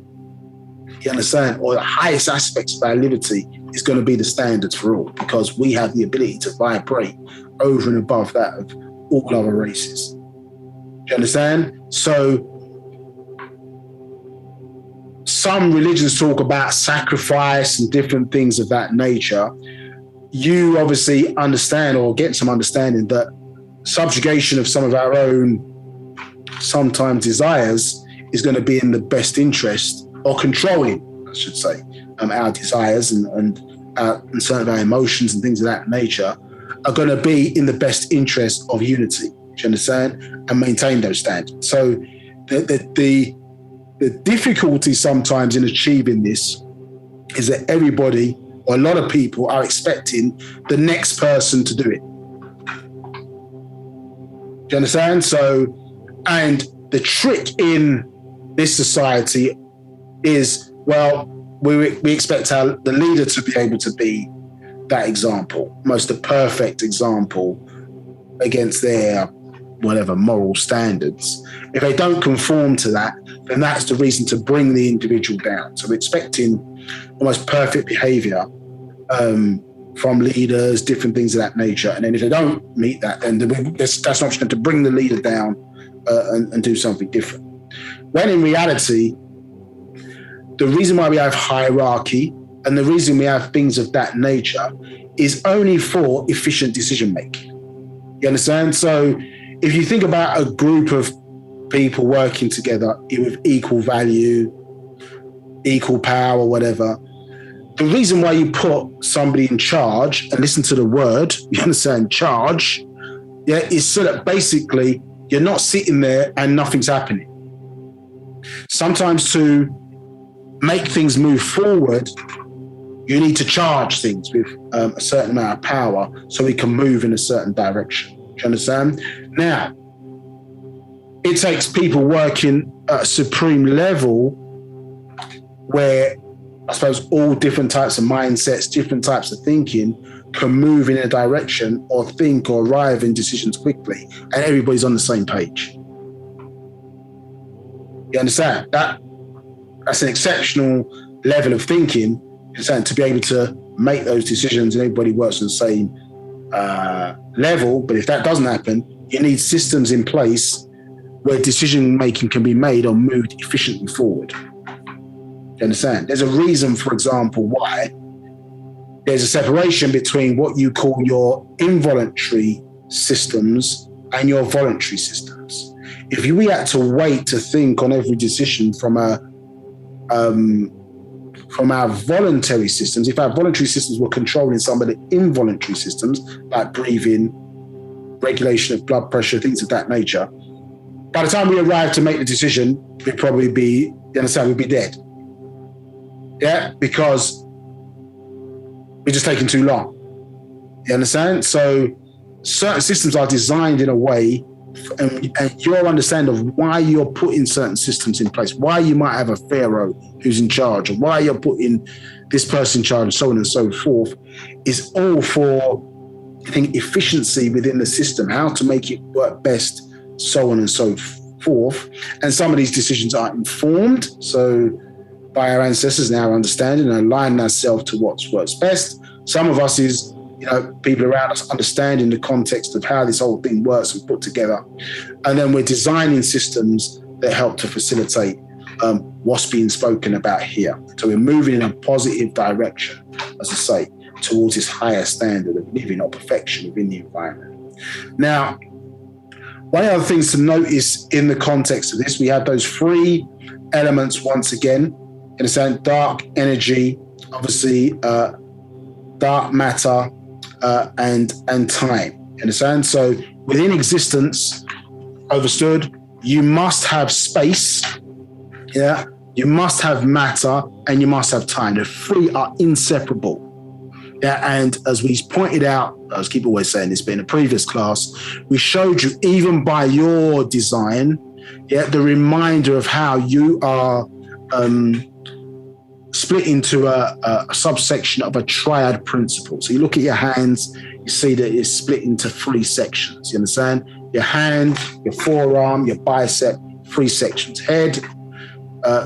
you understand, or the highest aspects of our liberty is going to be the standards for all, because we have the ability to vibrate over and above that of all other races. Do you understand? So some religions talk about sacrifice and different things of that nature. You obviously understand, or get some understanding, that subjugation of some of our own sometimes desires is going to be in the best interest, or controlling, I should say, our desires and certain of our emotions and things of that nature are going to be in the best interest of unity. Do you understand? And maintain those standards. So the difficulty sometimes in achieving this is that everybody, or a lot of people, are expecting the next person to do it. Do you understand? So, and the trick in this society is, well, we expect the leader to be able to be that example, almost the perfect example against their whatever moral standards. If they don't conform to that, then that's the reason to bring the individual down. So we're expecting almost perfect behavior from leaders, different things of that nature. And then if they don't meet that, then that's an option to bring the leader down and do something different. When in reality, the reason why we have hierarchy and the reason we have things of that nature is only for efficient decision making. You understand? So if you think about a group of people working together with equal value, equal power, or whatever, the reason why you put somebody in charge, and listen to the word, you understand, charge, is so that basically you're not sitting there and nothing's happening. Sometimes to make things move forward, you need to charge things with a certain amount of power so we can move in a certain direction. Do you understand? Now, it takes people working at a supreme level where, I suppose, all different types of mindsets, different types of thinking can move in a direction or think or arrive in decisions quickly, and everybody's on the same page. You understand? That's an exceptional level of thinking, to be able to make those decisions and everybody works on the same level. But if that doesn't happen, you need systems in place where decision making can be made or moved efficiently forward. You understand? There's a reason, for example, why there's a separation between what you call your involuntary systems and your voluntary systems. If we had to wait to think on every decision from our voluntary systems, if our voluntary systems were controlling some of the involuntary systems, like breathing, regulation of blood pressure, things of that nature, by the time we arrive to make the decision, we'd probably be, you understand, we'd be dead. Yeah, because we're just taking too long. You understand? So certain systems are designed in a way, and your understanding of why you're putting certain systems in place, why you might have a pharaoh who's in charge, or why you're putting this person in charge, and so on and so forth, is all for, I think, efficiency within the system, how to make it work best, so on and so forth. And some of these decisions are informed, so by our ancestors and our understanding, and aligning ourselves to what works best. Some of us is, people around us understanding the context of how this whole thing works and put together. And then we're designing systems that help to facilitate what's being spoken about here. So we're moving in a positive direction, as I say, towards this higher standard of living or perfection within the environment. Now, one of the things to notice in the context of this, we have those three elements once again, in a sense: dark energy, obviously, dark matter, and time, in a sense. So within existence, understood, you must have space, you must have matter, and you must have time. The three are inseparable. And as we pointed out, I keep always saying this, but in a previous class, we showed you, even by your design, the reminder of how you are split into a subsection of a triad principle. So you look at your hands, you see that it's split into three sections. You understand? Your hand, your forearm, your bicep, three sections. Head,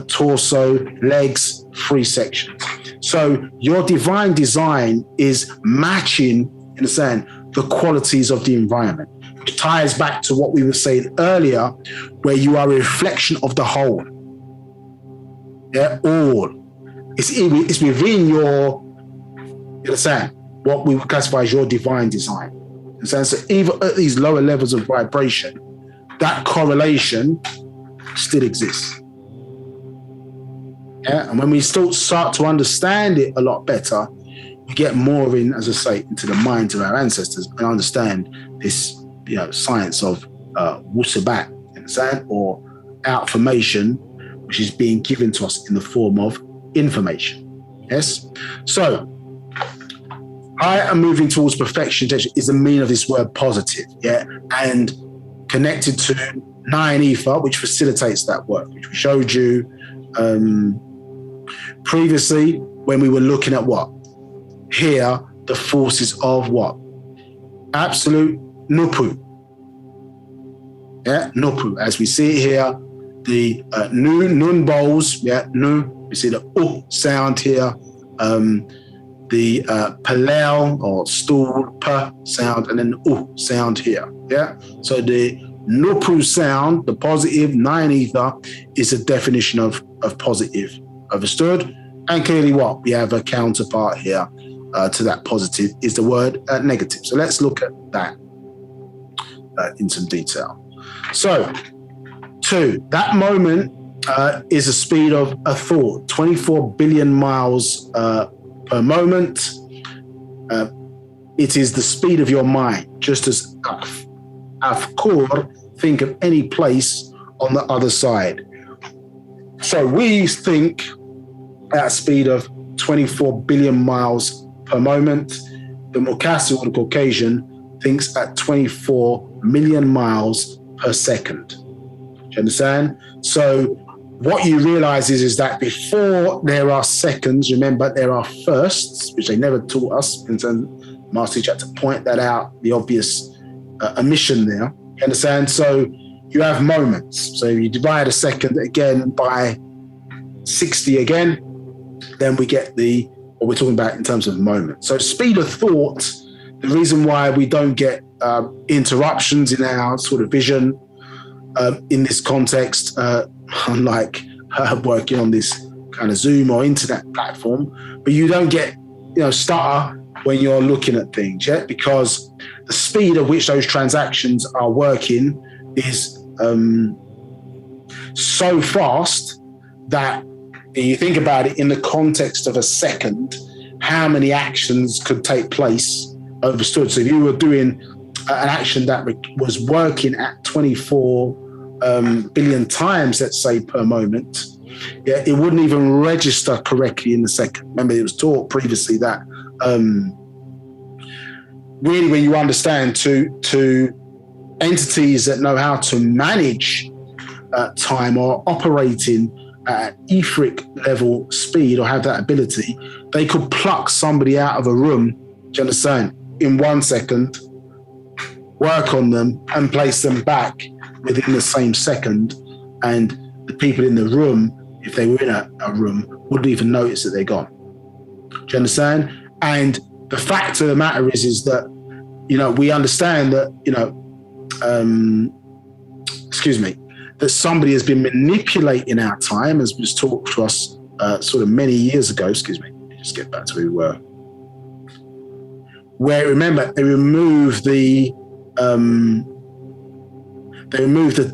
torso, legs, three sections. So your divine design is matching, in a sense, the qualities of the environment, which ties back to what we were saying earlier, where you are a reflection of the whole. All. It's within your, you understand, what we would classify as your divine design. So even at these lower levels of vibration, that correlation still exists. And when we start to understand it a lot better, we get more in, as I say, into the minds of our ancestors and understand this, science of Wu-Sabat, understand, or Outformation, which is being given to us in the form of information. Yes. So I am moving towards perfection is the meaning of this word positive, and connected to nine ether, which facilitates that work, which we showed you previously when we were looking at what? Here, the forces of what? Absolute nupu. Nupu. As we see it here, the nun bowls, nu. We see the sound here, the palel or stool, p sound, and then the sound here. So the nupu sound, the positive nine ether, is a definition of positive. Understood? And clearly what? We have a counterpart here to that positive is the word negative. So let's look at that in some detail. So, 2, that moment is a speed of a thought, 24 billion miles per moment. It is the speed of your mind, just as afkur, think of any place on the other side. So we think at a speed of 24 billion miles per moment. The Mukasu, or the Caucasian, thinks at 24 million miles per second. Do you understand? So what you realize is that before there are seconds, remember there are firsts, which they never taught us. And so Master Teacher had to point that out, the obvious omission there. You understand? So you have moments. So you divide a second again by 60 again, then we get what we're talking about in terms of moments. So speed of thought, the reason why we don't get interruptions in our sort of vision in this context, unlike working on this kind of Zoom or internet platform, but you don't get stutter when you're looking at things, because the speed at which those transactions are working is so fast that you think about it in the context of a second, how many actions could take place overstood. So if you were doing an action that was working at 24 billion times, let's say, per moment, it wouldn't even register correctly in the second. Remember, it was taught previously that really, when you understand to entities that know how to manage time or operating at etheric level speed or have that ability, they could pluck somebody out of a room, do you understand, in 1 second, work on them and place them back within the same second. And the people in the room, if they were in a room, wouldn't even notice that they're gone. Do you understand? And the fact of the matter is that, we understand that, that somebody has been manipulating our time, as was talked to us sort of many years ago. Let me just get back to where we were. Where, remember, they removed the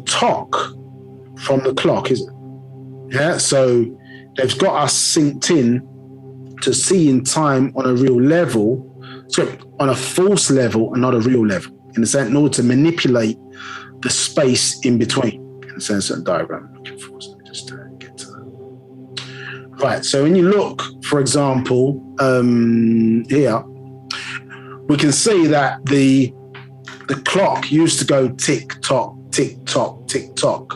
talk from the clock, isn't it? Yeah, so they've got us synced in to seeing time on a real level, so on a false level and not a real level, in order to manipulate the space in between. In a sense, certain diagram I'm looking for. So let me just get to that. Right. So when you look, for example, here, we can see that the clock used to go tick tock, tick tock, tick tock,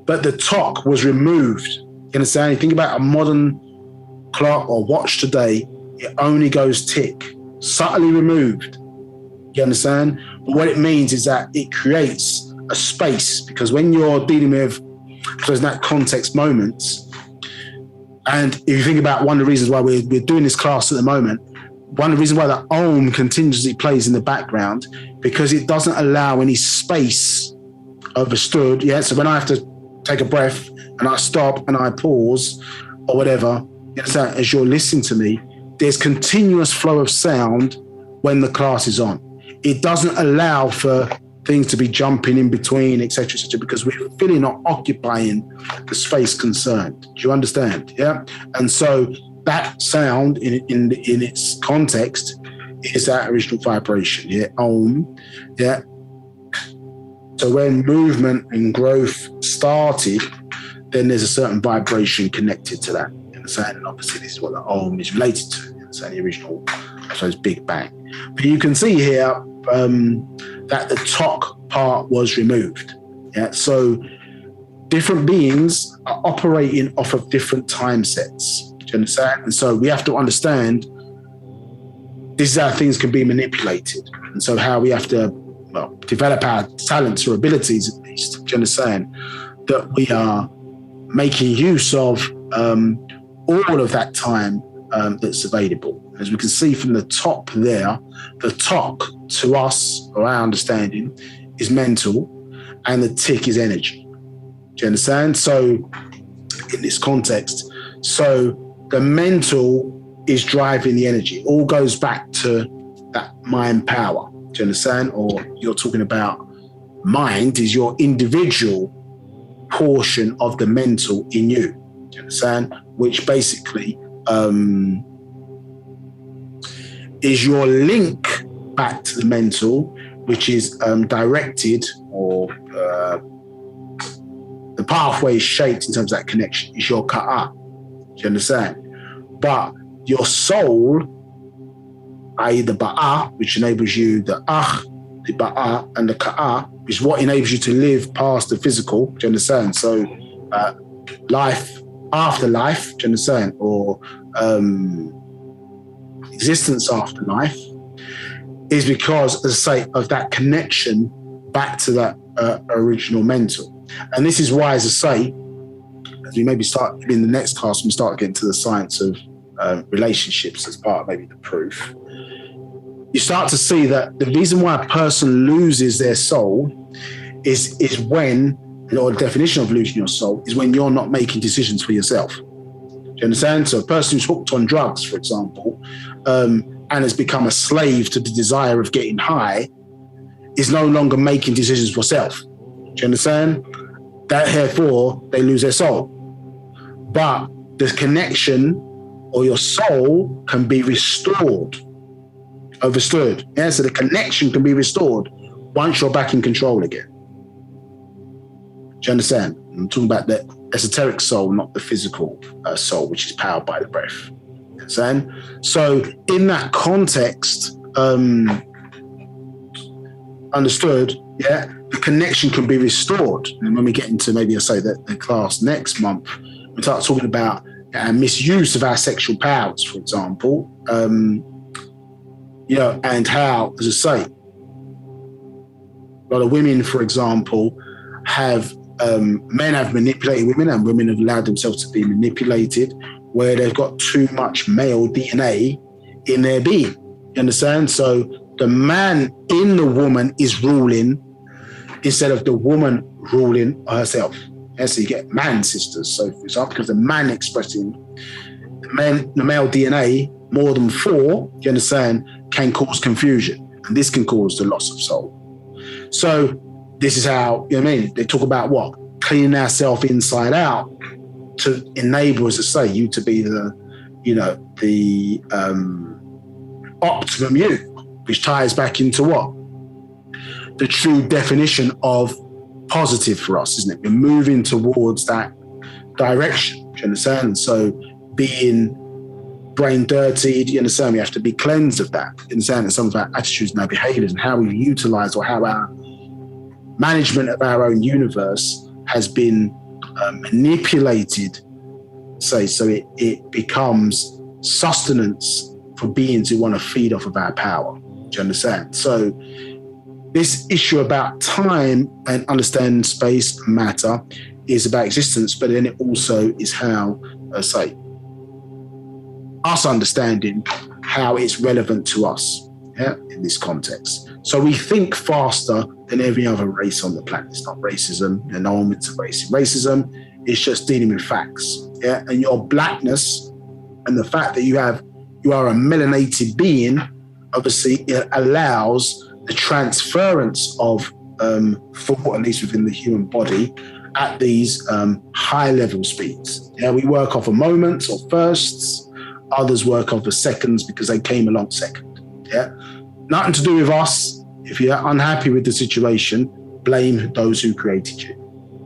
but the tock was removed. You understand? You think about a modern clock or watch today, it only goes tick, subtly removed. You understand? But what it means is that it creates a space, because when you're dealing with those that context moments, and if you think about one of the reasons why we're doing this class at the moment, one of the reasons why the Om continuously plays in the background, because it doesn't allow any space overstood. Yeah. So when I have to take a breath and I stop and I pause or whatever, as you're listening to me, there's continuous flow of sound when the class is on. It doesn't allow for things to be jumping in between, etc., because we're filling or occupying the space concerned. Do you understand? Yeah. And so that sound in its context is that original vibration. Yeah. Om. Yeah. So when movement and growth started, then there's a certain vibration connected to that. And obviously this is what the Om is related to. So the original, I suppose, Big Bang. But you can see here that the talk part was removed. Yeah. So different beings are operating off of different time sets. Do you understand? And so we have to understand this is how things can be manipulated. And so how we have to develop our talents or abilities, at least. Do you understand? That we are making use of all of that time that's available. As we can see from the top there, the talk to us, or our understanding, is mental, and the tick is energy. Do you understand? So in this context, so the mental is driving the energy. It all goes back to that mind power. Do you understand? Or you're talking about mind is your individual portion of the mental in you. Do you understand? Which basically is your link back to the mental, which is directed, or the pathway is shaped in terms of that connection, is your ka'a. Do you understand? But your soul, i.e. the ba'a, which enables you, the the ba'a and the ka'a, is what enables you to live past the physical. Do you understand? So life after life, do you understand? Or existence after life, is because, as I say, of that connection back to that original mental. And this is why, as I say, as we maybe start in the next class, we start getting to the science of relationships as part of maybe the proof, you start to see that the reason why a person loses their soul is when, or the definition of losing your soul, is when you're not making decisions for yourself. Do you understand? So a person who's hooked on drugs, for example, and has become a slave to the desire of getting high, is no longer making decisions for self. Do you understand? That, therefore, they lose their soul. But the connection, or your soul, can be restored. Overstood. Yeah, so the connection can be restored once you're back in control again. Do you understand? I'm talking about the esoteric soul, not the physical soul, which is powered by the breath. You understand? So in that context, understood, yeah, the connection can be restored. And when we get into maybe I say that the class next month, we start talking about misuse of our sexual powers, for example, and how, as I say, a lot of women, for example, have men have manipulated women, and women have allowed themselves to be manipulated, where they've got too much male DNA in their being. You understand? So the man in the woman is ruling instead of the woman ruling herself. And so you get man sisters. So for example, because the man expressing the male DNA more than 4, you understand, can cause confusion. And this can cause the loss of soul. So this is how, you know what I mean? They talk about what? Cleaning ourselves inside out to enable, as I say, you to be the optimum you, which ties back into what? The true definition of positive for us, isn't it? We're moving towards that direction, do you understand? So being brain dirtied, you understand, we have to be cleansed of that. You understand that some of our attitudes and our behaviors and how we utilize or how our management of our own universe has been manipulated, so it becomes sustenance for beings who want to feed off of our power. Do you understand? So this issue about time and understanding space and matter is about existence, but then it also is how, us understanding how it's relevant to us, in this context. So we think faster than every other race on the planet. It's not racism, and no one wins racism. It's just dealing with facts. Yeah, and your blackness and the fact that you are a melanated being, obviously it allows the transference of thought, at least within the human body, at these high level speeds. Yeah, we work off of moments or firsts. Others work off of seconds because they came along second. Yeah, nothing to do with us. If you're unhappy with the situation, blame those who created you.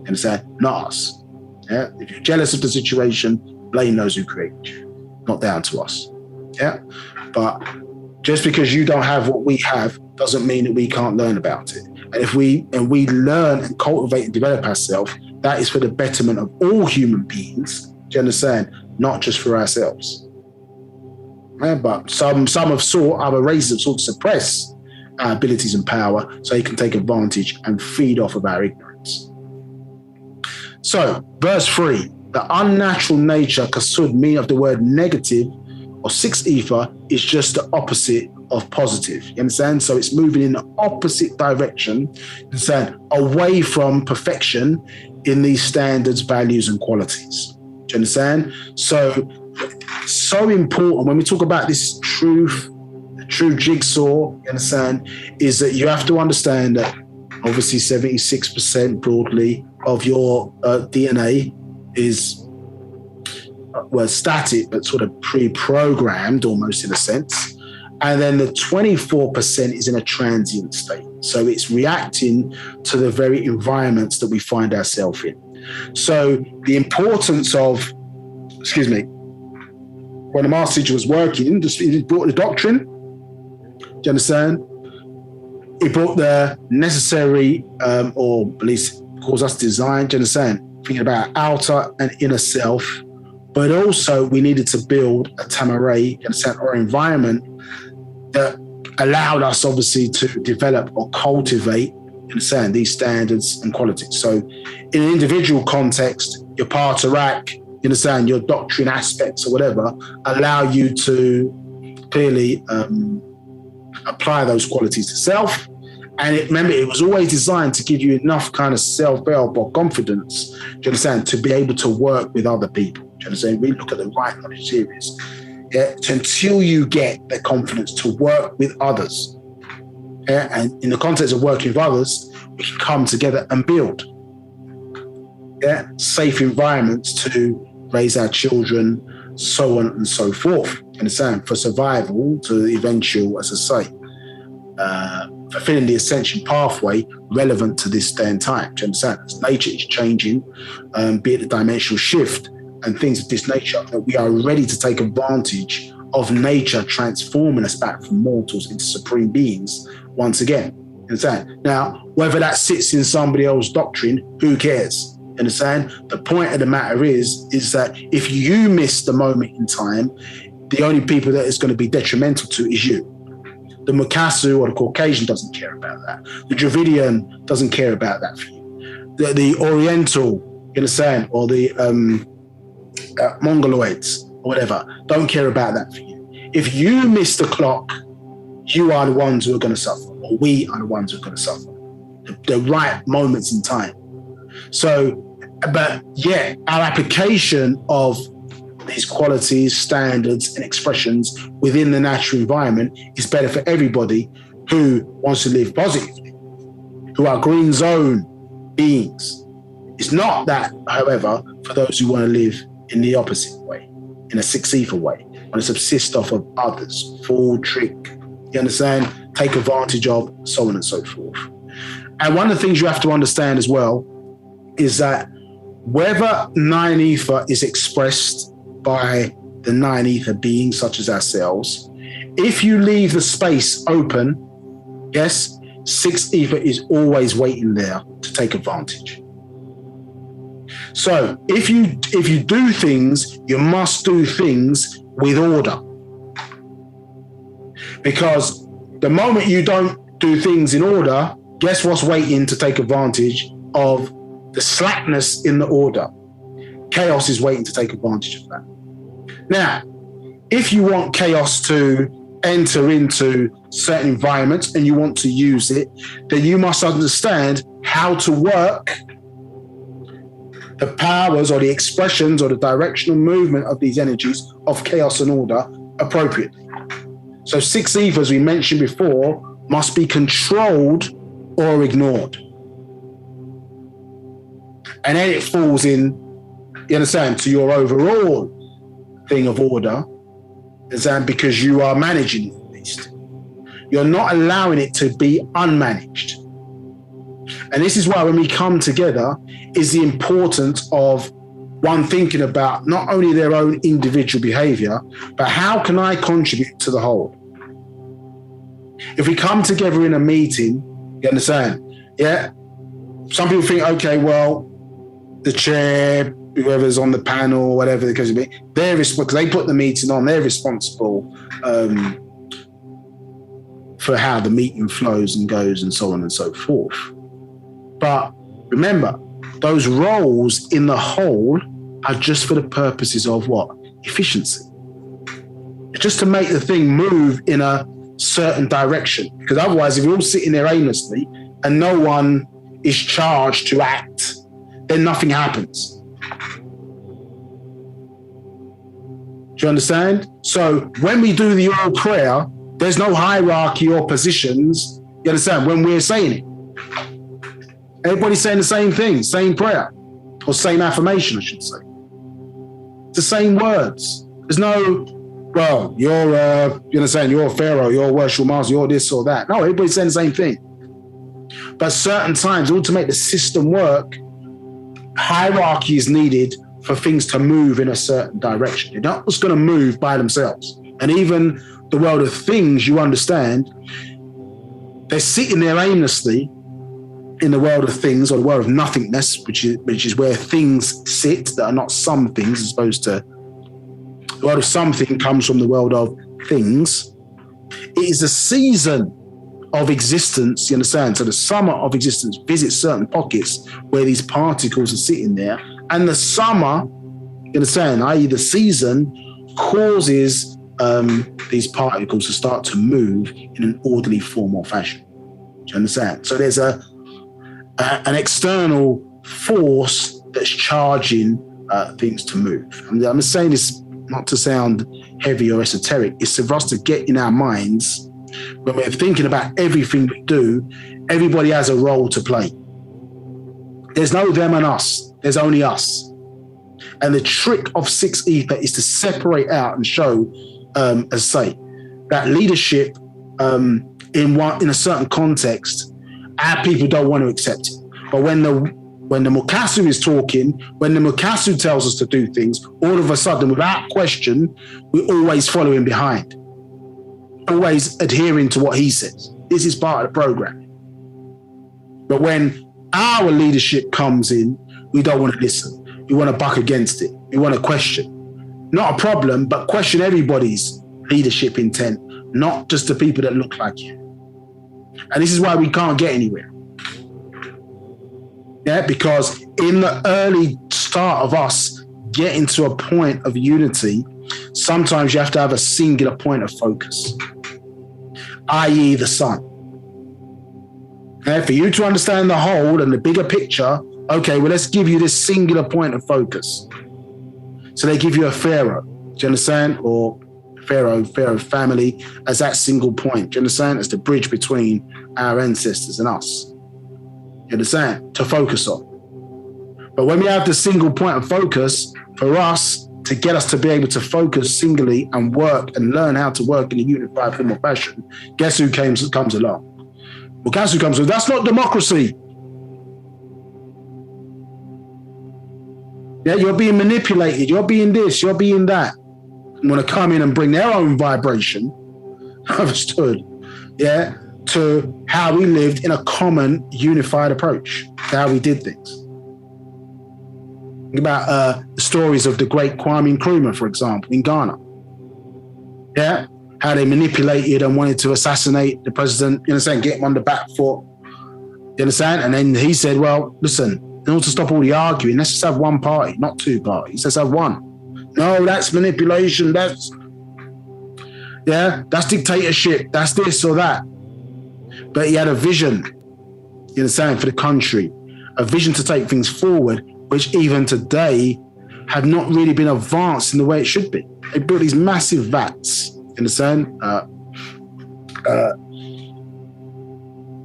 And say, not us. Yeah, if you're jealous of the situation, blame those who created you. Not down to us. Yeah, but just because you don't have what we have doesn't mean that we can't learn about it. And if we learn and cultivate and develop ourselves, that is for the betterment of all human beings. Do you understand? Not just for ourselves. Yeah, but some have sought, other races have sought to suppress our abilities and power so they can take advantage and feed off of our ignorance. So, verse 3, the unnatural nature, kasud, meaning of the word negative, or 6 ether, is just the opposite of positive. You understand? So it's moving in the opposite direction, you understand, away from perfection in these standards, values, and qualities. Do you understand? So important when we talk about this truth, the true jigsaw, you understand, is that you have to understand that obviously 76% broadly of your DNA is static, but sort of pre-programmed almost in a sense. And then the 24% is in a transient state. So it's reacting to the very environments that we find ourselves in. So the importance of, when the master teacher was working, he brought the doctrine. Do you understand? He brought the necessary, or at least calls us design. Do you understand? Thinking about outer and inner self. But also we needed to build a tamaray, you understand, or environment that allowed us obviously to develop or cultivate, you understand, these standards and qualities. So in an individual context, your partarak, you understand, your doctrine aspects or whatever, allow you to clearly apply those qualities to self. And remember, it was always designed to give you enough kind of self-help or confidence, do you understand, to be able to work with other people. Do you understand? We look at the right knowledge series. Yeah, until you get the confidence to work with others. Yeah, and in the context of working with others, we can come together and build safe environments to raise our children, so on and so forth. You understand? For survival to the eventual, as I say, fulfilling the ascension pathway relevant to this day and time. Do you understand? As nature is changing, be it the dimensional shift and things of this nature, that we are ready to take advantage of nature transforming us back from mortals into supreme beings once again. understand? Now, whether that sits in somebody else's doctrine, who cares? Understand? The point of the matter is that if you miss the moment in time, the only people that it's going to be detrimental to is you. The Mukasu or the Caucasian doesn't care about that. The Dravidian doesn't care about that for you. The Oriental, you understand, or the Mongoloids or whatever, don't care about that for you. If you miss the clock, you are the ones who are going to suffer, or we are the ones who are going to suffer. The right moments in time. So, but yeah, our application of these qualities, standards, and expressions within the natural environment is better for everybody who wants to live positively, who are green zone beings. It's not that, however, for those who want to live in the opposite way, in a six ether way, want to subsist off of others, fall, trick, you understand, take advantage of, so on and so forth. And one of the things you have to understand as well is that whether nine ether is expressed by the nine ether beings such as ourselves, if you leave the space open, yes, six ether is always waiting there to take advantage. So if you do things, you must do things with order. Because the moment you don't do things in order, guess what's waiting to take advantage of the slackness in the order? Chaos is waiting to take advantage of that. Now, if you want chaos to enter into certain environments and you want to use it, then you must understand how to work the powers or the expressions or the directional movement of these energies of chaos and order appropriately. So six ether, as we mentioned before, must be controlled or ignored. And then it falls in, you understand, to your overall thing of order, because you are managing it at least. You're not allowing it to be unmanaged. And this is why when we come together is the importance of one thinking about not only their own individual behavior, but how can I contribute to the whole? If we come together in a meeting, you understand? Yeah. Some people think, okay, well, the chair, whoever's on the panel, whatever the case may be, they're responsible. They put the meeting on. They're responsible for how the meeting flows and goes, and so on and so forth. But remember, those roles in the whole are just for the purposes of what? Efficiency. It's just to make the thing move in a certain direction. Because otherwise, if you're all sitting there aimlessly and no one is charged to act, then nothing happens. Do you understand? So when we do the oral prayer, there's no hierarchy or positions. You understand? When we're saying it, everybody's saying the same thing, same prayer, or same affirmation, I should say. It's the same words. There's no, well, you're, you understand, you're a pharaoh, you're a worship master, you're this or that. No, everybody's saying the same thing. But certain times, in order to make the system work, hierarchy is needed for things to move in a certain direction. They're not just going to move by themselves. And even the world of things, you understand, they're sitting there aimlessly in the world of things, or the world of nothingness, which is where things sit that are not some things, as opposed to the world of something comes from the world of things. It is a season of existence, you understand? So the summer of existence visits certain pockets where these particles are sitting there, and the summer, you understand, i.e. the season, causes these particles to start to move in an orderly form or fashion. Do you understand? So there's an external force that's charging things to move. I'm saying this not to sound heavy or esoteric. It's for us to get in our minds, when we're thinking about everything we do, everybody has a role to play. There's no them and us. There's only us. And the trick of six ether is to separate out and show, as say, that leadership in a certain context, our people don't want to accept it. But when the Mukasu is talking, when the Mukasu tells us to do things, all of a sudden, without question, we're always following behind, always adhering to what he says. This is part of the program. But when our leadership comes in, we don't want to listen. We want to buck against it. We want to question. Not a problem, but question everybody's leadership intent, not just the people that look like you. And this is why we can't get anywhere. Yeah, because in the early start of us getting to a point of unity, sometimes you have to have a singular point of focus, i.e. the sun. Yeah, for you to understand the whole and the bigger picture, okay, well, let's give you this singular point of focus. So they give you a pharaoh, do you understand? Or pharaoh family as that single point, do you understand? As the bridge between our ancestors and us, you understand? To focus on. But when we have the single point of focus, for us, to get us to be able to focus singly and work and learn how to work in a unified form of fashion, guess who comes along? Well, guess who comes along? That's not democracy. Yeah, you're being manipulated. You're being this, you're being that. You want to come in and bring their own vibration, understood, yeah, to how we lived in a common, unified approach to how we did things. Think about the stories of the great Kwame Nkrumah, for example, in Ghana. Yeah, how they manipulated and wanted to assassinate the president, you understand, get him on the back foot, you understand? And then he said, well, listen, in order to stop all the arguing, let's just have one party, not two parties. Let's have one. No, that's manipulation. That's dictatorship. That's this or that. But he had a vision, you understand, for the country, a vision to take things forward, which even today have not really been advanced in the way it should be. They built these massive vats, you understand?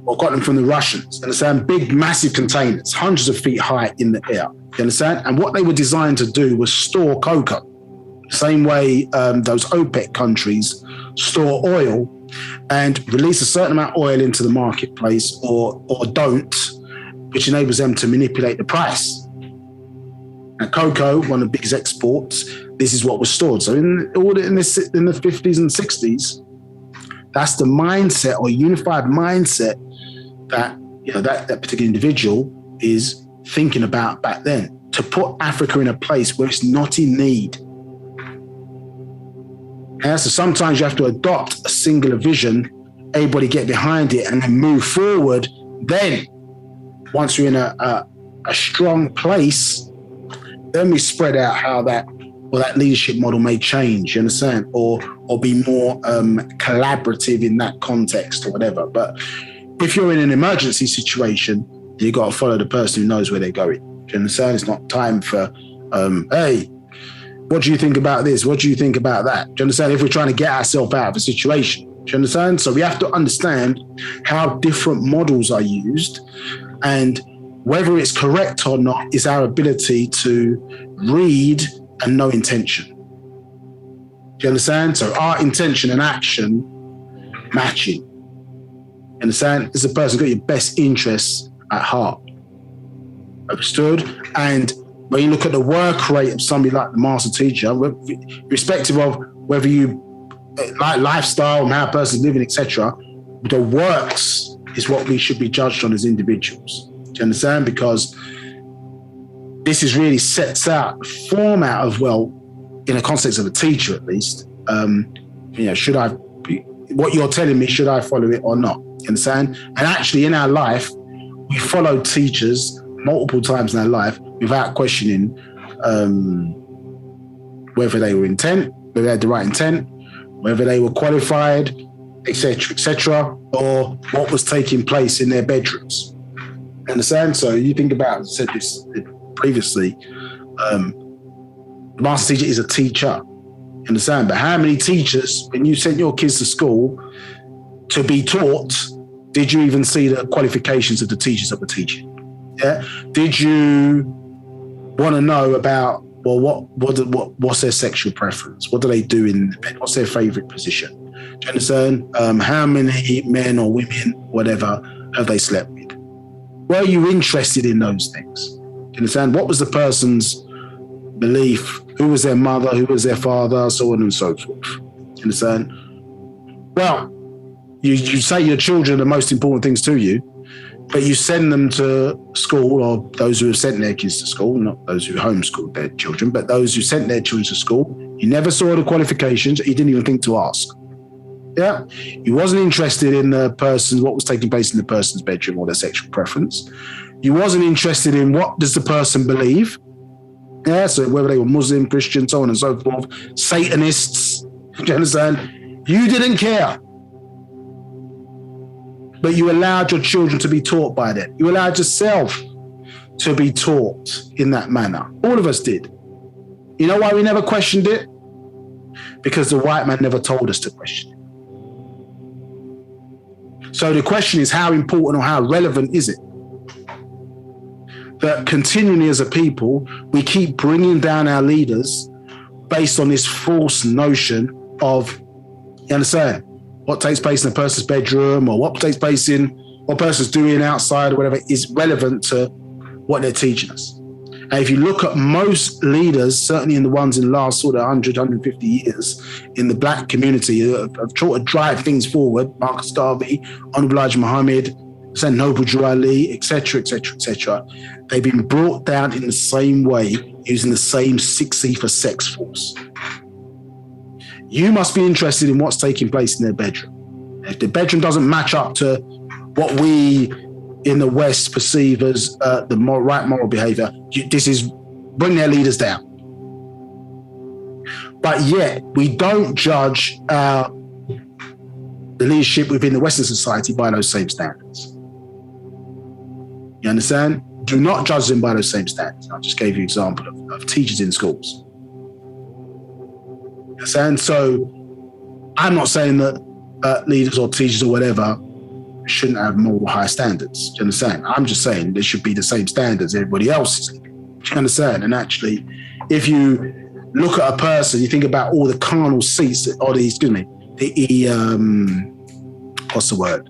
Or got them from the Russians, understand? Big, massive containers, hundreds of feet high in the air, you understand? And what they were designed to do was store cocoa, same way those OPEC countries store oil and release a certain amount of oil into the marketplace or don't, which enables them to manipulate the price. And cocoa, one of the biggest exports, this is what was stored. So in the 50s and 60s, that's the mindset or unified mindset that, you know, that particular individual is thinking about back then, to put Africa in a place where it's not in need. And so sometimes you have to adopt a singular vision, everybody get behind it and then move forward. Then once you're in a strong place, then we spread out how that leadership model may change, you understand? Or be more collaborative in that context or whatever. But if you're in an emergency situation, you got to follow the person who knows where they're going. Do you understand? It's not time for, hey, what do you think about this? What do you think about that? Do you understand? If we're trying to get ourselves out of a situation, do you understand? So we have to understand how different models are used, and whether it's correct or not is our ability to read and know intention. Do you understand? So our intention and action matching. You understand? This is a person got your best interests at heart. Understood? And when you look at the work rate of somebody like the master teacher, irrespective of whether you like lifestyle and how a person's living, etc., the works is what we should be judged on as individuals. Do you understand? Because this is really sets out the format of, well, in the context of a teacher at least, should I, what you're telling me, should I follow it or not? You understand? And actually in our life, we follow teachers multiple times in our life without questioning whether they were whether they had the right intent, whether they were qualified, etc., or what was taking place in their bedrooms. You understand? So you think about, I said this previously, the master teacher is a teacher. You understand? But how many teachers, when you sent your kids to school to be taught, did you even see the qualifications of the teachers that were teaching? Yeah. Did you want to know about, well, what's their sexual preference? What do they do in bed? What's their favorite position? Do you understand? How many men or women, whatever, have they slept with? Were you interested in those things? Do you understand? What was the person's belief? Who was their mother? Who was their father? So on and so forth. Do you understand? Well, you say your children are the most important things to you. But you send them to school, or those who have sent their kids to school, not those who homeschooled their children, but those who sent their children to school, you never saw the qualifications, you didn't even think to ask. Yeah, you wasn't interested in the person, what was taking place in the person's bedroom or their sexual preference. You wasn't interested in what does the person believe. Yeah, so whether they were Muslim, Christian, so on and so forth, Satanists, do you understand? You didn't care. But you allowed your children to be taught by them. You allowed yourself to be taught in that manner. All of us did. You know why we never questioned it? Because the white man never told us to question it. So the question is, how important or how relevant is it that continually as a people, we keep bringing down our leaders based on this false notion of, you understand, what takes place in a person's bedroom or what takes place in what a person's doing outside or whatever is relevant to what they're teaching us. And if you look at most leaders, certainly in the ones in the last sort of 100, 150 years in the black community have tried to drive things forward, Marcus Garvey, Honorable Elijah Muhammad, Saint Noble Drew Ali, etc., etc., etc. They've been brought down in the same way, using the same 6 for sex force. You must be interested in what's taking place in their bedroom. If the bedroom doesn't match up to what we in the West perceive as the right moral behavior, this is bring their leaders down. But yet, we don't judge the leadership within the Western society by those same standards. You understand? Do not judge them by those same standards. I just gave you an example of teachers in schools. You understand? So I'm not saying that leaders or teachers or whatever shouldn't have moral high standards. Do you understand? I'm just saying there should be the same standards everybody else is. Do you understand? And actually, if you look at a person, you think about all the carnal seats, or the, excuse me, what's the word?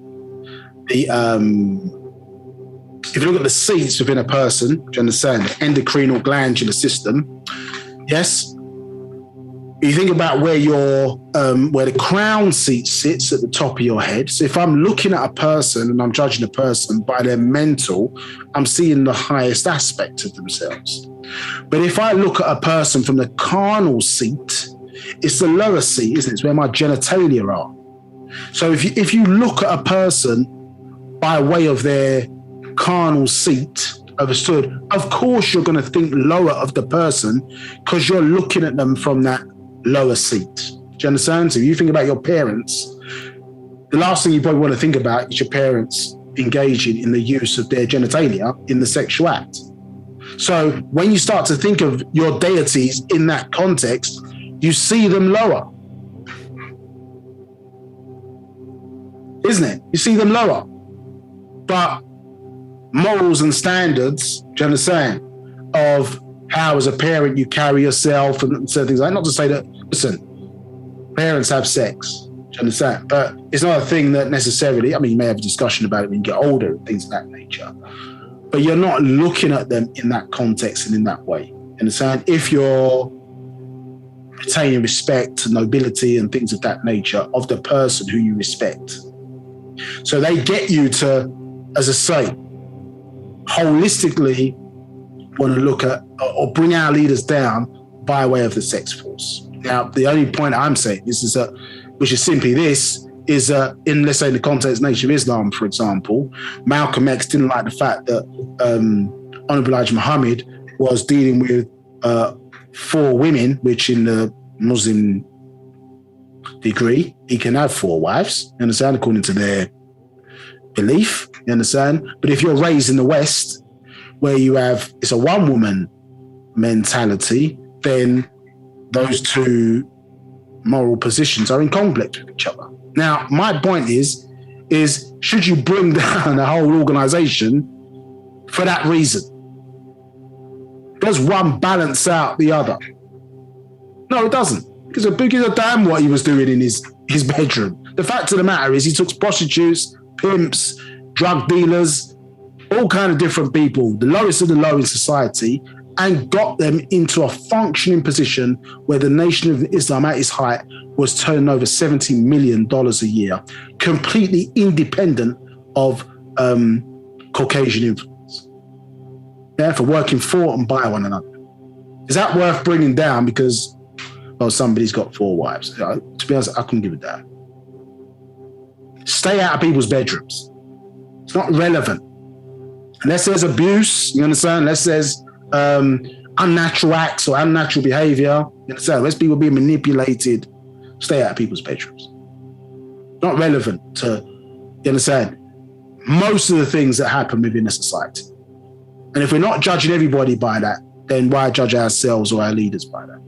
If you look at the seats within a person, do you understand? The endocrine glandular system, yes. You think about where the crown seat sits at the top of your head. So if I'm looking at a person and I'm judging a person by their mental, I'm seeing the highest aspect of themselves. But if I look at a person from the carnal seat, it's the lower seat, isn't it? It's where my genitalia are. So if you look at a person by way of their carnal seat, understood, of course you're going to think lower of the person because you're looking at them from that lower seat. Do you understand? So if you think about your parents, the last thing you probably want to think about is your parents engaging in the use of their genitalia in the sexual act. So when you start to think of your deities in that context, you see them lower. Isn't it? You see them lower. But morals and standards, do you understand, of how as a parent you carry yourself and certain things like that. Not to say that, listen, parents have sex, do you understand? But it's not a thing that necessarily, I mean, you may have a discussion about it when you get older and things of that nature, but you're not looking at them in that context and in that way. You understand? If you're retaining respect, nobility and things of that nature of the person who you respect. So they get you to, as I say, holistically want to look at or bring our leaders down by way of the sex force. Now, the only point I'm saying is that, which is simply this, is that in, let's say, in the context of Nation of Islam, for example, Malcolm X didn't like the fact that Honorable Elijah Muhammad was dealing with 4 women, which in the Muslim degree, he can have 4 wives, you understand, according to their belief, you understand? But if you're raised in the West, where you have, it's a one-woman mentality, then those 2 moral positions are in conflict with each other. Now, my point is should you bring down a whole organization for that reason? Does one balance out the other? No, it doesn't. Because a damn what he was doing in his bedroom. The fact of the matter is he took prostitutes, pimps, drug dealers, all kind of different people, the lowest of the low in society, and got them into a functioning position where the Nation of Islam at its height was turning over $70 million a year, completely independent of Caucasian influence. Yeah, for working for and by one another. Is that worth bringing down because, well, somebody's got 4 wives? To be honest, I couldn't give a damn. Stay out of people's bedrooms. It's not relevant. Unless there's abuse, you understand? Unless there's unnatural acts or unnatural behavior, you understand? Unless people being manipulated, stay out of people's bedrooms. Not relevant to, you understand, most of the things that happen within a society. And if we're not judging everybody by that, then why judge ourselves or our leaders by that?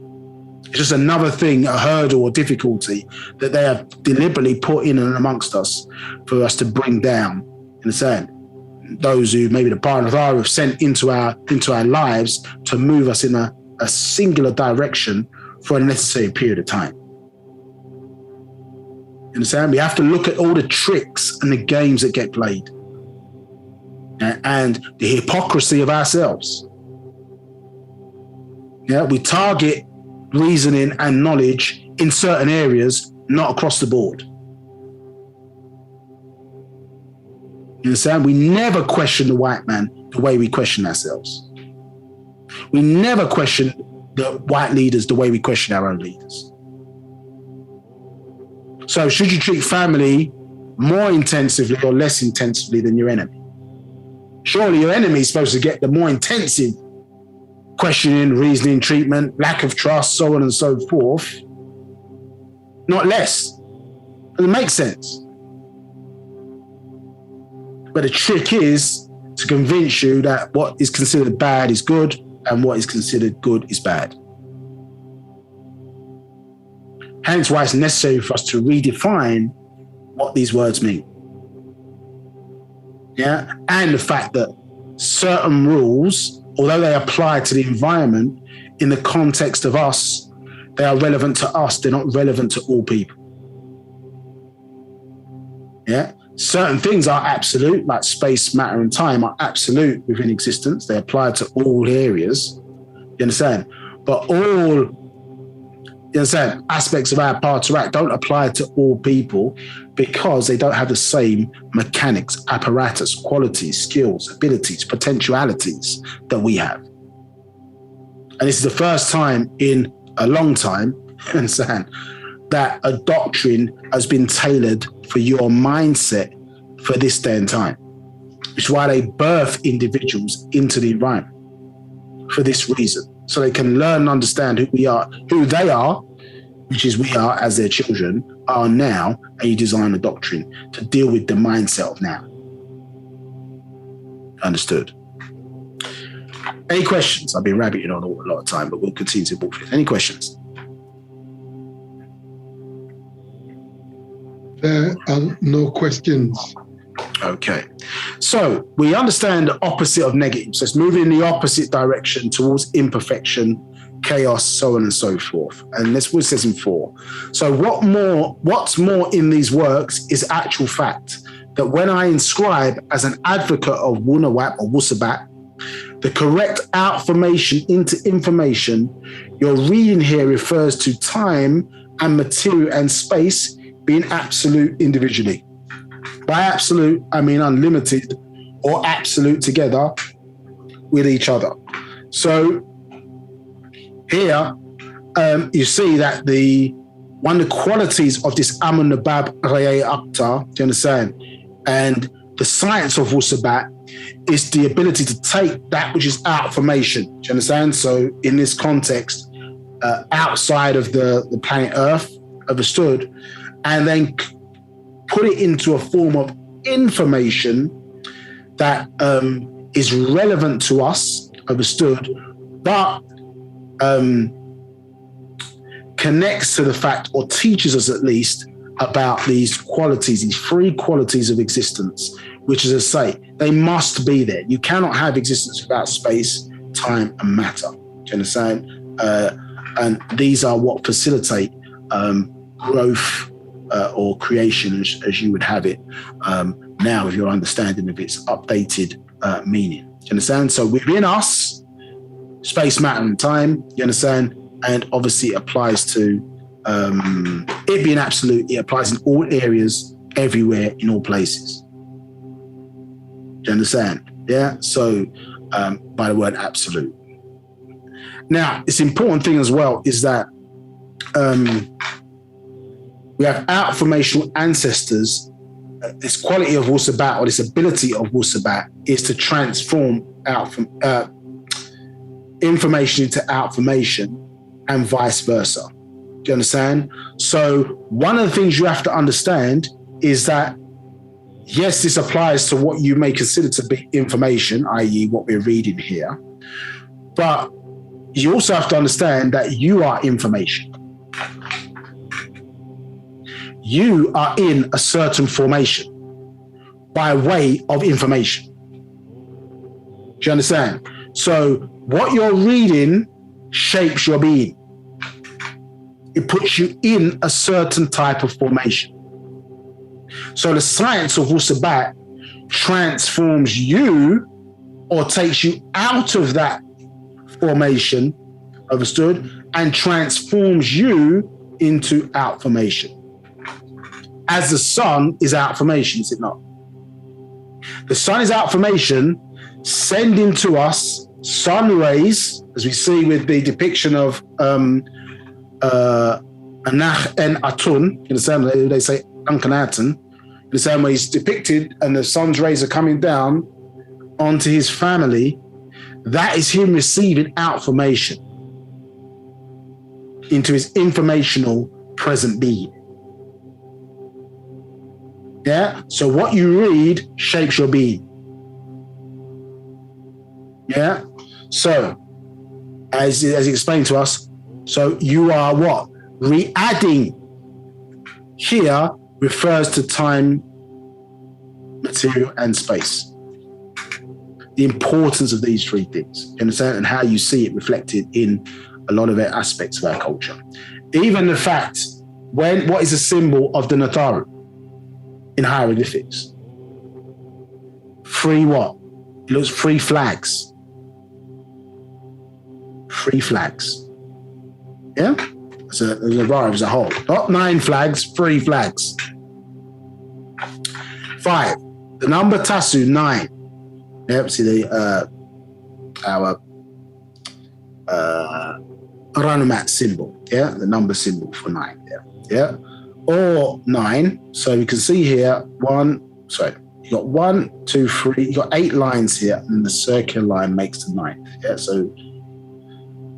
It's just another thing, a hurdle or difficulty that they have deliberately put in and amongst us for us to bring down, you understand? Those who maybe the partner of our have sent into our lives to move us in a singular direction for a necessary period of time. You understand? We have to look at all the tricks and the games that get played and the hypocrisy of ourselves. Yeah, we target reasoning and knowledge in certain areas, not across the board. You understand? We never question the white man the way we question ourselves. We never question the white leaders the way we question our own leaders. So should you treat family more intensively or less intensively than your enemy? Surely your enemy is supposed to get the more intensive questioning, reasoning, treatment, lack of trust, so on and so forth, not less. It makes sense. But the trick is to convince you that what is considered bad is good and what is considered good is bad. Hence why it's necessary for us to redefine what these words mean. Yeah, and the fact that certain rules, although they apply to the environment, in the context of us, they are relevant to us. They're not relevant to all people. Yeah, certain things are absolute, like space, matter, and time are absolute within existence. They apply to all areas. You understand? But all, you understand, aspects of our power to act don't apply to all people because they don't have the same mechanics, apparatus, qualities, skills, abilities, potentialities that we have. And this is the first time in a long time, you understand, that a doctrine has been tailored for your mindset for this day and time. Which is why they birth individuals into the environment for this reason. So they can learn and understand who we are, who they are, which is we are as their children, are now, and you design a doctrine to deal with the mindset of now. Understood? Any questions? I've been rabbiting on a lot of time, but we'll continue to walk through. Any questions? There are no questions. Okay. So we understand the opposite of negative. So it's moving in the opposite direction towards imperfection, chaos, so on and so forth. And that's what it says in 4. So what's more in these works is actual fact that when I inscribe as an advocate of Yaanuwn or Wu-Sabat, the correct outformation into information, your reading here refers to time and material and space being absolute individually. By absolute, I mean unlimited or absolute together with each other. So here you see that one of the qualities of this Nabab Akta, do you understand? And the science of Wu-Sabat is the ability to take that which is outformation. Do you understand? So in this context, outside of the planet Earth, understood, and then put it into a form of information that is relevant to us, understood, but connects to the fact, or teaches us at least, about these qualities, these 3 qualities of existence, which, as I say, they must be there. You cannot have existence without space, time, and matter. Do you understand? And these are what facilitate growth or creation, as you would have it now, with your understanding of its updated meaning. Do you understand? So within us, space, matter, and time, you understand? And obviously it applies to it being absolute. It applies in all areas, everywhere, in all places. you understand? Yeah. So by the word absolute. Now, it's important thing as well is that we have outformational ancestors. This quality of Wu-Sabat, or this ability of Wu-Sabat, is to transform information into outformation and vice versa. Do you understand? So one of the things you have to understand is that, yes, this applies to what you may consider to be information, i.e. what we're reading here, but you also have to understand that you are information. You are in a certain formation by way of information. Do you understand? So what you're reading shapes your being. It puts you in a certain type of formation. So the science of Wu-Sabat transforms you, or takes you out of that formation, understood, and transforms you into outformation. As the sun is outformation, is it not? The sun is outformation, sending to us sun rays, as we see with the depiction of Anach en Atun, in the same way they say Ankanaten, in the same way he's depicted, and the sun's rays are coming down onto his family. That is him receiving outformation into his informational present being. Yeah. So what you read shapes your being. Yeah. So as he explained to us, so you are what? Re-adding here refers to time, material, and space. The importance of these three things, you understand, and how you see it reflected in a lot of aspects of our culture. Even the fact, what is a symbol of the Natharu in hieroglyphics? Three what? It looks three flags. Three flags. Yeah? As a Natharu as a whole. Not 9 flags, 3 flags. 5. The number Tasu, 9. Yep, see our Ranumat symbol, yeah, the number symbol for 9 there, yeah, or 9. So we can see here you got 1, 2, 3, you got 8 lines here, and the circular line makes the 9th, yeah. So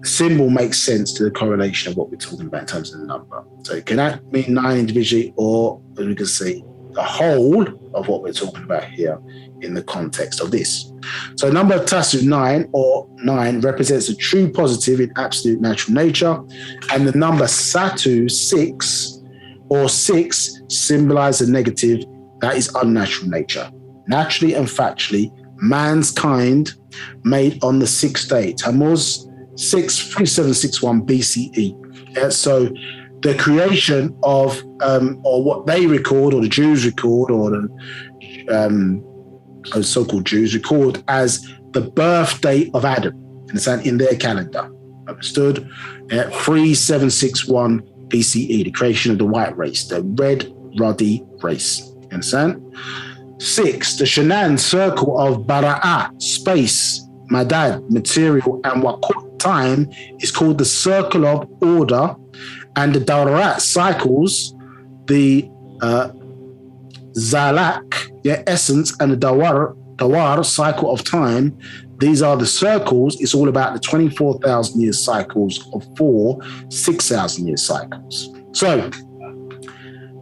the symbol makes sense to the correlation of what we're talking about in terms of the number. So it can mean 9 individually, or as we can see, the whole of what we're talking about here in the context of this. So number of Tasu 9, or 9, represents a true positive in absolute natural nature, and the number Satu 6, or 6, symbolizes a negative, that is unnatural nature. Naturally and factually, man's kind made on the 6th day, Tammuz 3761 BCE. Yeah, so the creation of, or what they record, or the Jews record, or the so-called Jews record as the birthday of Adam, in their calendar. Understood? 3761 BCE, the creation of the white race, the red, ruddy race. Understand? 6, the Shanan circle of Bara'ah, space, Madad, material, and Waqut, time, is called the circle of order. And the Dawrat cycles, the Zalak, essence, and the Dawar cycle of time, these are the circles. It's all about the 24,000 year cycles of 4 6,000 year cycles. So,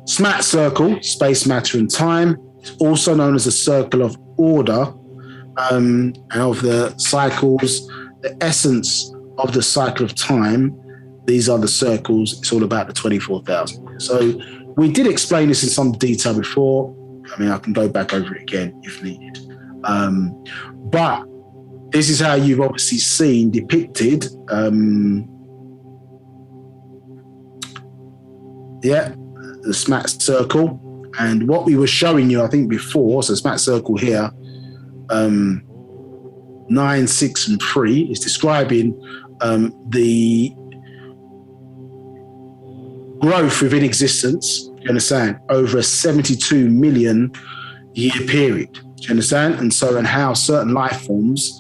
Smat circle, space, matter, and time, is also known as the circle of order, and of the cycles, the essence of the cycle of time. These are the circles. It's all about the 24,000. So we did explain this in some detail before. I mean, I can go back over it again if needed. But this is how you've obviously seen depicted, the Smat circle. And what we were showing you, I think, before, so Smat circle here, 9, 6, and 3 is describing the growth within existence, you understand, over a 72 million year period. Do you understand? And so, and how certain life forms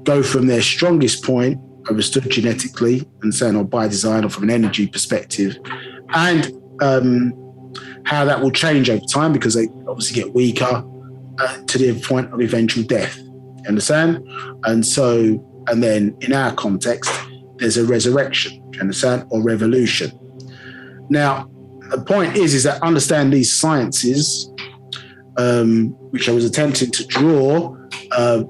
go from their strongest point, understood genetically, and saying, or by design, or from an energy perspective, and how that will change over time because they obviously get weaker to the point of eventual death. You understand? And so, and then in our context, there's a resurrection. Do you understand? Or revolution. Now, the point is that understand these sciences, which I was attempting to draw, I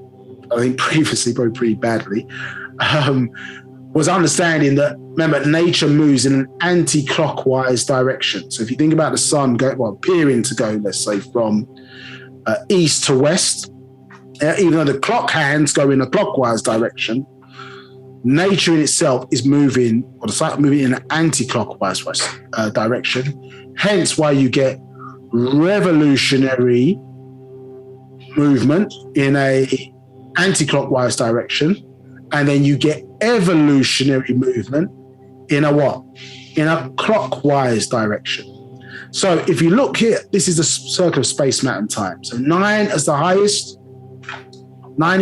think previously, probably pretty badly, was understanding that, remember, nature moves in an anti-clockwise direction. So if you think about the sun appearing to go, let's say, from east to west, even though the clock hands go in a clockwise direction, nature in itself is moving, or the cycle moving in an anti-clockwise direction. Hence why you get revolutionary movement in a anti-clockwise direction, and then you get evolutionary movement in a what? In a clockwise direction. So if you look here, this is the circle of space, matter, and time. So 9 as the highest, 9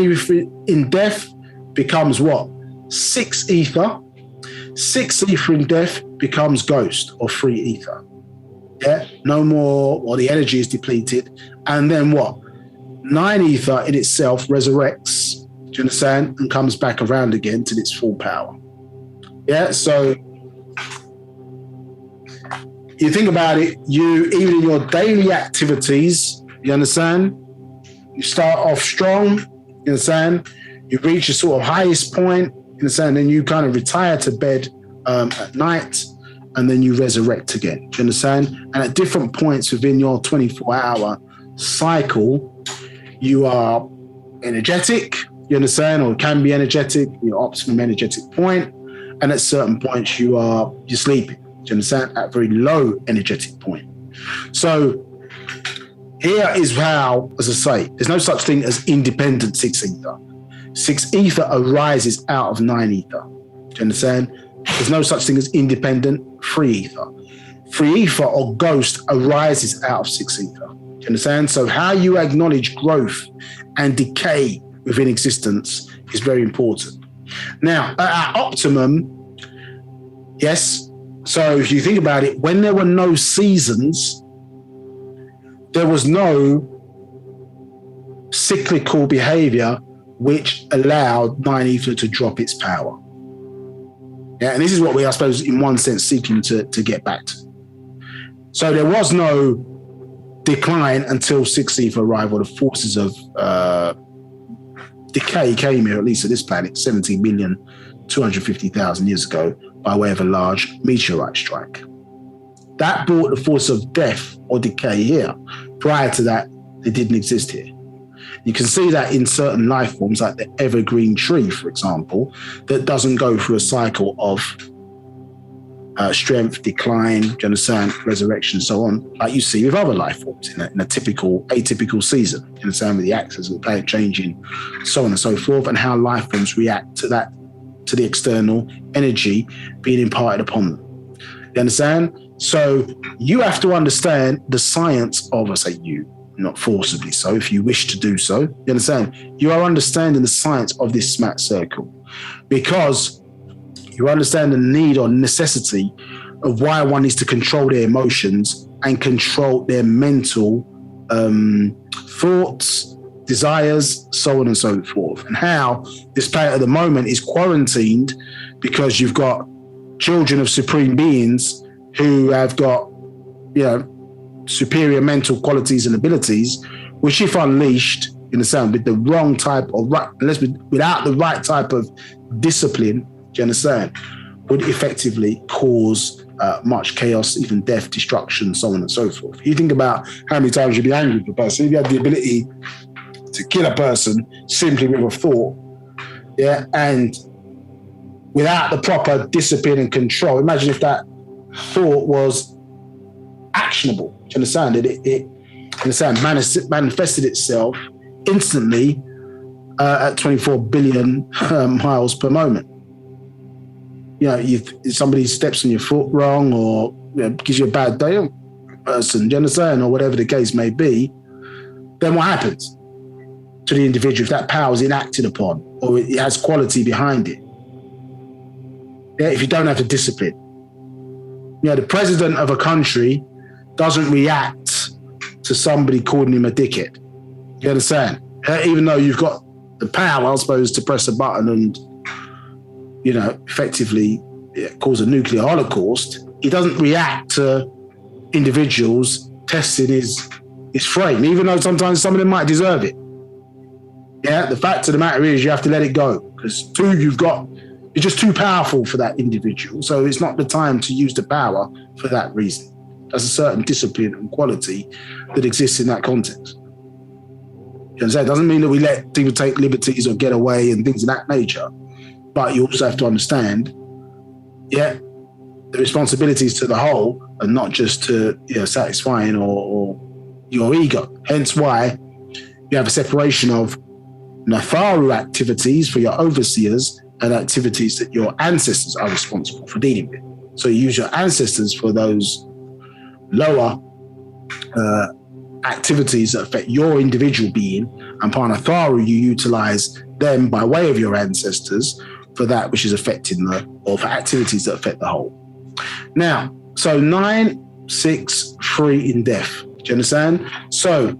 in death becomes what? 6 ether. 6 ether in death becomes ghost or free ether. Yeah, no more, or the energy is depleted. And then what? 9 ether in itself resurrects, do you understand, and comes back around again to its full power. Yeah, so you think about it, you, even in your daily activities, you understand, you start off strong, you understand, you reach a sort of highest point, you understand, then you kind of retire to bed at night, and then you resurrect again, do you understand? And at different points within your 24-hour cycle, you are energetic, you understand, or can be energetic, your optimum energetic point, and at certain points you're sleeping, do you understand, at a very low energetic point. So here is how, as I say, there's no such thing as independent 6 ether. 6 ether arises out of 9 ether, do you understand? There's no such thing as independent 3 ether. 3 ether or ghost arises out of 6 ether. Do you understand? So how you acknowledge growth and decay within existence is very important. Now, at our optimum, yes, so if you think about it, when there were no seasons, there was no cyclical behavior which allowed 9 ether to drop its power. Yeah, and this is what we are, I suppose, in one sense, seeking to get back to. So there was no decline until 6 ether arrived, or the forces of decay came here, at least at this planet, 17,250,000 years ago, by way of a large meteorite strike. That brought the force of death or decay here. Prior to that, they didn't exist here. You can see that in certain life forms, like the evergreen tree, for example, that doesn't go through a cycle of strength, decline, do you understand, resurrection, so on, like you see with other life forms in a typical, atypical season. You understand, with the axis of the planet changing, so on and so forth, and how life forms react to that, to the external energy being imparted upon them. You understand? So you have to understand the science of, I say you, not forcibly so, if you wish to do so. You understand? You are understanding the science of this smart circle because you understand the need or necessity of why one needs to control their emotions and control their mental thoughts, desires, so on and so forth, and how this planet at the moment is quarantined because you've got children of supreme beings who have got, you know, superior mental qualities and abilities, which if unleashed, you understand, with the wrong type of without the right type of discipline, do you understand, would effectively cause much chaos, even death, destruction, so on and so forth. You think about how many times you'd be angry with a person. If you had the ability to kill a person simply with a thought, yeah, and without the proper discipline and control, imagine if that thought was actionable. Do you understand? It manifested itself instantly at 24 billion miles per moment. You know, if somebody steps on your foot wrong, or, you know, gives you a bad day, person, do you understand, or whatever the case may be, then what happens to the individual if that power is enacted upon or it has quality behind it? Yeah, if you don't have the discipline. You know, the president of a country doesn't react to somebody calling him a dickhead. You understand? Even though you've got the power, I suppose, to press a button and, you know, effectively cause a nuclear holocaust, he doesn't react to individuals testing his frame, even though sometimes some of them might deserve it. Yeah, the fact of the matter is you have to let it go, because you're just too powerful for that individual. So it's not the time to use the power for that reason. There's a certain discipline and quality that exists in that context. You understand? It doesn't mean that we let people take liberties or get away and things of that nature. But you also have to understand, the responsibilities to the whole and not just to satisfying or your ego. Hence why you have a separation of Natharu activities for your overseers and activities that your ancestors are responsible for dealing with. So you use your ancestors for those lower activities that affect your individual being, and Panatharu, you utilize them by way of your ancestors for that which is affecting or for activities that affect the whole. Now, so 9, 6, 3 in death. Do you understand? So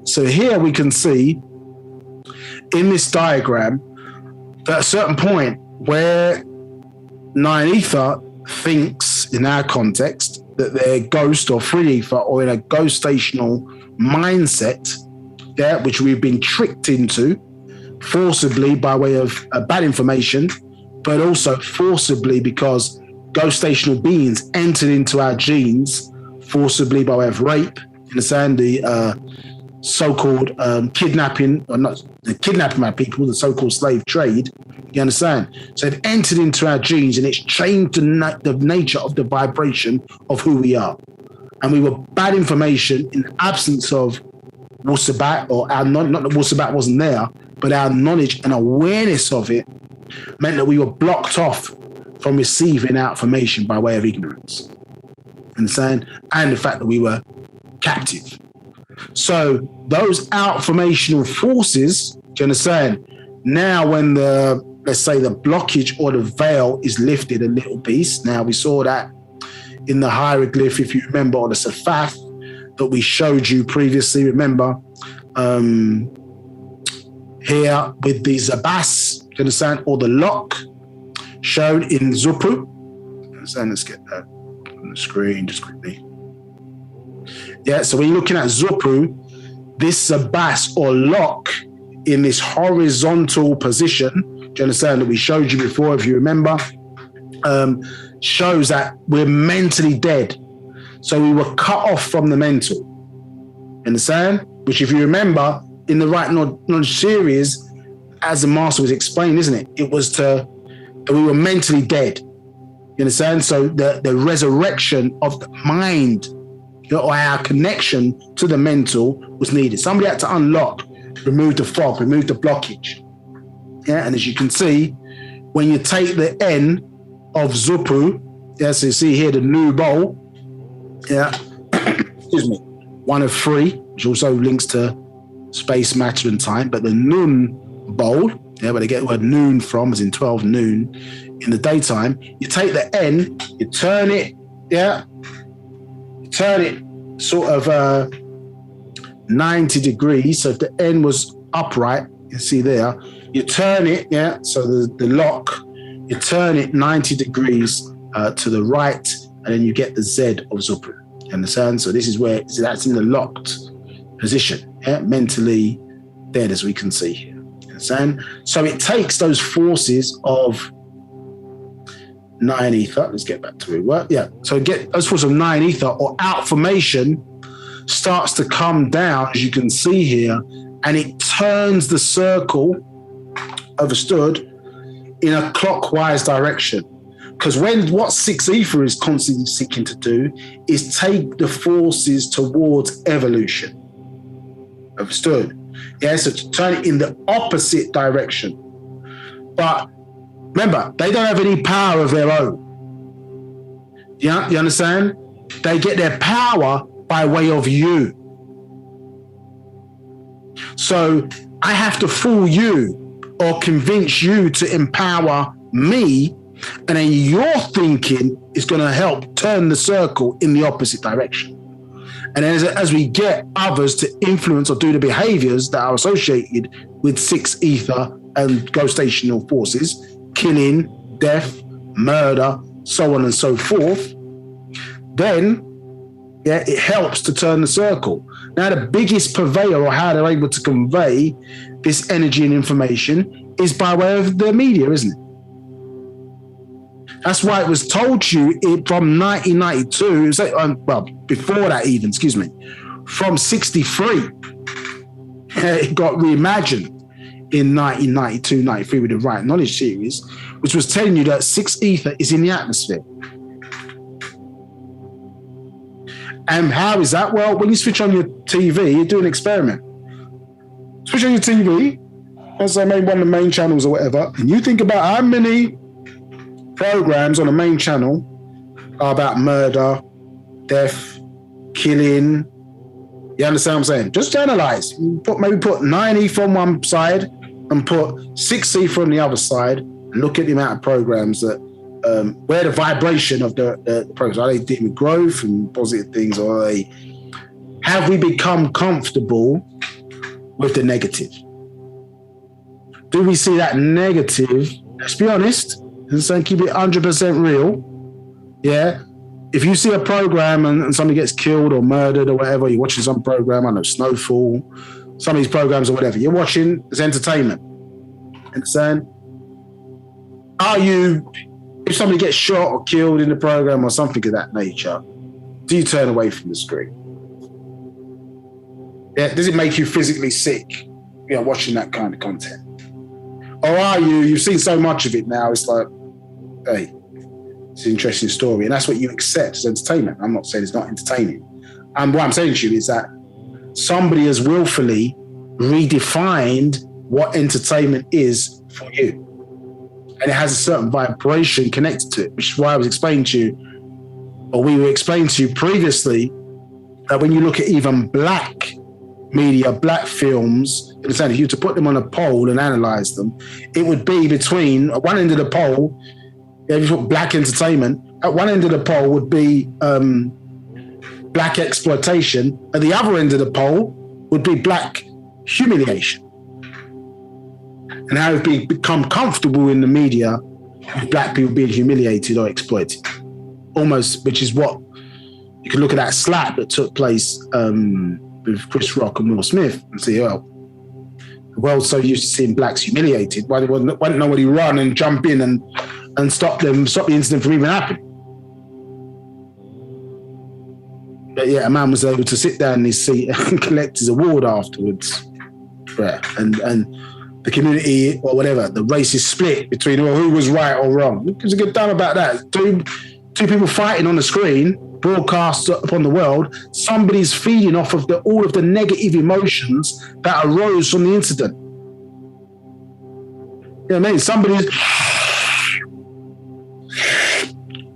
so here we can see in this diagram at a certain point where 9 ether thinks in our context that they're ghost or free ether or in a ghostational mindset, which we've been tricked into forcibly by way of bad information, but also forcibly because ghostational beings entered into our genes forcibly by way of rape. You understand? The so-called kidnapping, or not the kidnapping of people, the so-called slave trade. You understand? So they've entered into our genes and it's changed the nature of the vibration of who we are. And we were bad information in the absence of Wu-Sabat, or not that Wu-Sabat wasn't there, but our knowledge and awareness of it meant that we were blocked off from receiving outformation by way of ignorance. Understand? And the fact that we were captive. So those outformational forces, do you understand? Now when let's say the blockage or the veil is lifted a little piece. Now we saw that in the hieroglyph, if you remember, or the Safath that we showed you previously. Remember, here with the Zabas, do you understand? Or the lock shown in Zupu. Understand? Let's get that on the screen just quickly. Yeah, so when you're looking at Zupu, this Zabas or lock in this horizontal position, do you understand, that we showed you before, if you remember, shows that we're mentally dead. So we were cut off from the mental. Understand? Which, if you remember, in the Right Knowledge series, as the master was explaining, isn't it? It was that we were mentally dead. You understand? So the resurrection of the mind, or our connection to the mental was needed. Somebody had to unlock, remove the fog, remove the blockage. Yeah, and as you can see, when you take the N of Zupu, so you see here the new bowl, excuse me, 1 of 3, which also links to space, matter, and time, but the Nun bowl, where they get the word noon from, as in 12 noon in the daytime, you take the N, you turn it, turn it sort of 90 degrees. So if the N was upright, you see there, you turn it, so the lock, you turn it 90 degrees to the right, and then you get the Z of Zupu. You understand? So this is where that's in the locked position, mentally dead, as we can see here. You understand? So it takes those forces of 9 ether. Let's get back to where we were. So get those forces of 9 ether or outformation starts to come down, as you can see here, and it turns the circle, understood, in a clockwise direction. Because what 6 ether is constantly seeking to do is take the forces towards evolution. Understood? So to turn it in the opposite direction. But remember, they don't have any power of their own. You understand? They get their power by way of you. So I have to fool you or convince you to empower me, and then your thinking is going to help turn the circle in the opposite direction. And as we get others to influence or do the behaviors that are associated with 6 ether and ghostational forces, killing, death, murder, so on and so forth, then it helps to turn the circle. Now, the biggest purveyor or how they're able to convey this energy and information is by way of the media, isn't it? That's why it was told to you from 1992, well, before that even, from 63. It got reimagined in 1992, 93 with the Right Knowledge series, which was telling you that 6 ether is in the atmosphere. And how is that? Well, when you switch on your TV, you do an experiment. Switch on your TV, as I made one of the main channels or whatever, and you think about how many programs on the main channel are about murder, death, killing. You understand what I'm saying? Just analyze. Maybe put 9 ether on one side and put 6 ether on the other side, and look at the amount of programs that where the vibration of the programs, are they dealing with growth and positive things, or have we become comfortable with the negative? Do we see that negative? Let's be honest and say, keep it 100% real. Yeah. If you see a program and somebody gets killed or murdered or whatever, you're watching some program, I know Snowfall, some of these programs or whatever, you're watching, it's entertainment. Understand? Are you, if somebody gets shot or killed in the program or something of that nature, do you turn away from the screen? Yeah, does it make you physically sick, watching that kind of content? Or are you've seen so much of it now, it's like, hey, it's an interesting story. And that's what you accept as entertainment. I'm not saying it's not entertaining. And what I'm saying to you is that somebody has willfully redefined what entertainment is for you. And it has a certain vibration connected to it, which is why I was explaining to you, or we were explaining to you previously, that when you look at even black media, black films, if you were to put them on a poll and analyze them, it would be between, at one end of the poll, if you put black entertainment, at one end of the poll would be black exploitation, at the other end of the poll would be black humiliation. And how we've become comfortable in the media with black people being humiliated or exploited. Almost, which is what, you can look at that slap that took place with Chris Rock and Will Smith and say, oh, the world's so used to seeing blacks humiliated, why didn't nobody run and jump in and stop the incident from even happening? But yeah, a man was able to sit down in his seat and collect his award afterwards. Yeah. And the community or whatever, the race is split between who was right or wrong. There's a good time about that. Two people fighting on the screen, broadcast upon the world. Somebody's feeding off of all of the negative emotions that arose from the incident. You know what I mean? Somebody's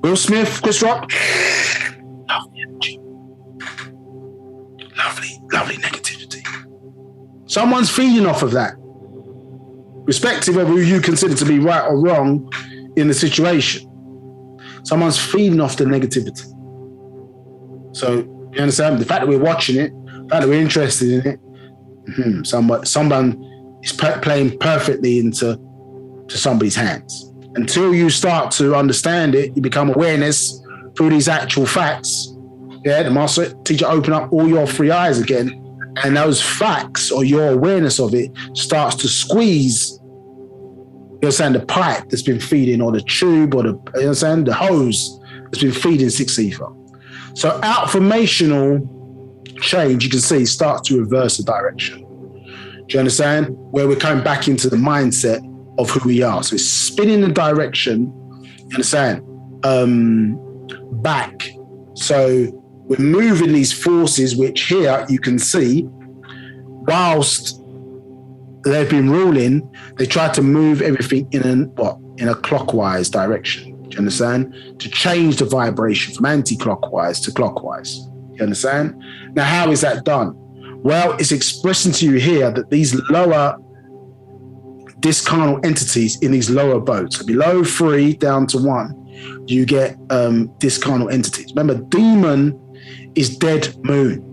Will Smith, Chris Rock, lovely energy, lovely negativity. Someone's feeding off of that, respective of who you consider to be right or wrong in the situation. Someone's feeding off the negativity. So, you understand? The fact that we're watching it, the fact that we're interested in it, someone is playing perfectly into somebody's hands. Until you start to understand it, you become awareness through these actual facts. Yeah, the master teacher open up all your three eyes again, and those facts or your awareness of it starts to squeeze, you understand, the pipe that's been feeding, or the tube, or the hose that's been feeding 6 ether. So outformational change, you can see, starts to reverse the direction. Do you understand? Where we're coming back into the mindset of who we are. So it's spinning the direction, you understand, back. So we're moving these forces, which here you can see, whilst they've been ruling, they try to move everything in a clockwise direction. Do you understand? To change the vibration from anti-clockwise to clockwise. You understand? Now, how is that done? Well, it's expressing to you here that these lower discarnal entities in these lower boats, so below 3 down to 1, you get discarnal entities. Remember, demon is dead moon.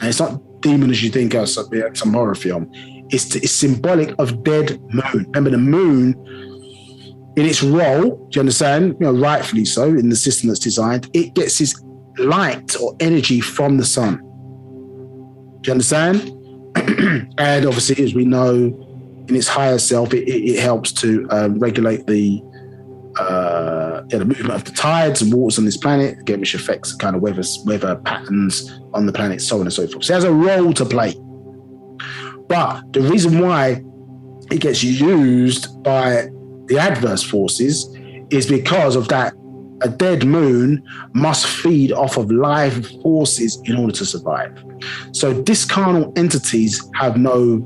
And it's not demon as you think of some horror film. It's symbolic of dead moon. Remember, the moon, in its role, do you understand? Rightfully so, in the system that's designed, it gets its light or energy from the sun. Do you understand? And obviously, as we know, in its higher self, it helps to regulate the movement of the tides and waters on this planet, again, which affects the kind of weather patterns on the planet, so on and so forth. So it has a role to play. But the reason why it gets used by the adverse forces is because of that. A dead moon must feed off of live forces in order to survive. So discarnal entities have no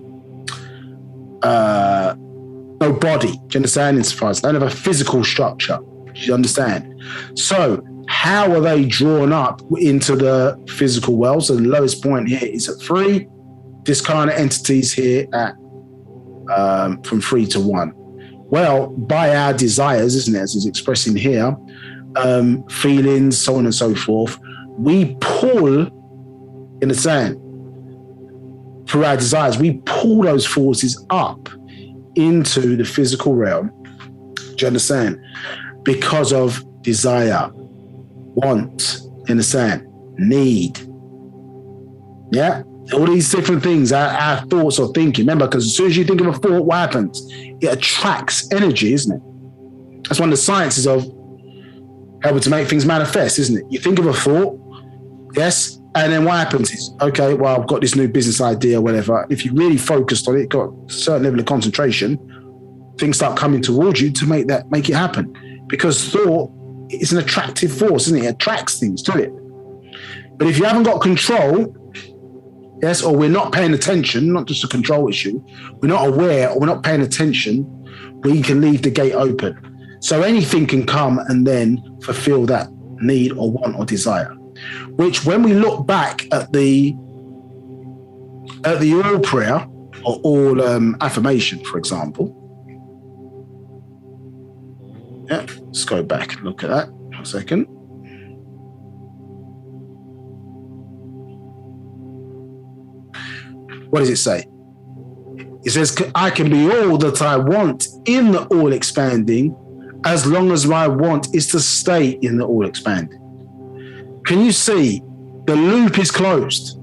body. Do you understand? Insofar as they don't have a physical structure. Do you understand? So how are they drawn up into the physical world? So the lowest point here is at 3. Discarnate entities here at from 3 to 1. Well, by our desires, isn't it? As it's expressing here, feelings, so on and so forth, we pull in the sand through our desires. We pull those forces up into the physical realm. Do you understand? Because of desire, want, understand, need. Yeah? All these different things, our thoughts or thinking. Remember, because as soon as you think of a thought, what happens? It attracts energy, isn't it? That's one of the sciences of helping to make things manifest, isn't it? You think of a thought, yes, and then what happens is, okay, well, I've got this new business idea, whatever. If you really focused on it, got a certain level of concentration, things start coming towards you to make it happen. Because thought is an attractive force, isn't it? It attracts things to it. But if you haven't got control, yes, or we're not paying attention, not just a control issue, we're not aware or we're not paying attention, we can leave the gate open. So anything can come and then fulfill that need or want or desire, which when we look back at the all prayer or all affirmation, for example. Yeah, let's go back and look at that for a second. What does it say? It says, I can be all that I want in the all expanding as long as my want is to stay in the all expanding. Can you see the loop is closed?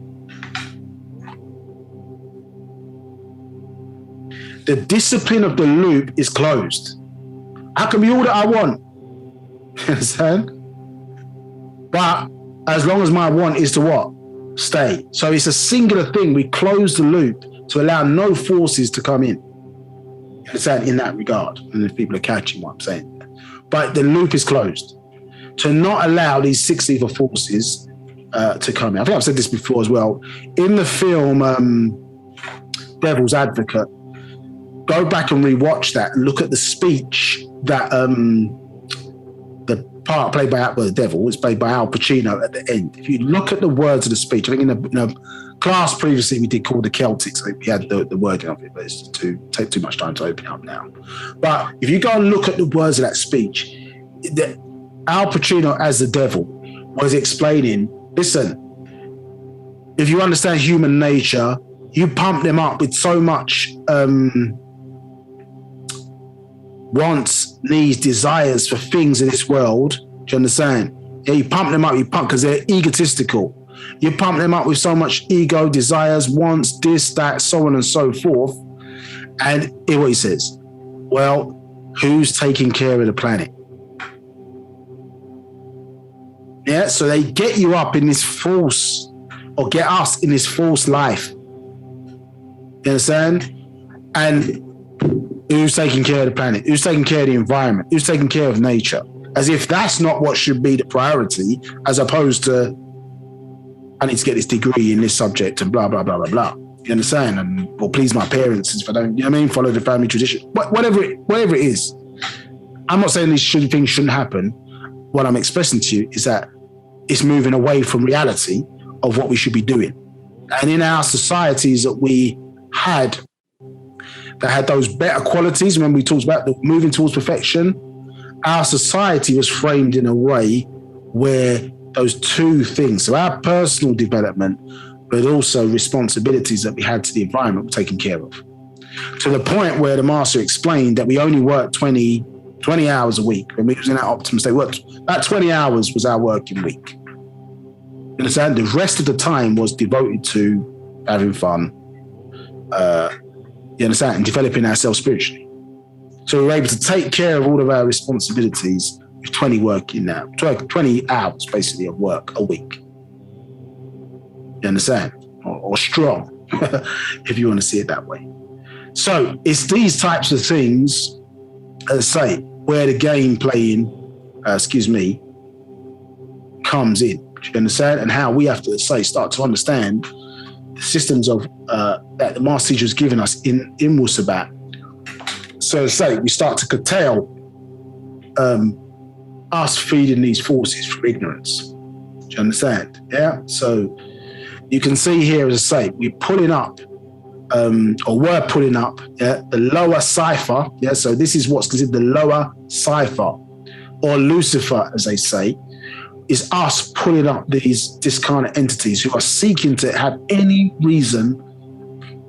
The discipline of the loop is closed. I can be all that I want. You understand? But as long as my want is to what? Stay. So it's a singular thing. We close the loop to allow no forces to come in. You understand? In that regard. And if people are catching what I'm saying. But the loop is closed. To not allow these 6 lethal forces to come in. I think I've said this before as well. In the film Devil's Advocate, go back and rewatch that and look at the speech that the part played by the devil was played by Al Pacino at the end. If you look at the words of the speech, I think in a class previously we did called the Celtics, I think we had the wording of it, but it's take too much time to open up now. But if you go and look at the words of that speech, Al Pacino as the devil was explaining, listen, if you understand human nature, you pump them up with so much wants, needs, desires for things in this world. Do you understand? Yeah, you pump them up, because they're egotistical. You pump them up with so much ego, desires, wants, this, that, so on and so forth. And here's what he says. Well, who's taking care of the planet? Yeah, so they get you up in this false, or get us in this false life. You understand? And who's taking care of the planet? Who's taking care of the environment? Who's taking care of nature? As if that's not what should be the priority, as opposed to, I need to get this degree in this subject and blah, blah, blah, blah, blah. You understand? And, or please my parents if I don't, you know what I mean? Follow the family tradition. Whatever it is. I'm not saying these things shouldn't happen. What I'm expressing to you is that it's moving away from reality of what we should be doing. And in our societies that we had, that had those better qualities, when we talked about the moving towards perfection, our society was framed in a way where those two things, so our personal development, but also responsibilities that we had to the environment, were taken care of. To the point where the master explained that we only worked 20 hours a week. When we was in that optimum state, about 20 hours was our working week. You understand? The rest of the time was devoted to having fun, you understand, and developing ourselves spiritually. So we were able to take care of all of our responsibilities with 20 hours basically of work a week. You understand? Or strong, if you want to see it that way. So it's these types of things, as I say, where the game playing, comes in. Do you understand? And how we have to start to understand the systems of that the master teacher has given us in Wu-Sabat. So we start to curtail us feeding these forces from ignorance. Do you understand? Yeah. So you can see here, as I say, we're pulling up, we're pulling up the lower cipher. Yeah. So this is what's considered the lower cipher, or Lucifer, as they say, is us pulling up these discarnate entities who are seeking to have any reason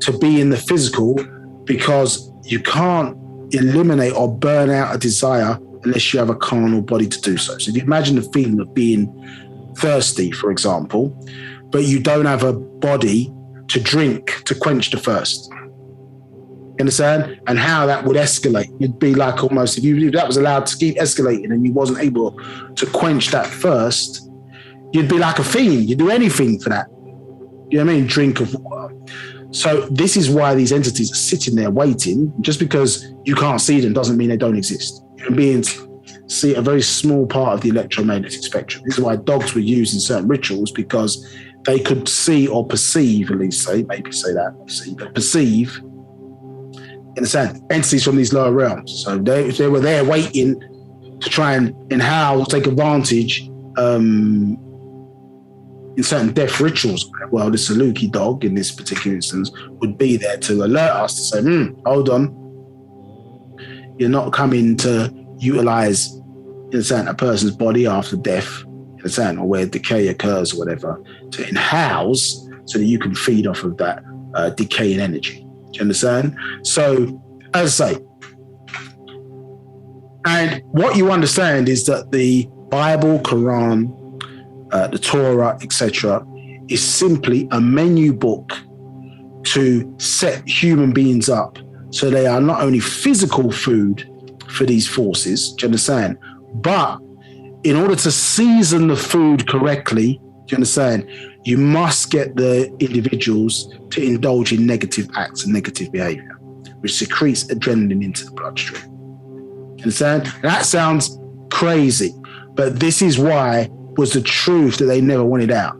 to be in the physical, because you can't eliminate or burn out a desire unless you have a carnal body to do so. So if you imagine the feeling of being thirsty, for example, but you don't have a body to drink to quench the thirst. You understand? And how that would escalate. It'd be like almost, if that was allowed to keep escalating and you wasn't able to quench that thirst, you'd be like a fiend. You'd do anything for that. You know what I mean? Drink of water. So this is why these entities are sitting there waiting. Just because you can't see them doesn't mean they don't exist. Human beings see a very small part of the electromagnetic spectrum. This is why dogs were used in certain rituals, because they could see or perceive, at least perceive, in a sense, entities from these lower realms. So if they were there waiting to try and in-house, take advantage in certain death rituals, well, the Saluki dog in this particular instance would be there to alert us to say, hold on, you're not coming to utilize, in a sense, a person's body after death, in a sense, or where decay occurs or whatever, to in-house so that you can feed off of that decaying energy. Do you understand? So, as I say, and what you understand is that the Bible, Quran, the Torah, etc., is simply a menu book to set human beings up so they are not only physical food for these forces, do you understand? But in order to season the food correctly, do you understand, you must get the individuals to indulge in negative acts and negative behavior, which secretes adrenaline into the bloodstream. You understand? That sounds crazy, but this is why was the truth that they never wanted out.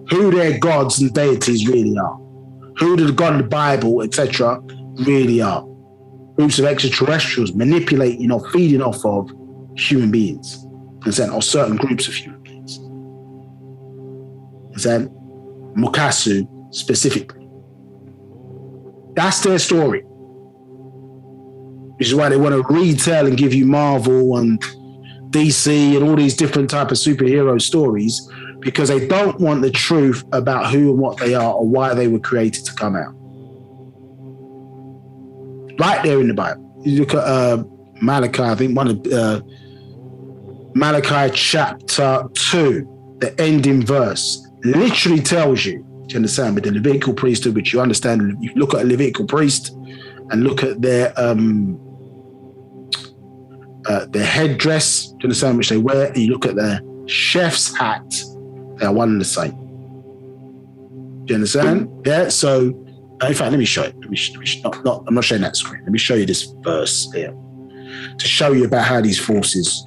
Who their gods and deities really are. Who the God of the Bible, etc., really are. Groups of extraterrestrials manipulating or feeding off of human beings, or certain groups of human beings. Mukasu specifically. That's their story. Which is why they want to retell and give you Marvel and DC and all these different type of superhero stories, because they don't want the truth about who and what they are or why they were created to come out. Right there in the Bible. You look at Malachi, I think Malachi chapter 2, the ending verse, literally tells you, do you understand, with the Levitical priesthood, which you understand, you look at a Levitical priest and look at their headdress, do you understand, which they wear, and you look at their chef's hat, they are one and the same. Do you understand? Yeah, so in fact, let me show it. I'm not showing that screen. Let me show you this verse here to show you about how these forces.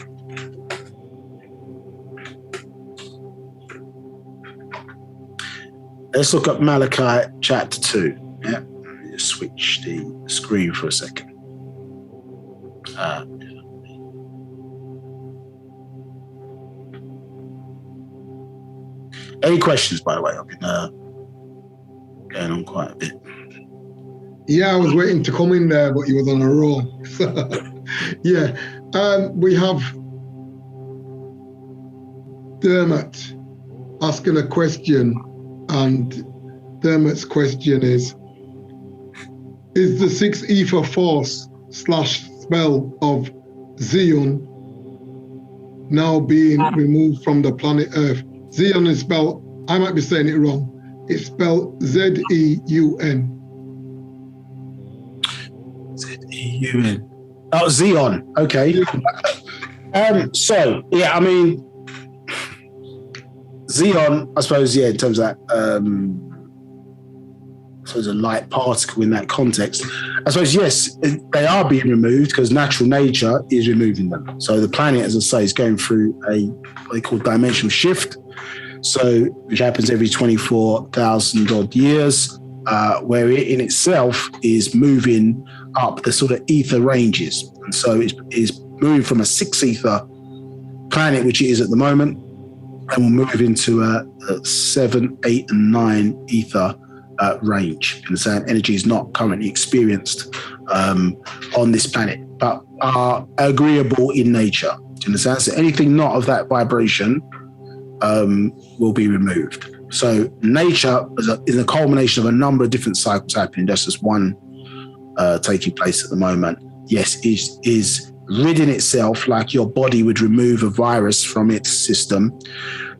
Let's look at Malachi chapter 2. Yeah, let me just switch the screen for a second. Any questions, by the way? I've been going on quite a bit. Yeah, I was waiting to come in there, but you was on a roll. Yeah, we have Dermot asking a question, and Dermot's question is the 6 ether force / spell of Zion now being removed from the planet Earth? Zion is spelled, I might be saying it wrong, it's spelled Z-E-U-N. Z-E-U-N. Oh, Xeon. Okay. So, yeah, I mean, Xeon, I suppose, yeah, in terms of that, I suppose a light particle in that context. I suppose, yes, they are being removed because natural nature is removing them. So the planet, as I say, is going through what they call dimensional shift. So, which happens every 24,000 odd years, where it in itself is moving up the sort of ether ranges. And so it's moving from a 6 ether planet, which it is at the moment, and will move into a 7, 8, and 9 ether range. And so energy is not currently experienced on this planet, but are agreeable in nature. Do you understand? So anything not of that vibration will be removed. So nature is a culmination of a number of different cycles happening. That's just one taking place at the moment. Yes, is ridding itself like your body would remove a virus from its system.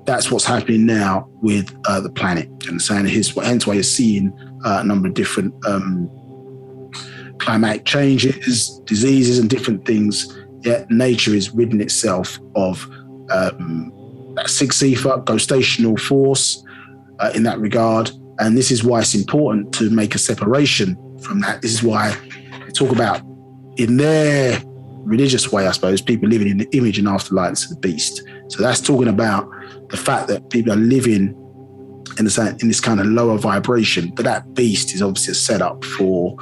That's what's happening now with the planet. And saying hence why you're seeing a number of different climatic changes, diseases, and different things. Yet nature is ridding itself of that 6 ether ghostational force in that regard. And this is why it's important to make a separation from that. This is why they talk about, in their religious way, I suppose, people living in the image and afterlife of the beast. So that's talking about the fact that people are living in this kind of lower vibration, but that beast is obviously a setup for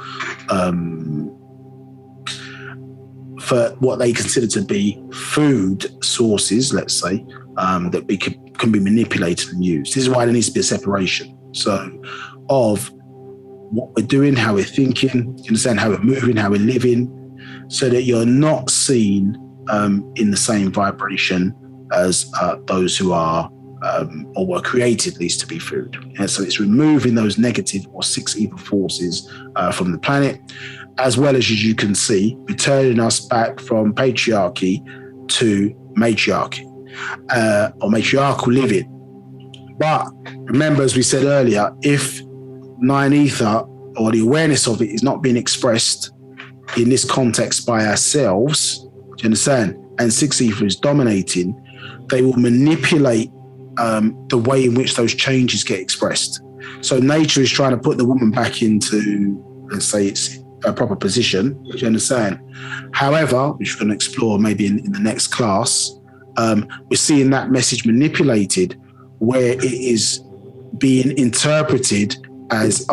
what they consider to be food sources, let's say, that can be manipulated and used. This is why there needs to be a separation. So of what we're doing, how we're thinking, you understand, how we're moving, how we're living, so that you're not seen in the same vibration as those who are or were created at least to be food. And so it's removing those negative or 6 evil forces from the planet, as well as you can see, returning us back from patriarchy to matriarchy or matriarchal living. But remember, as we said earlier, if 9 ether or the awareness of it is not being expressed in this context by ourselves, do you understand? And 6 ether is dominating, they will manipulate the way in which those changes get expressed. So nature is trying to put the woman back into, let's say, it's a proper position, do you understand? However, which we're going to explore maybe in the next class, we're seeing that message manipulated where it is being interpreted as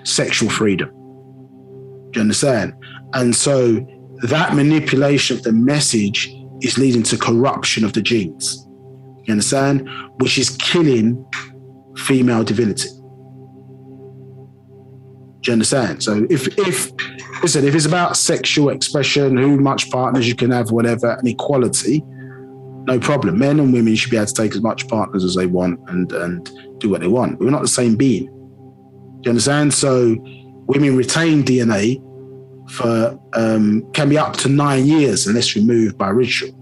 sexual freedom. Do you understand? And so that manipulation of the message is leading to corruption of the genes. You understand? Which is killing female divinity. Do you understand? So if it's about sexual expression, who much partners you can have, whatever, and equality, no problem. Men and women should be able to take as much partners as they want and do what they want. We're not the same being. Do you understand? So women retain DNA for can be up to 9 years unless removed by ritual.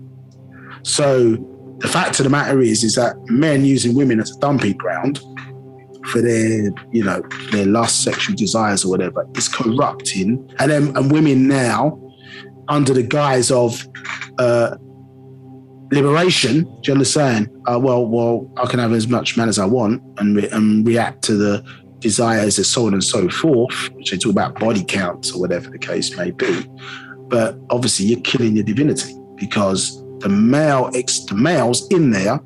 So the fact of the matter is that men using women as a dumping ground for their lust, sexual desires or whatever is corrupting. And women now, under the guise of liberation, do you understand? Well, I can have as much man as I want and react to the desires and so on and so forth, which they talk about body counts or whatever the case may be. But obviously you're killing your divinity because the males in there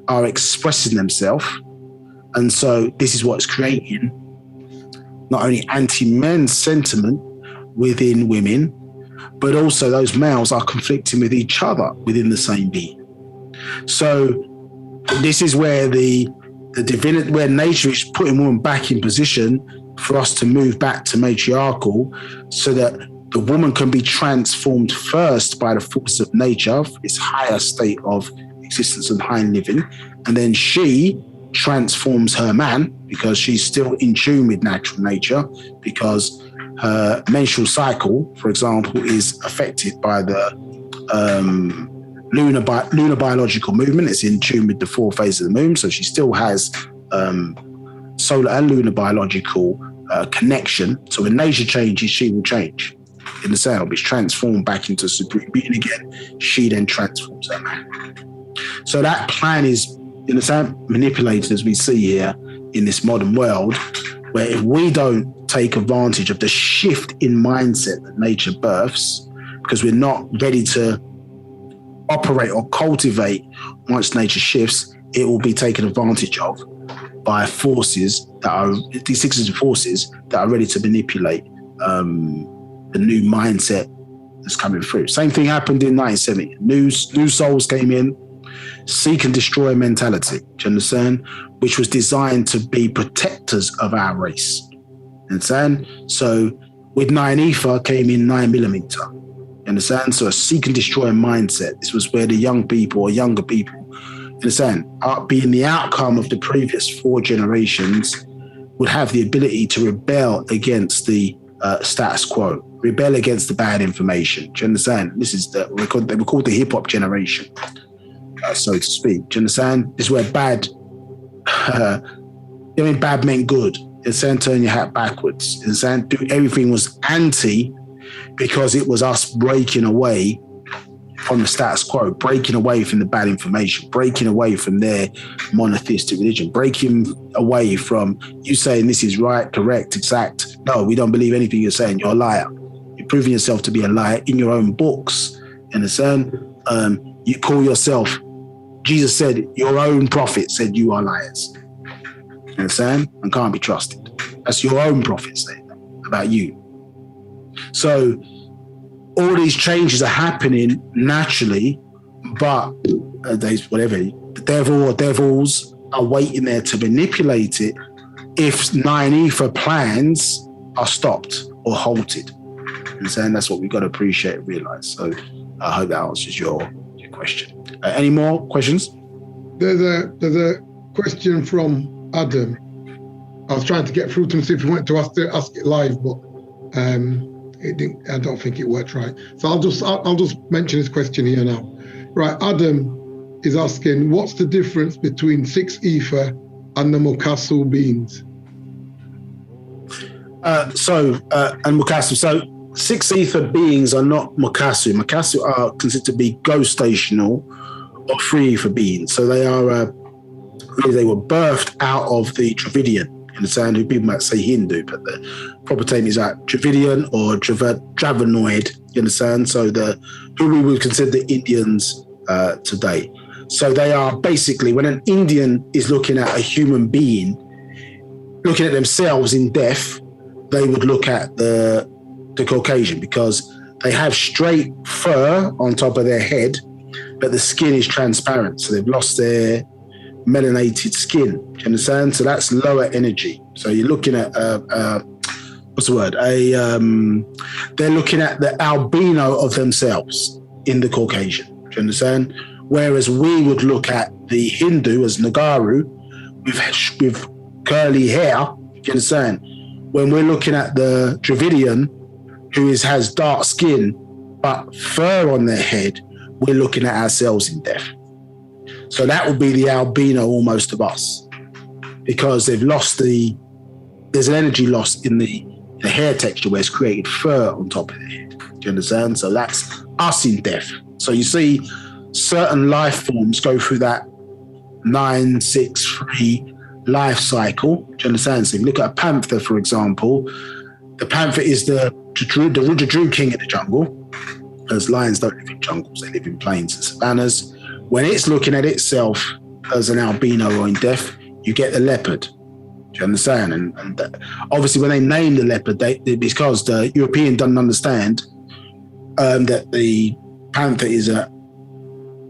are expressing themselves. And so this is what's creating not only anti-men sentiment within women, but also those males are conflicting with each other within the same being. So this is where the divinity, where nature is putting woman back in position for us to move back to matriarchal, so that the woman can be transformed first by the force of nature, its higher state of existence and high living, and then she transforms her man, because she's still in tune with natural nature, because her menstrual cycle, for example, is affected by the lunar biological movement. It's in tune with the 4 phases of the moon, so she still has solar and lunar biological connection. So when nature changes, she will change. In the cell, it's transformed back into supreme being again. She then transforms her man. So that plan is, in the same, manipulated, as we see here in this modern world, where if we don't take advantage of the shift in mindset that nature births, because we're not ready to operate or cultivate once nature shifts, it will be taken advantage of by forces that are these 6 forces that are ready to manipulate the new mindset that's coming through. Same thing happened in 1970. New souls came in, seek and destroy mentality, do you understand? Which was designed to be protectors of our race. You understand? So with 9 ether came in 9 millimeter. You understand? So a seek and destroy mindset. This was where the young people or younger people, you understand, being the outcome of the previous 4 generations, would have the ability to rebel against the status quo, rebel against the bad information. Do you understand? This is they were called the hip hop generation, so to speak. Do you understand? This is where bad, bad meant good. It's saying turn your hat backwards. It's saying everything was anti, because it was us breaking away from the status quo, breaking away from the bad information, breaking away from their monotheistic religion, breaking away from you saying this is right, correct, exact. No, we don't believe anything you're saying. You're a liar. You're proving yourself to be a liar in your own books. Understand? You call yourself, Jesus said, your own prophet said you are liars. Understand? And can't be trusted. That's your own prophet saying about you. So all these changes are happening naturally, but the devil or devils are waiting there to manipulate it if 9 ether plans are stopped or halted. And saying that's what we've got to appreciate and realize. So I hope that answers your question. Any more questions? There's a question from Adam. I was trying to get through to him, see if he wanted to ask it live, but it didn't. I don't think it worked right. So I'll just mention his question here now. Right, Adam is asking, what's the difference between 6 ether and the Mukasu beings? And Mukasu. So 6 ether beings are not Mukasu. Mukasu are considered to be ghost stational or 3 ether beings. So they are they were birthed out of the Dravidian. Understand? Who people might say Hindu, but the proper term is like Dravidian or Dravinoid. You understand? So who we would consider the Indians today. So they are basically, when an Indian is looking at a human being, looking at themselves in death, they would look at the Caucasian, because they have straight fur on top of their head, but the skin is transparent. So they've lost their melanated skin. Do you understand? So that's lower energy. So you're looking at what's the word? They're looking at the albino of themselves in the Caucasian. Do you understand? Whereas we would look at the Hindu as Nagaru with curly hair. Do you understand? When we're looking at the Dravidian, who has dark skin but fur on their head, we're looking at ourselves in death. So that would be the albino almost of us, because they've lost there's an energy loss in the hair texture where it's created fur on top of the head. Do you understand? So that's us in death. So you see certain life forms go through that 9-6-3 life cycle. Do you understand? So if you look at a panther, for example, the panther is the Druid king in the jungle, as lions don't live in jungles, they live in plains and savannas. When it's looking at itself as an albino or in death, you get the leopard. Do you understand? And obviously when they name the leopard, because the European doesn't understand that the panther is a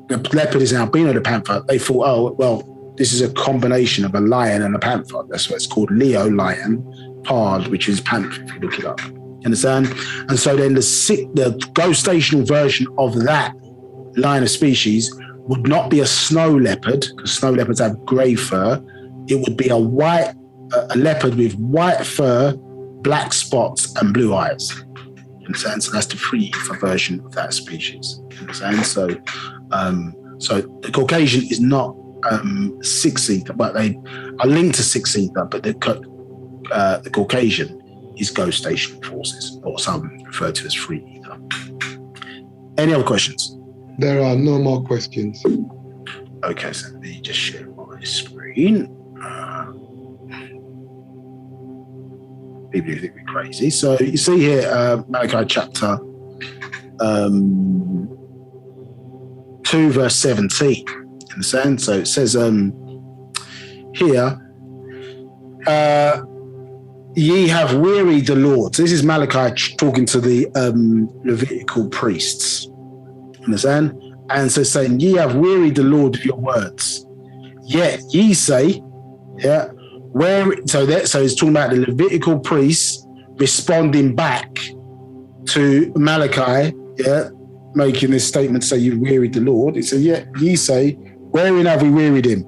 the leopard is an albino, the panther, they thought, oh, well, this is a combination of a lion and a panther. That's what it's called, Leo lion, pard, which is panther, if you look it up. You understand? And so then the ghost-stational version of that line of species would not be a snow leopard, because snow leopards have grey fur. It would be a leopard with white fur, black spots, and blue eyes. You understand? So that's the free-ether version of that species. You understand? So the Caucasian is not six-ether, but they are linked to six-ether, but the Caucasian is ghost stationary forces, or some refer to as free-ether. Any other questions? There are no more questions. Okay, so let me just share my screen. People who think we're crazy. So you see here, Malachi chapter 2, verse 17. Understand? So it says here, ye have wearied the Lord. So this is Malachi talking to the Levitical priests. Understand? And so saying, ye have wearied the Lord of your words. Yet ye say, yeah, so it's talking about the Levitical priests responding back to Malachi, yeah, making this statement, say you've wearied the Lord. It says, yet ye say, wherein have we wearied him?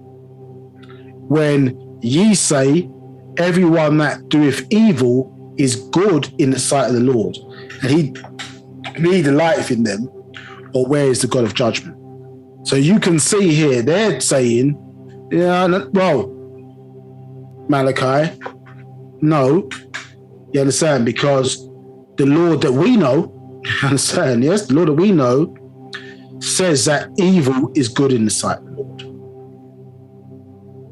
When ye say, everyone that doeth evil is good in the sight of the Lord, and he delighteth in them, or where is the God of judgment? So you can see here, they're saying, yeah, well, Malachi, no, you understand, because the Lord that we know, you understand, yes, the Lord that we know says that evil is good in the sight of the Lord.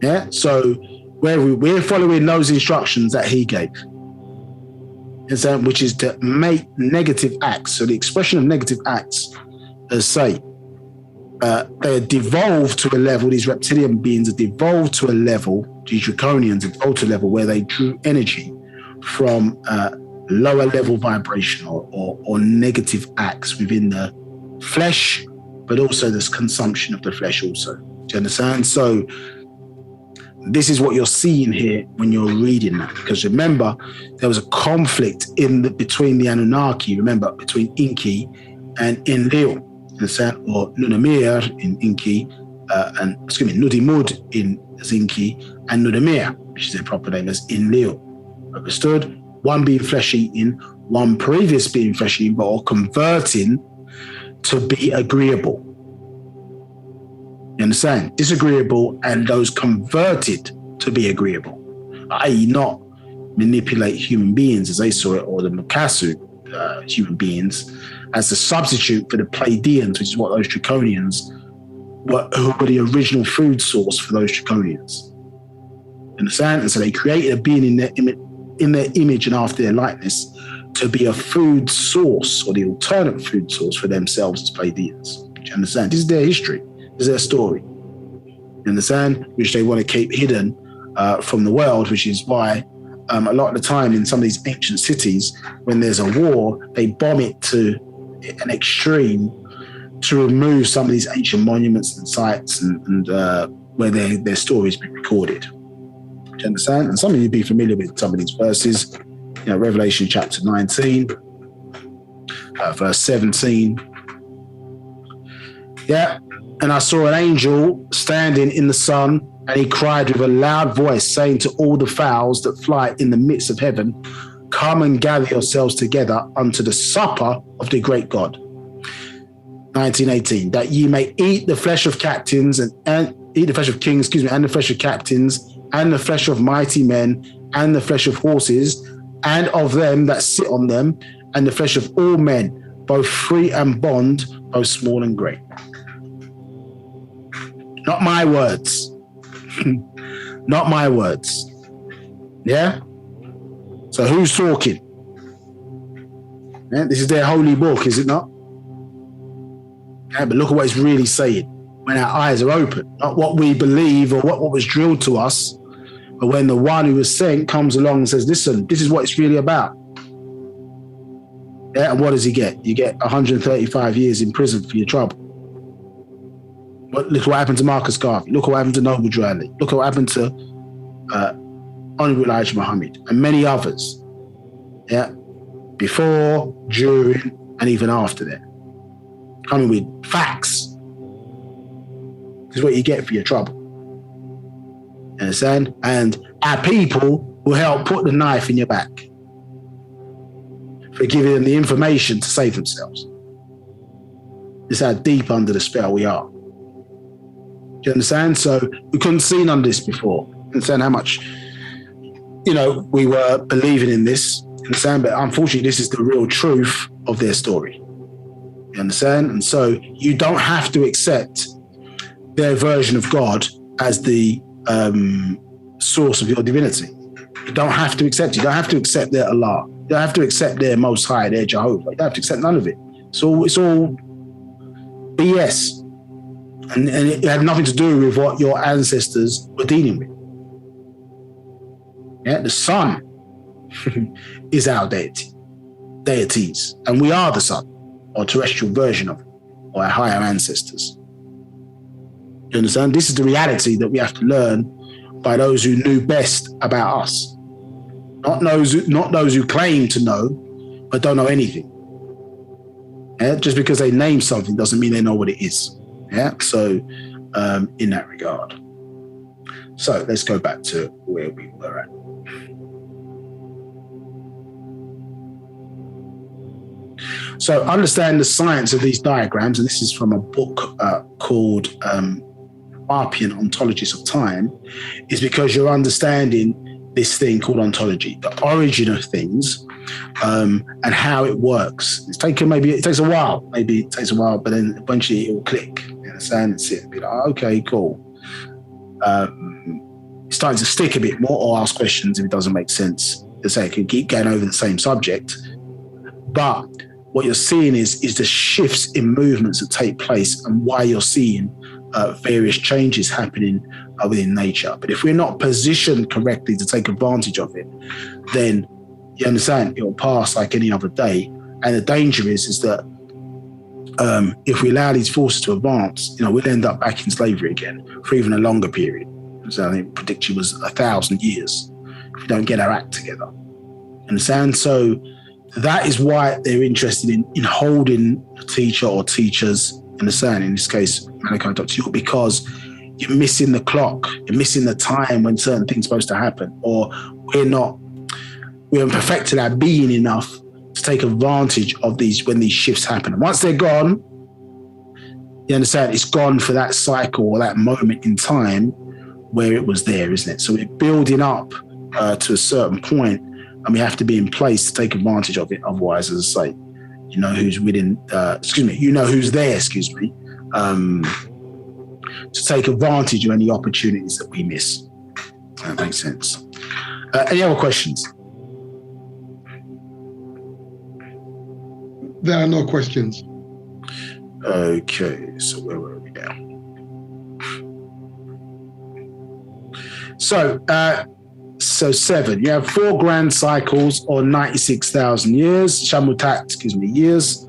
Yeah, so we're following those instructions that he gave, which is to make negative acts. So the expression of negative acts, as say, they devolved to a level, these reptilian beings are devolved to a level, these draconians are devolved to a level where they drew energy from lower level vibration or negative acts within the flesh, but also this consumption of the flesh also. Do you understand? So this is what you're seeing here when you're reading that, because remember, there was a conflict between the Anunnaki, remember, between Inki and Enlil, or Nunamir in Inki, Nudimud in Zinki, and Nudamir, which is their proper name, as Enlil. Understood? One being flesh-eating, one previous being flesh-eating, but all converting to be agreeable. You understand? Disagreeable, and those converted to be agreeable, i.e. not manipulate human beings as they saw it, or the Mukasu human beings, as the substitute for the Pleiadians, which is what those Draconians who were the original food source for those Draconians. You understand? And so they created a being in their image and after their likeness to be a food source, or the alternate food source for themselves as Pleiadians. Do you understand? This is their history. This is their story. You understand? Which they want to keep hidden from the world, which is why a lot of the time in some of these ancient cities, when there's a war, they bomb it to an extreme to remove some of these ancient monuments and sites and where their stories be recorded. Do you understand? And some of you be familiar with some of these verses. You know, Revelation chapter 19, verse 17. Yeah. And I saw an angel standing in the sun, and he cried with a loud voice, saying to all the fowls that fly in the midst of heaven, come and gather yourselves together unto the supper of the great God. 19:18, that ye may eat the flesh of captains and eat the flesh of kings, and the flesh of captains, and the flesh of mighty men, and the flesh of horses, and of them that sit on them, and the flesh of all men, both free and bond, both small and great. Not my words. Not my words. Yeah? So who's talking? Yeah, this is their holy book, is it not? Yeah, but look at what it's really saying when our eyes are open. Not what we believe or what was drilled to us, but when the one who was sent comes along and says, listen, this is what it's really about. Yeah, and what does he get? You get 135 years in prison for your trouble. Look what happened to Marcus Garvey. Look what happened to Noble Drew Ali. Look what happened to Honorable Elijah Muhammad and many others. Yeah, before, during, and even after that. Coming with facts. This is what you get for your trouble. You understand? And our people will help put the knife in your back for giving them the information to save themselves. This is how deep under the spell we are. Do you understand? So we couldn't see none of this before. Understand how much, we were believing in this. Understand? But unfortunately, this is the real truth of their story. You understand? And so you don't have to accept their version of God as the source of your divinity. You don't have to accept it. You don't have to accept their Allah. You don't have to accept their Most High, their Jehovah. You don't have to accept none of it. So it's all BS. And it had nothing to do with what your ancestors were dealing with. Yeah, the sun is our deities, and we are the sun, or terrestrial version of it, or our higher ancestors. You understand? This is the reality that we have to learn by those who knew best about us, not those who claim to know but don't know anything. Yeah? Just because they name something doesn't mean they know what it is. Yeah. So, in that regard. So let's go back to where we were at. So understand the science of these diagrams, and this is from a book called Arpian Ontologies of Time, is because you're understanding this thing called ontology, the origin of things, and how it works. It takes a while, but then eventually it will click. You understand? It's it. Be like, okay, cool. It's starting to stick a bit more, or ask questions if it doesn't make sense. Let's say it can keep going over the same subject, but what you're seeing is the shifts in movements that take place, and why you're seeing various changes happening within nature. But if we're not positioned correctly to take advantage of it, then you understand it will pass like any other day. And the danger is that if we allow these forces to advance, we'll end up back in slavery again for even a longer period. So I think prediction was 1,000 years if we don't get our act together. Understand? So that is why they're interested in holding a teacher or teachers, understand, in this case, Malachi Dr.York, because you're missing the clock, you're missing the time when certain things are supposed to happen, or we haven't perfected our being enough to take advantage of these when these shifts happen. And once they're gone, you understand, it's gone for that cycle or that moment in time where it was there, isn't it? So we're building up to a certain point, and we have to be in place to take advantage of it. Otherwise, as I say, who's within, who's there, to take advantage of any opportunities that we miss. That makes sense. Any other questions? There are no questions. Okay, so where were we now? So 7, you have 4 grand cycles or 96,000 years, Shamutat, years.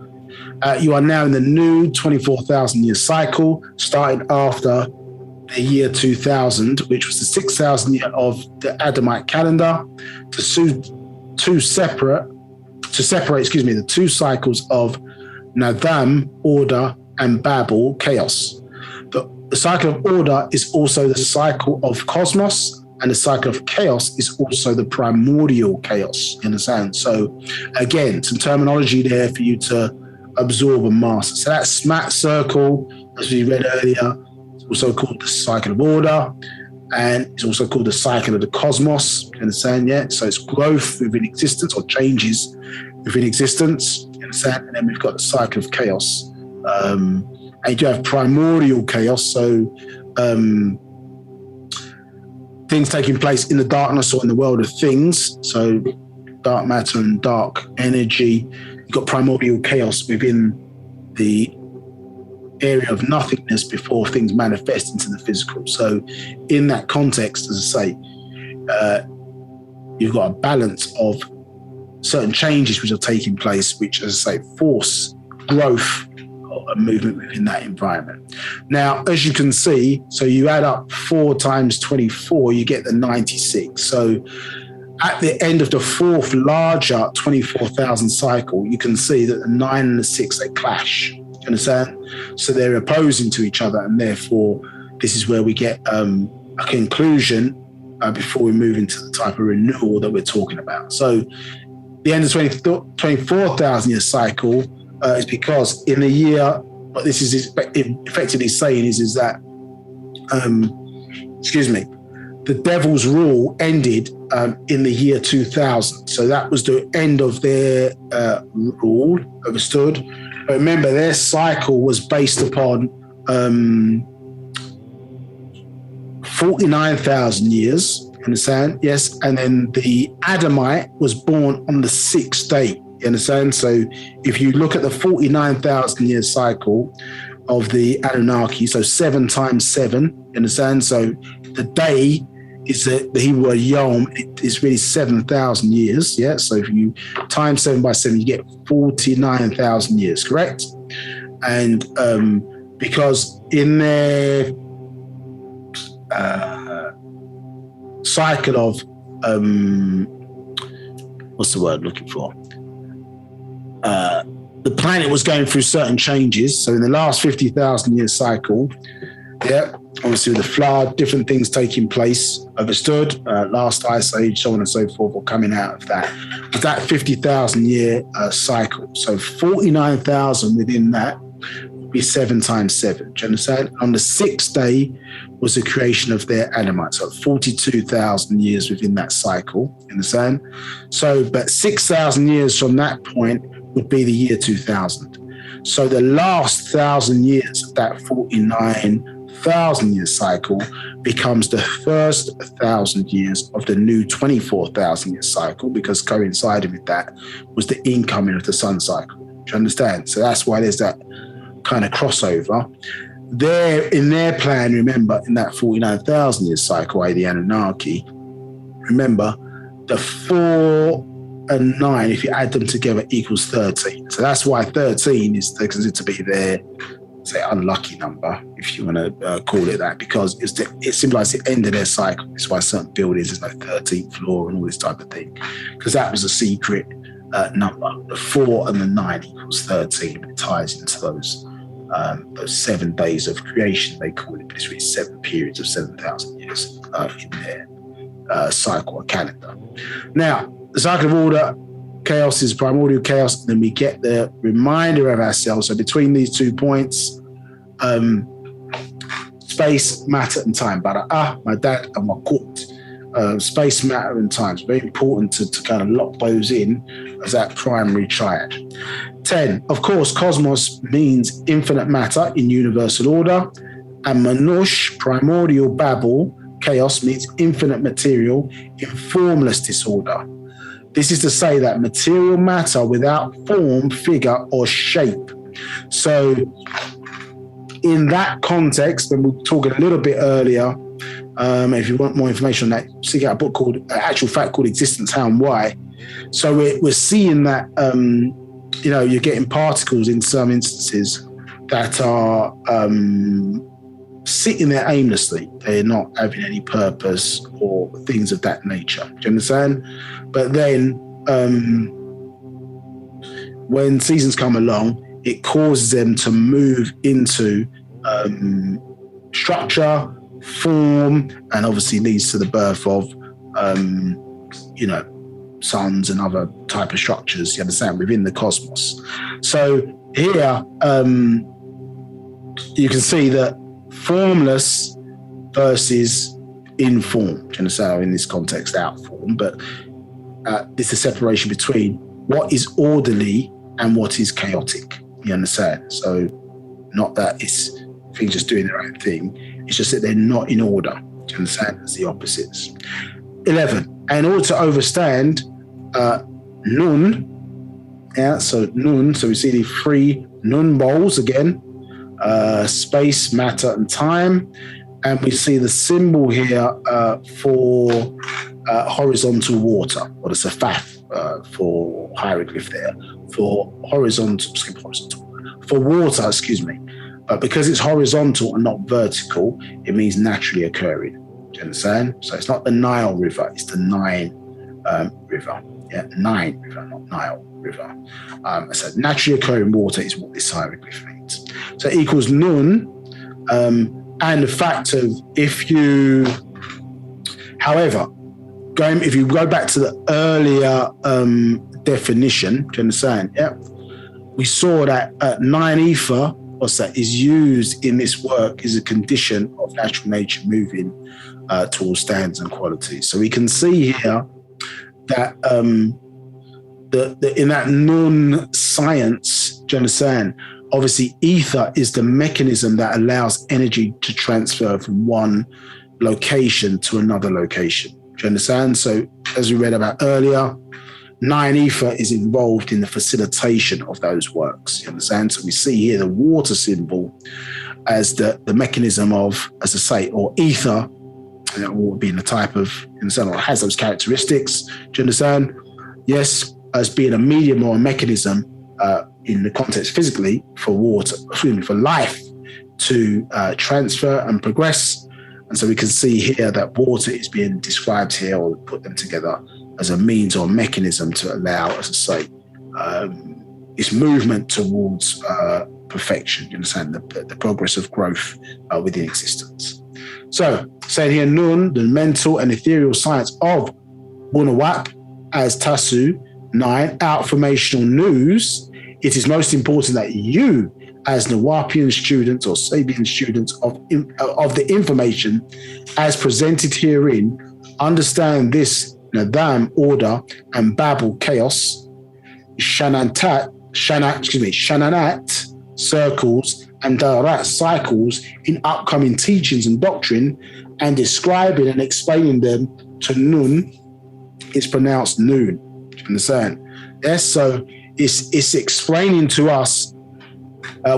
You are now in the new 24,000 year cycle, starting after the year 2000, which was the 6,000 year of the Adamite calendar, to separate the 2 cycles of Nadam, order, and Babel, chaos. The cycle of order is also the cycle of cosmos, and the cycle of chaos is also the primordial chaos. You understand? So again, some terminology there for you to absorb and master. So that SMAT circle, as we read earlier, is also called the cycle of order, and it's also called the cycle of the cosmos. You understand? Yeah. So it's growth within existence, or changes within existence. You understand? And then we've got the cycle of chaos. And you do have primordial chaos. So things taking place in the darkness or in the world of things. So dark matter and dark energy. You've got primordial chaos within the area of nothingness before things manifest into the physical. So in that context, as I say, you've got a balance of certain changes which are taking place, which, as I say, force growth a movement within that environment. Now, as you can see, so you add up 4 times 24, you get the 96. So at the end of the fourth larger 24,000 cycle, you can see that the 9 and the 6, they clash. You understand? So they're opposing to each other, and therefore this is where we get a conclusion before we move into the type of renewal that we're talking about. So the end of 24,000 year cycle is because in the year, what this is effectively saying is that, the devil's rule ended in the year 2000. So that was the end of their rule, understood? But remember, their cycle was based upon 49,000 years, you understand? Yes. And then the Adamite was born on the 6th day, you understand? So if you look at the 49,000 year cycle of the Anunnaki, so 7 times 7, you understand? So the day is the Hebrew word yom, it's really 7,000 years, yeah? So if you times 7 by 7, you get 49,000 years, correct? And because in their cycle of what's the word I'm looking for? The planet was going through certain changes. So in the last 50,000 year cycle, yeah, obviously with the flood, different things taking place, understood, last ice age, so on and so forth, or coming out of that. But that 50,000 year cycle. So 49,000 within that would be 7 times 7. Do you understand? On the 6th day was the creation of their Adamite. So 42,000 years within that cycle. You understand? So, but 6,000 years from that point would be the year 2000. So the last 1,000 years of that 49,000 year cycle becomes the first 1,000 years of the new 24,000 year cycle, because coinciding with that was the incoming of the sun cycle. Do you understand? So that's why there's that kind of crossover. There, in their plan, remember, in that 49,000 year cycle, the Anunnaki, remember, the 4 and 9, if you add them together, equals 13. So that's why 13 is considered to be their, say, unlucky number, if you want to call it that, because it symbolizes the end of their cycle. That's why certain buildings, there's no 13th floor and all this type of thing, because that was a secret number. The 4 and the 9 equals 13. It ties into those 7 days of creation, they call it, but it's really 7 periods of 7,000 years in their cycle or calendar. Now, the cycle of order, chaos is primordial chaos, and then we get the reminder of ourselves. So between these 2 points, space, matter, and time. Bara'ah, Madad, and Waqut. Space, matter, and time. It's very important to kind of lock those in as that primary triad. 10, of course, cosmos means infinite matter in universal order, and Manush, primordial Babel, chaos, means infinite material in formless disorder. This is to say that material matter without form, figure, or shape. So in that context, when we were talking a little bit earlier, if you want more information on that, seek out a book called Actual Fact called Existence, How and Why. So we're seeing that, you're getting particles in some instances that are sitting there aimlessly. They're not having any purpose or things of that nature. Do you understand? But then when seasons come along, it causes them to move into structure, form, and obviously leads to the birth of, suns and other type of structures, you understand, within the cosmos. So here you can see that formless versus inform. Do you understand? In this context, outform, but it's a separation between what is orderly and what is chaotic. You understand? So not that it's things just doing their own thing. It's just that they're not in order. Do you understand? It's the opposites. 11. And in order to overstand Nun, so Nun, so we see the 3 Nun bowls again, space, matter, and time. And we see the symbol here for horizontal water, or the Safaf for hieroglyph there, for for water, excuse me. But because it's horizontal and not vertical, it means naturally occurring. Do you understand? So it's not the Nile River, it's the Nine River. Yeah, Nine River, not Nile River. So naturally occurring water is what this hieroglyph means. So it equals Nun, and the fact of however, if you go back to the earlier definition, do you understand? Yeah, we saw that 9 ether, is used in this work is a condition of natural nature moving towards standards and qualities. So we can see here that in that non-science, do you understand? Obviously, ether is the mechanism that allows energy to transfer from one location to another location. Do you understand? So as we read about earlier, 9 ether is involved in the facilitation of those works. You understand? So we see here the water symbol as the mechanism of, as I say, or ether, water being a type of, you understand, or has those characteristics. Do you understand? Yes, as being a medium or a mechanism in the context physically for water, for life to transfer and progress. And so we can see here that water is being described here, or put them together as a means or mechanism to allow, as I say, this movement towards perfection. You understand the progress of growth within existence. So, saying here, Nun, the mental and ethereal science of Wu-Sabat as Tasu 9, outformational news. It is most important that you, as Nawapian students or Sabian students of the information as presented herein, understand this Nadam order and Babel chaos, Shananat circles and Darat cycles in upcoming teachings and doctrine, and describing and explaining them to Nun is pronounced Noon. Do you understand? Yes, so it's explaining to us,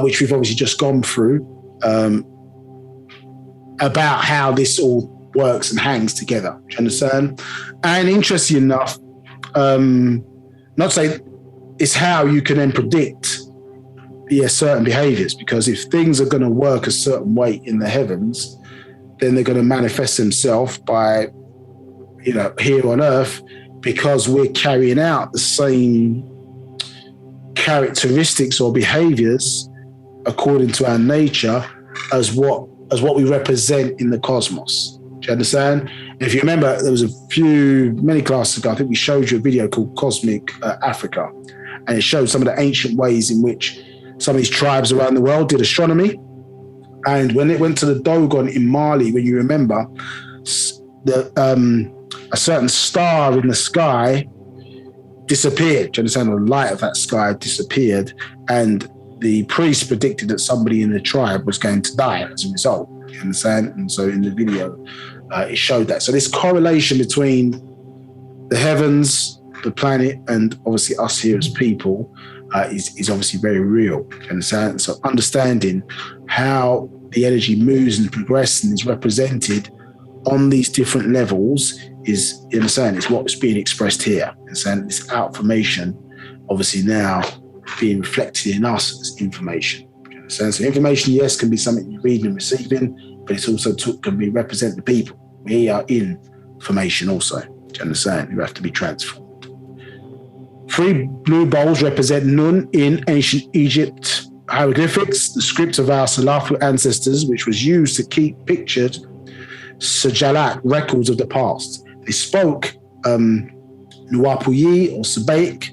which we've obviously just gone through, about how this all works and hangs together. Do you understand? And interesting enough, not to say it's how you can then predict certain behaviors, because if things are going to work a certain way in the heavens, then they're going to manifest themselves by, here on earth, because we're carrying out the same characteristics or behaviors according to our nature as what we represent in the cosmos. Do you understand? And if you remember, there was many classes ago, I think we showed you a video called Cosmic Africa, and it showed some of the ancient ways in which some of these tribes around the world did astronomy. And when it went to the Dogon in Mali, when you remember, a certain star in the sky disappeared. Do you understand? The light of that sky disappeared, and the priest predicted that somebody in the tribe was going to die as a result. You understand? And so in the video, it showed that. So this correlation between the heavens, the planet, and obviously us here as people is obviously very real. You understand? So understanding how the energy moves and progresses and is represented on these different levels is, you understand, is what's being expressed here. You understand? This outformation obviously now being reflected in us as information. You understand? So information, yes, can be something you're reading and receiving, but it's also can be represent the people. We are information also. Do you understand? You have to be transformed. 3 blue bowls represent Nun in ancient Egypt hieroglyphics, the script of our Salafu ancestors, which was used to keep pictured Sajalat, records of the past. They spoke Nuwapuyi or Sabaik,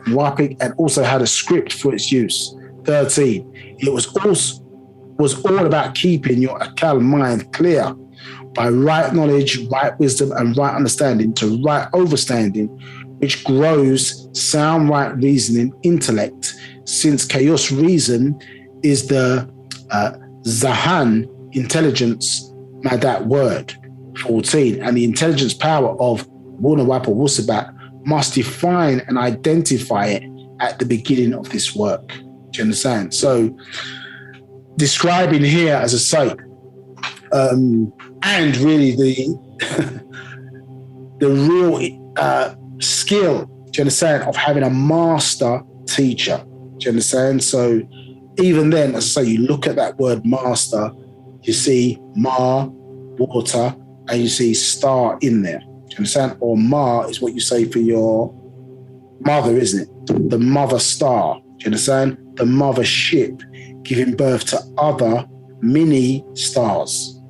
Nwapik, and also had a script for its use. 13. It was all about keeping your Akal mind clear by right knowledge, right wisdom, and right understanding to right overstanding, which grows sound right reasoning intellect, since chaos reason is the Zahan intelligence, that word. 14. And the intelligence power of Wu-Sabat or Wu-Sabat must define and identify it at the beginning of this work. Do you understand? So describing here, as I say, and really the real skill, do you understand, of having a master teacher. Do you understand? So even then, as I say, you look at that word master, you see ma, water, and you see star in there. Do you understand? Or ma is what you say for your mother, isn't it? The mother star. Do you understand? The mother ship giving birth to other mini stars.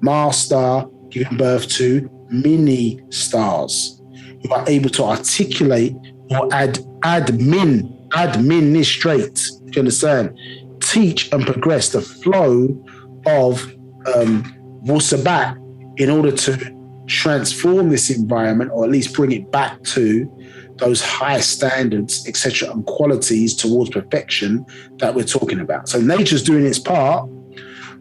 Ma star giving birth to mini stars who are able to articulate or administrate. Do you understand? Teach and progress the flow of Wu-Sabat in order to transform this environment, or at least bring it back to those high standards, etc., and qualities towards perfection that we're talking about. So nature's doing its part,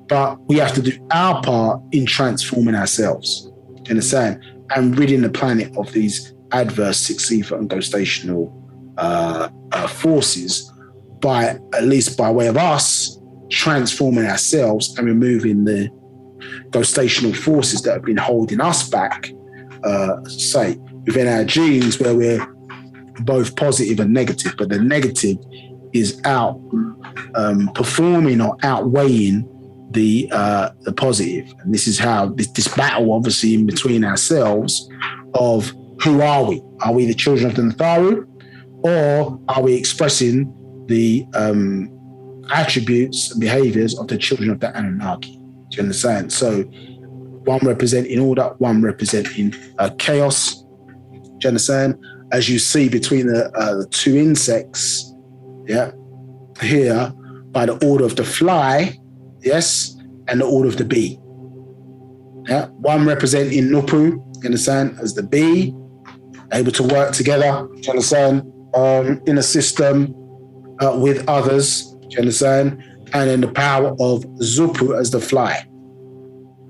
but we have to do our part in transforming ourselves. Do you understand? And ridding the planet of these adverse sixth ether and ghostational forces, by at least by way of us transforming ourselves and removing the ghostational forces that have been holding us back, say, within our genes, where we're both positive and negative, but the negative is out performing or outweighing the positive. And this is how this battle, obviously, in between ourselves of who are we? Are we the children of the Natharu, or are we expressing the attributes and behaviors of the children of the Anunnaki? Do you understand? So one representing order, one representing chaos. Do you understand? As you see between the two insects, yeah, here, by the order of the fly, yes, and the order of the bee. Yeah, one representing Nupu, you understand, as the bee, able to work together, do you understand, in a system with others, do you understand? And then the power of Zupu as the fly.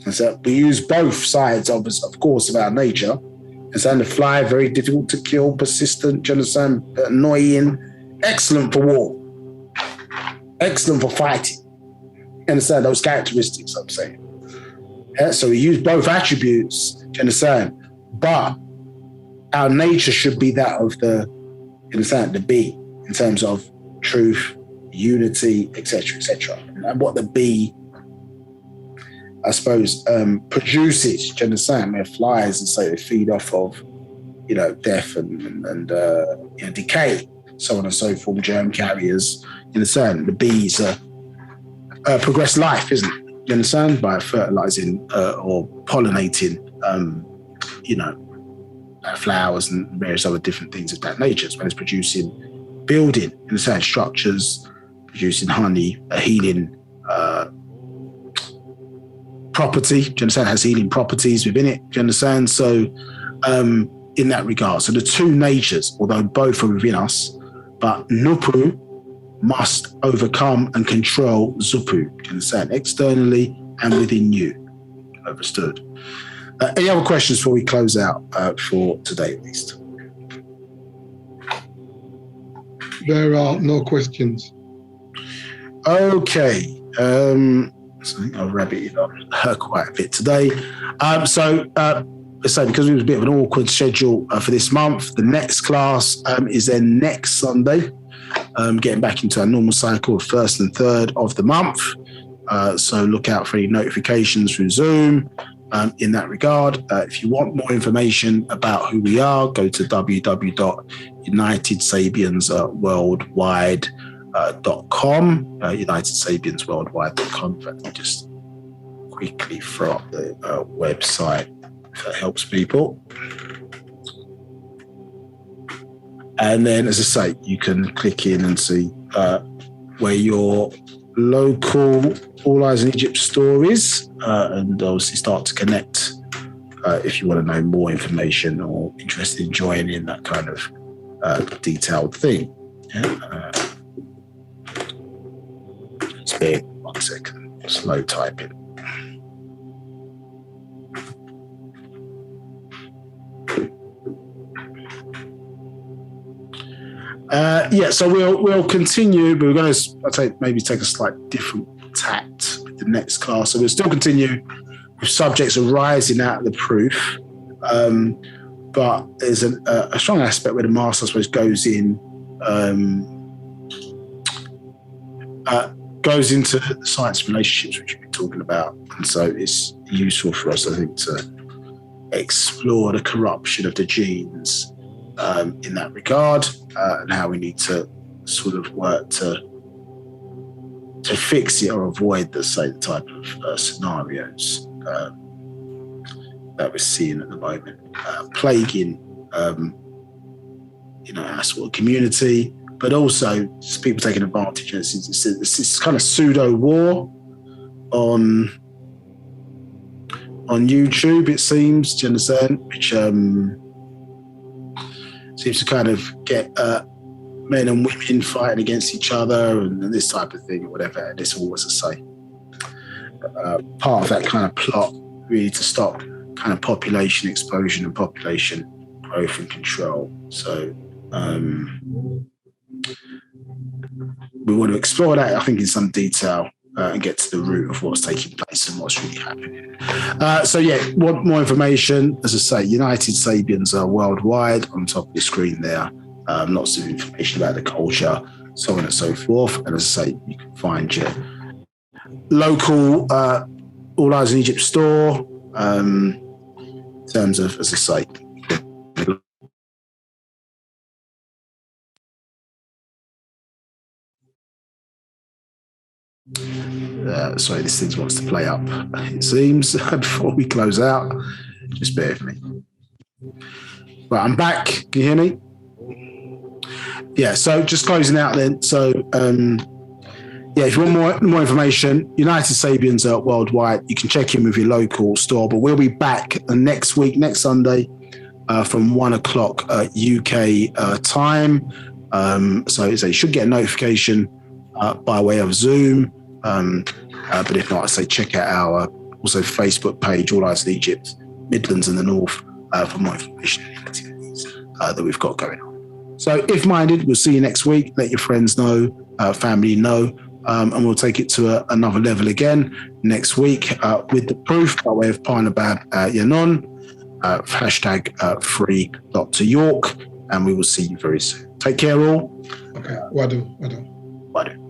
And so we use both sides of course, of our nature. And so the fly, very difficult to kill, persistent, do you understand, annoying, excellent for war, excellent for fighting. You understand those characteristics, I'm saying. Yeah, so we use both attributes, do you understand? But our nature should be that of the bee, in terms of truth, unity, etc., etc. And what the bee, I suppose, produces, do you understand? Where flies, and say they feed off of, death and decay, so on and so forth, germ carriers. You understand? The bees progress life, isn't it? You understand? By fertilizing or pollinating, flowers and various other different things of that nature. So when it's producing building, you understand, structures, producing honey, a healing property, do you understand, has healing properties within it, do you understand? So in that regard, so the two natures, although both are within us, but Nupu must overcome and control Zupu, do you understand, externally and within you. Understood. Any other questions before we close out for today, at least? There are no questions. Okay. So I think I'll rabbit it on quite a bit today. So because it was a bit of an awkward schedule for this month, the next class is then next Sunday, getting back into our normal cycle of 1st and 3rd of the month. So look out for any notifications through Zoom in that regard. If you want more information about who we are, go to www.unitedsapiensworldwide.com, unitedsapiensworldwide.com. In fact, I'll just quickly throw up the website if that helps people. And then, as I say, you can click in and see where your local All Eyes in Egypt stories, and obviously start to connect if you want to know more information or interested in joining that kind of detailed thing. Yeah. Just bear 1 second, slow typing. So we'll continue, but we're going to maybe take a slight different tact with the next class. So we'll still continue with subjects arising out of the proof, but there's a strong aspect where the master, I suppose, goes in goes into the science relationships which we've been talking about, and so it's useful for us, I think, to explore the corruption of the genes in that regard, and how we need to sort of work to fix it or avoid the same type of scenarios that we're seeing at the moment, plaguing our sort of community, but also just people taking advantage. It's this kind of pseudo war on YouTube, it seems. Do you understand? Which seems to kind of get men and women fighting against each other and this type of thing or whatever. And it's all, as I say, part of that kind of plot really to stop kind of population explosion and population growth and control. So we want to explore that, I think, in some detail and get to the root of what's taking place and what's really happening. So yeah, want more information? As I say, United Sabians are worldwide on top of the screen there. Lots of information about the culture, so on and so forth. And as I say, you can find your local All Eyes in Egypt store in terms of, as I say, sorry, this thing wants to play up, it seems, before we close out. Just bear with me. Right, I'm back. Can you hear me? Yeah, so just closing out then. So, if you want more information, United Sabians are worldwide. You can check in with your local store, but we'll be back next week, next Sunday, from 1 o'clock UK time. So you should get a notification by way of Zoom. But if not, I say check out our also Facebook page, All Eyes in Egypt, Midlands and the North, for more information and activities that we've got going on. So if minded, we'll see you next week. Let your friends know, family know, and we'll take it to another level again next week with the proof by way of Nabab Yaanuwn, hashtag free Dr.York, and we will see you very soon. Take care all. Okay, Wadu.